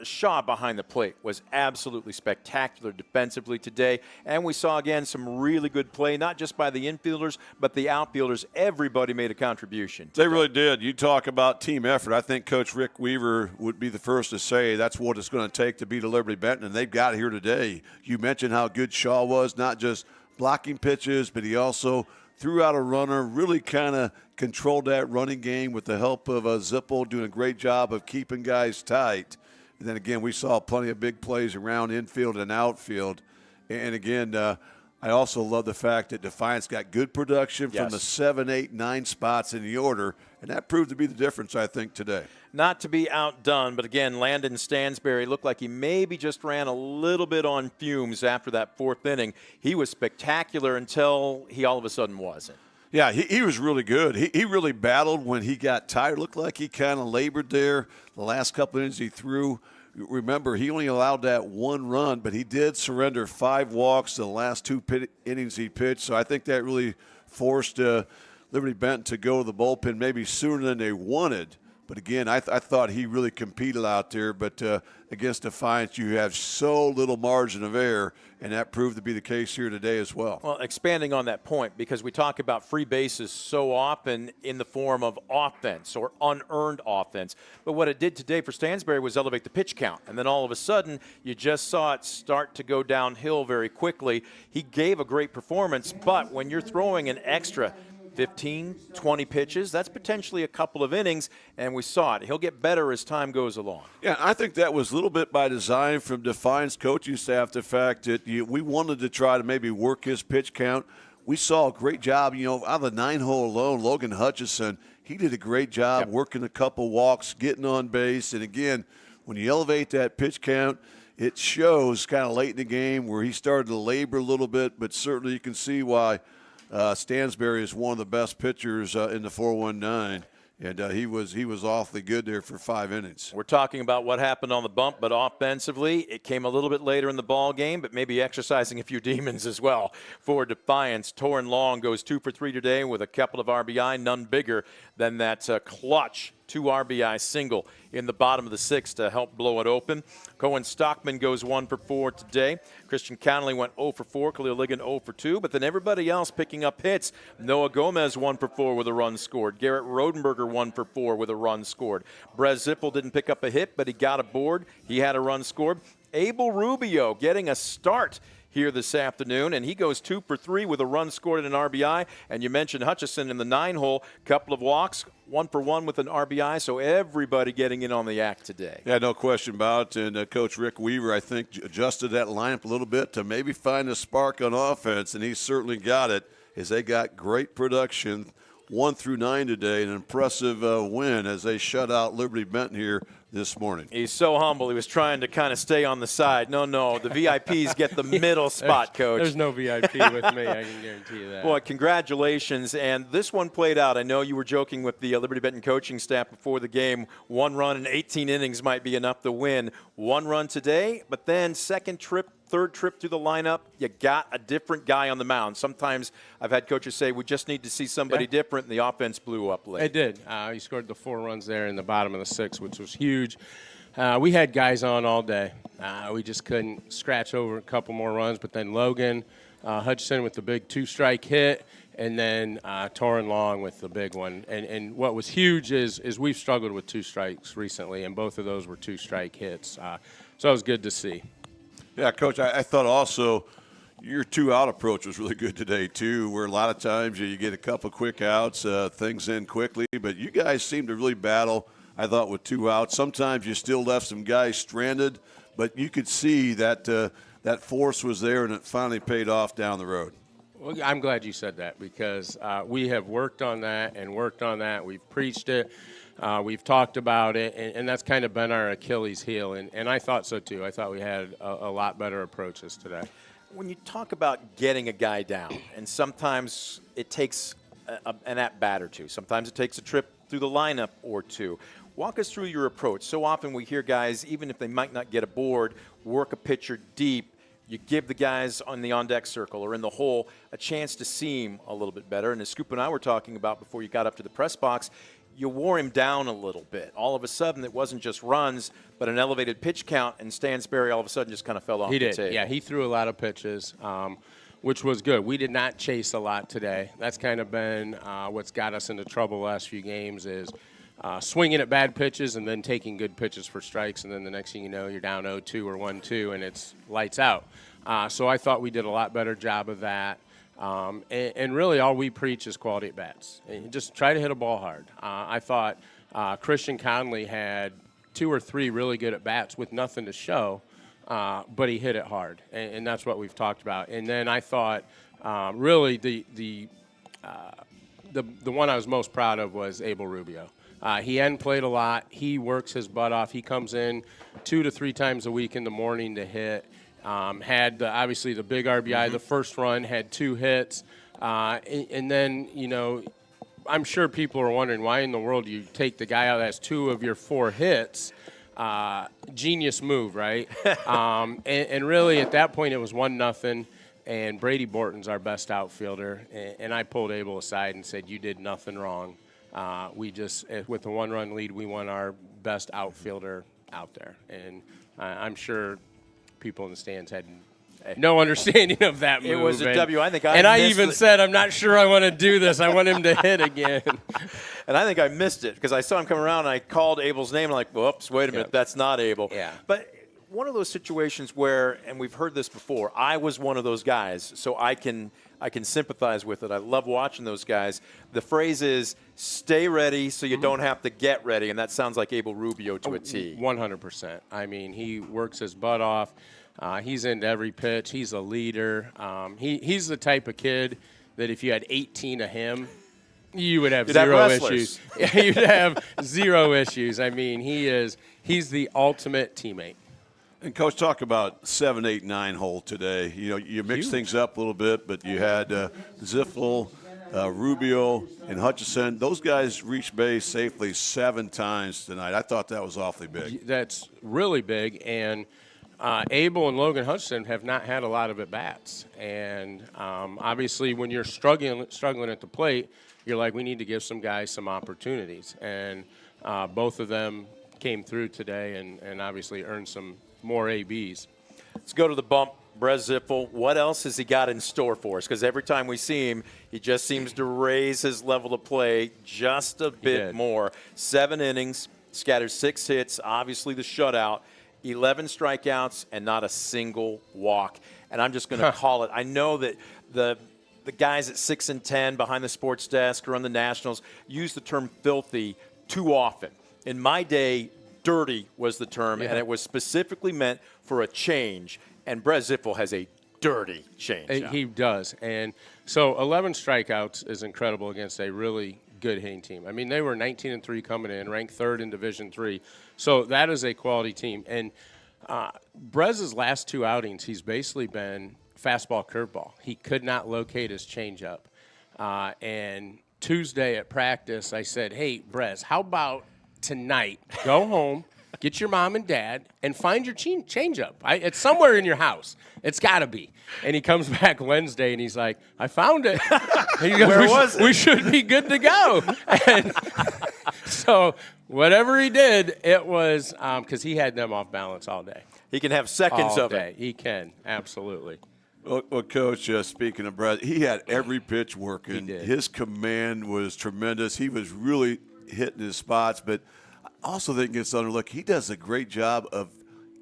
Shaw behind the plate was absolutely spectacular defensively today, and we saw again some really good play, not just by the infielders, but the outfielders. Everybody made a contribution. They really did. You talk about team effort. I think Coach Rick Weaver would be the first to say that's what it's going to take to beat a Liberty-Benton, and they've got it here today. You mentioned how good Shaw was, not just blocking pitches, but he also threw out a runner, really kind of controlled that running game with the help of Zippel, doing a great job of keeping guys tight. And then again, we saw plenty of big plays around infield and outfield. And again, I also love the fact that Defiance got good production from the 7, 8, 9 spots in the order, and that proved to be the difference, I think, today. Not to be outdone, but again, Landon Stansberry looked like he maybe just ran a little bit on fumes after that 4th inning. He was spectacular until he all of a sudden wasn't. Yeah, he was really good. He really battled when he got tired. Looked like he kind of labored there the last couple innings he threw. Remember, he only allowed that 1 run, but he did surrender 5 walks the last 2 innings he pitched. So I think that really forced Liberty-Benton to go to the bullpen maybe sooner than they wanted. But again, I thought he really competed out there. But against Defiance, you have so little margin of error, and that proved to be the case here today as well. Well, expanding on that point, because we talk about free bases so often in the form of offense or unearned offense. But what it did today for Stansberry was elevate the pitch count. And then all of a sudden, you just saw it start to go downhill very quickly. He gave a great performance, but when you're throwing an extra 15, 20 pitches, that's potentially a couple of innings, and we saw it. He'll get better as time goes along. Yeah, I think that was a little bit by design from Defiance coaching staff, the fact that we wanted to try to maybe work his pitch count. We saw a great job, out of the 9-hole alone, Logan Hutchison, he did a great job working a couple walks, getting on base, and again, when you elevate that pitch count, it shows kind of late in the game where he started to labor a little bit, but certainly you can see why Stansberry is one of the best pitchers in the 419, and he was awfully good there for 5 innings. We're talking about what happened on the bump, but offensively, it came a little bit later in the ball game, but maybe exercising a few demons as well for Defiance. Torrin Long goes 2 for 3 today with a couple of RBI, none bigger than that clutch 2 RBI single in the bottom of the 6th to help blow it open. Cohen Stockman goes 1 for 4 today. Christian Connolly went 0 for 4. Khalil Ligon 0 for 2. But then everybody else picking up hits. Noah Gomez 1 for 4 with a run scored. Garrett Rodenberger 1 for 4 with a run scored. Brez Zippel didn't pick up a hit, but he got aboard. He had a run scored. Abel Rubio getting a start here this afternoon, and he goes 2 for 3 with a run scored and an RBI. And you mentioned Hutchison in the 9-hole, couple of walks, 1 for 1 with an RBI, so everybody getting in on the act today. Yeah, no question about it. And Coach Rick Weaver, I think, adjusted that lineup a little bit to maybe find a spark on offense, and he certainly got it as they got great production 1 through 9 today, an impressive win as they shut out Liberty-Benton here this morning. He's so humble. He was trying to kind of stay on the side. No, the VIPs get the middle spot, Coach. There's no VIP with me, I can guarantee you that. Boy, congratulations. And this one played out. I know you were joking with the Liberty-Benton coaching staff before the game. 1 run in 18 innings might be enough to win. 1 run today, but then second trip, third trip through the lineup, you got a different guy on the mound. Sometimes I've had coaches say we just need to see somebody different, and the offense blew up late. It did. He scored the 4 runs there in the bottom of the 6th, which was huge. We had guys on all day. We just couldn't scratch over a couple more runs. But then Logan Hutchinson with the big 2-strike hit, and then Torrin Long with the big one. And what was huge is we've struggled with 2 strikes recently, and both of those were 2-strike hits. So it was good to see. Yeah, Coach, I thought also your 2-out approach was really good today, too, where a lot of times you get a couple quick outs, things in quickly. But you guys seem to really battle, I thought, with 2 outs. Sometimes you still left some guys stranded, but you could see that that force was there, and it finally paid off down the road. Well, I'm glad you said that because we have worked on that and worked on that. We've preached it. We've talked about it, and that's kind of been our Achilles heel, and I thought so too. I thought we had a lot better approaches today. When you talk about getting a guy down, and sometimes it takes an at-bat or two. Sometimes it takes a trip through the lineup or two. Walk us through your approach. So often we hear guys, even if they might not get a board, work a pitcher deep. You give the guys on the on-deck circle or in the hole a chance to seem a little bit better. And as Scoop and I were talking about before you got up to the press box, you wore him down a little bit. All of a sudden, it wasn't just runs, but an elevated pitch count, and Stansberry all of a sudden just kind of fell off the table. Yeah, he threw a lot of pitches, which was good. We did not chase a lot today. That's kind of been what's got us into trouble the last few games is swinging at bad pitches and then taking good pitches for strikes, and then the next thing you know, you're down 0-2 or 1-2, and it's lights out. So I thought we did a lot better job of that. And really all we preach is quality at bats. And just try to hit a ball hard. I thought Christian Conley had 2 or 3 really good at bats with nothing to show, but he hit it hard, and that's what we've talked about. And then I thought really the one I was most proud of was Abel Rubio. He hadn't played a lot. He works his butt off. He comes in 2 to 3 times a week in the morning to hit. Had obviously the big RBI, the first run, had 2 hits. And then, you know, I'm sure people are wondering why in the world you take the guy out that has 2 of your 4 hits. Genius move, right? And really at that point it was 1-0, and Brady Borton's our best outfielder. And I pulled Abel aside and said, you did nothing wrong. We just, with the 1-run lead, we won our best outfielder out there. And I'm sure people in the stands had no understanding of that move. It was a W. I think I even said, I'm not sure I want to do this. I want him to hit again. And I think I missed it because I saw him come around and I called Abel's name and I'm like, whoops, wait a minute, that's not Abel. Yeah. But one of those situations where, and we've heard this before, I was one of those guys, so I can sympathize with it. I love watching those guys. The phrase is, stay ready so you don't have to get ready, and that sounds like Abel Rubio to a T. 100%. I mean, he works his butt off. He's into every pitch. He's a leader. He's the type of kid that if you had 18 of him, you would have zero issues. You'd have 0 issues. I mean, he's the ultimate teammate. And, Coach, talk about 7, 8, 9 hole today. You know, you mixed things up a little bit, but you had Ziffel, Rubio, and Hutchinson. Those guys reached base safely 7 times tonight. I thought that was awfully big. That's really big. And Abel and Logan Hutchinson have not had a lot of at-bats. And obviously when you're struggling at the plate, you're like, we need to give some guys some opportunities. And both of them came through today and obviously earned some more ABs. Let's go to the bump. Brez Ziffel, what else has he got in store for us? Because every time we see him, he just seems to raise his level of play just a bit more. 7 innings, scattered 6 hits, obviously the shutout, 11 strikeouts, and not a single walk. And I'm just going to call it. I know that the guys at 6 and 10 behind the sports desk or on the Nationals use the term filthy too often. In my day, dirty was the term, and it was specifically meant for a change. And Brez Ziffel has a dirty change. He does. And so 11 strikeouts is incredible against a really good hitting team. I mean, they were 19-3 coming in, ranked 3rd in Division III. So that is a quality team. And Brez's last 2 outings, he's basically been fastball curveball. He could not locate his changeup. And Tuesday at practice, I said, hey, Brez, how about tonight, go home, get your mom and dad, and find your changeup. It's somewhere in your house. It's got to be. And he comes back Wednesday, and he's like, I found it. He goes, Where was it? We should be good to go. And So whatever he did, it was because he had them off balance all day. He can have seconds All of day. it. He can, absolutely. Well, Coach, speaking of Brett, he had every pitch working. He did. His command was tremendous. He was really hitting his spots, but I also think it's underlooked. He does a great job of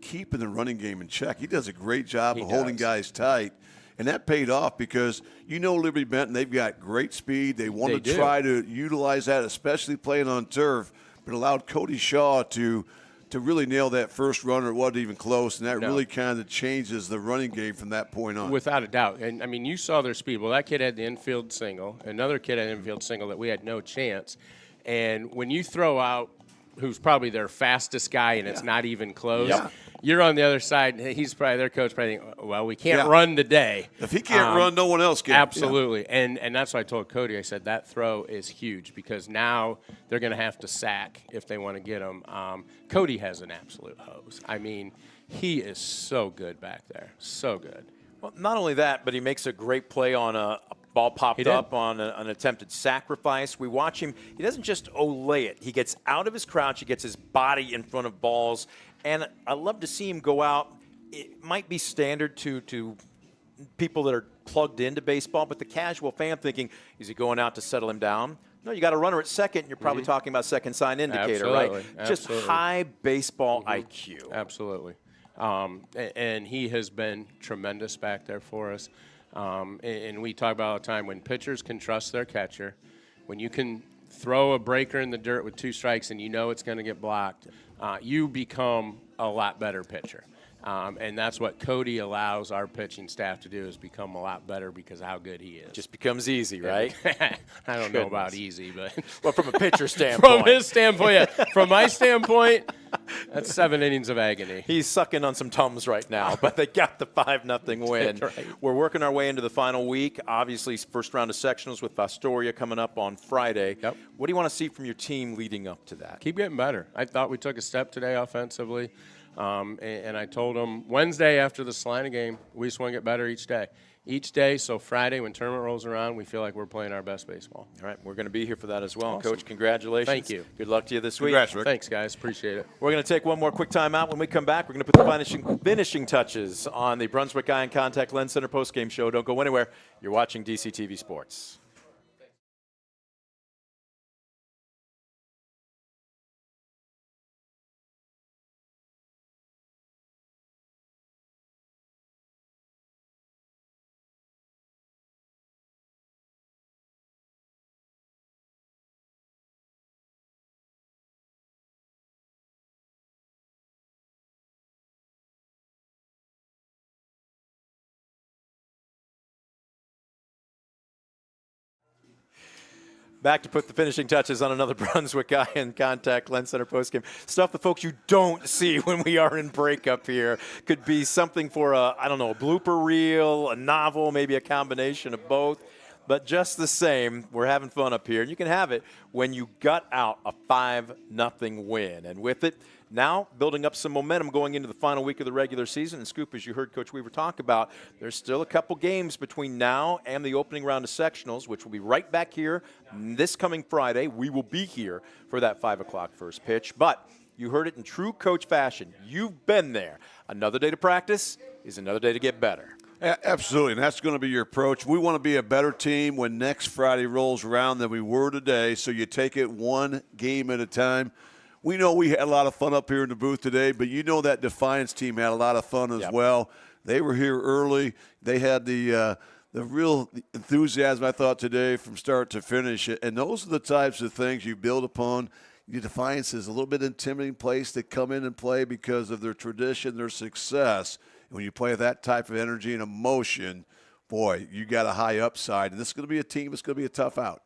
keeping the running game in check. He does a great job of holding guys tight. And that paid off because Liberty-Benton, they've got great speed. They want to try to utilize that, especially playing on turf, but allowed Cody Shaw to really nail that first runner. It wasn't even close, and that really kind of changes the running game from that point on. Without a doubt. And, I mean, you saw their speed. Well, that kid had the infield single. Another kid had an infield single that we had no chance. And when you throw out who's probably their fastest guy and it's not even close, you're on the other side. He's probably their coach probably thinking, well, we can't run today. If he can't run, no one else can. Absolutely. And that's what I told Cody. I said that throw is huge because now they're going to have to sack if they want to get him. Cody has an absolute hose. I mean, he is so good back there. So good. Well, not only that, but he makes a great play on a ball popped up on an attempted sacrifice. We watch him. He doesn't just olay it. He gets out of his crouch. He gets his body in front of balls. And I love to see him go out. It might be standard to people that are plugged into baseball, but the casual fan thinking, is he going out to settle him down? No, you got a runner at second, and you're probably talking about second sign indicator, right? Just high baseball IQ. Absolutely. And he has been tremendous back there for us. And we talk about all the time, when pitchers can trust their catcher, when you can throw a breaker in the dirt with 2 strikes and you know it's going to get blocked, you become a lot better pitcher. And that's what Cody allows our pitching staff to do, is become a lot better because of how good he is. Just becomes easy, right? I don't know about easy, but well, from a pitcher standpoint. From his standpoint, yeah. From my standpoint, that's 7 innings of agony. He's sucking on some Tums right now, but they got the 5-0 win. Right. We're working our way into the final week. Obviously, first round of sectionals with Astoria coming up on Friday. Yep. What do you want to see from your team leading up to that? Keep getting better. I thought we took a step today offensively. And I told them Wednesday after the Salina game, we just want to get better each day. Each day, so Friday when tournament rolls around, we feel like we're playing our best baseball. All right, we're going to be here for that as well. Awesome. Coach, congratulations. Thank you. Good luck to you this week. Congrats, Rick. Thanks, guys. Appreciate it. We're going to take one more quick time out. When we come back, we're going to put the finishing touches on the Brunswick Eye and Contact Lens Center postgame show. Don't go anywhere. You're watching DCTV Sports. Back to put the finishing touches on another Brunswick Eye and Contact Lens Center postgame. Stuff the folks you don't see when we are in breakup here. Could be something for a blooper reel, a novel, maybe a combination of both. But just the same, we're having fun up here. And you can have it when you gut out a 5-0 win. And with it, now building up some momentum going into the final week of the regular season. And Scoop, as you heard Coach Weaver talk about, there's still a couple games between now and the opening round of sectionals, which will be right back here this coming Friday. We will be here for that 5 o'clock first pitch. But you heard it in true coach fashion. You've been there. Another day to practice is another day to get better. Absolutely, and that's going to be your approach. We want to be a better team when next Friday rolls around than we were today, so you take it one game at a time. We know we had a lot of fun up here in the booth today, but you know that Defiance team had a lot of fun as well. They were here early. They had the real enthusiasm, I thought, today from start to finish. And those are the types of things you build upon. Defiance is a little bit intimidating place to come in and play because of their tradition, their success. When you play that type of energy and emotion, boy, you got a high upside. And this is going to be a team that's going to be a tough out.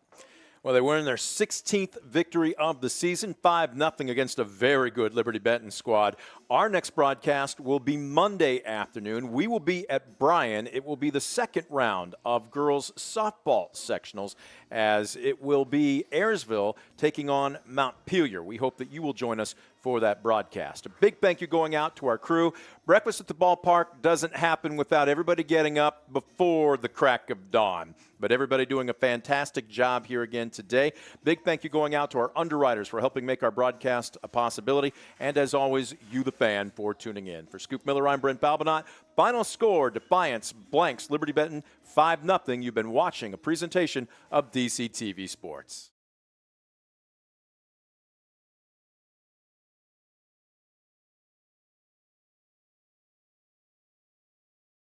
Well, they were in their 16th victory of the season, 5-0 against a very good Liberty-Benton squad Our next broadcast will be Monday afternoon. We will be at Bryan. It will be the second round of girls softball sectionals, as it will be Ayersville taking on Montpelier. We hope that you will join us for that broadcast. A big thank you going out to our crew. Breakfast at the ballpark doesn't happen without everybody getting up before the crack of dawn. But everybody doing a fantastic job here again today. Big thank you going out to our underwriters for helping make our broadcast a possibility. And as always, you the fan for tuning in. For Scoop Miller, I'm Brent Balbinot. Final score, Defiance blanks Liberty-Benton 5-0. You've been watching a presentation of DCTV Sports.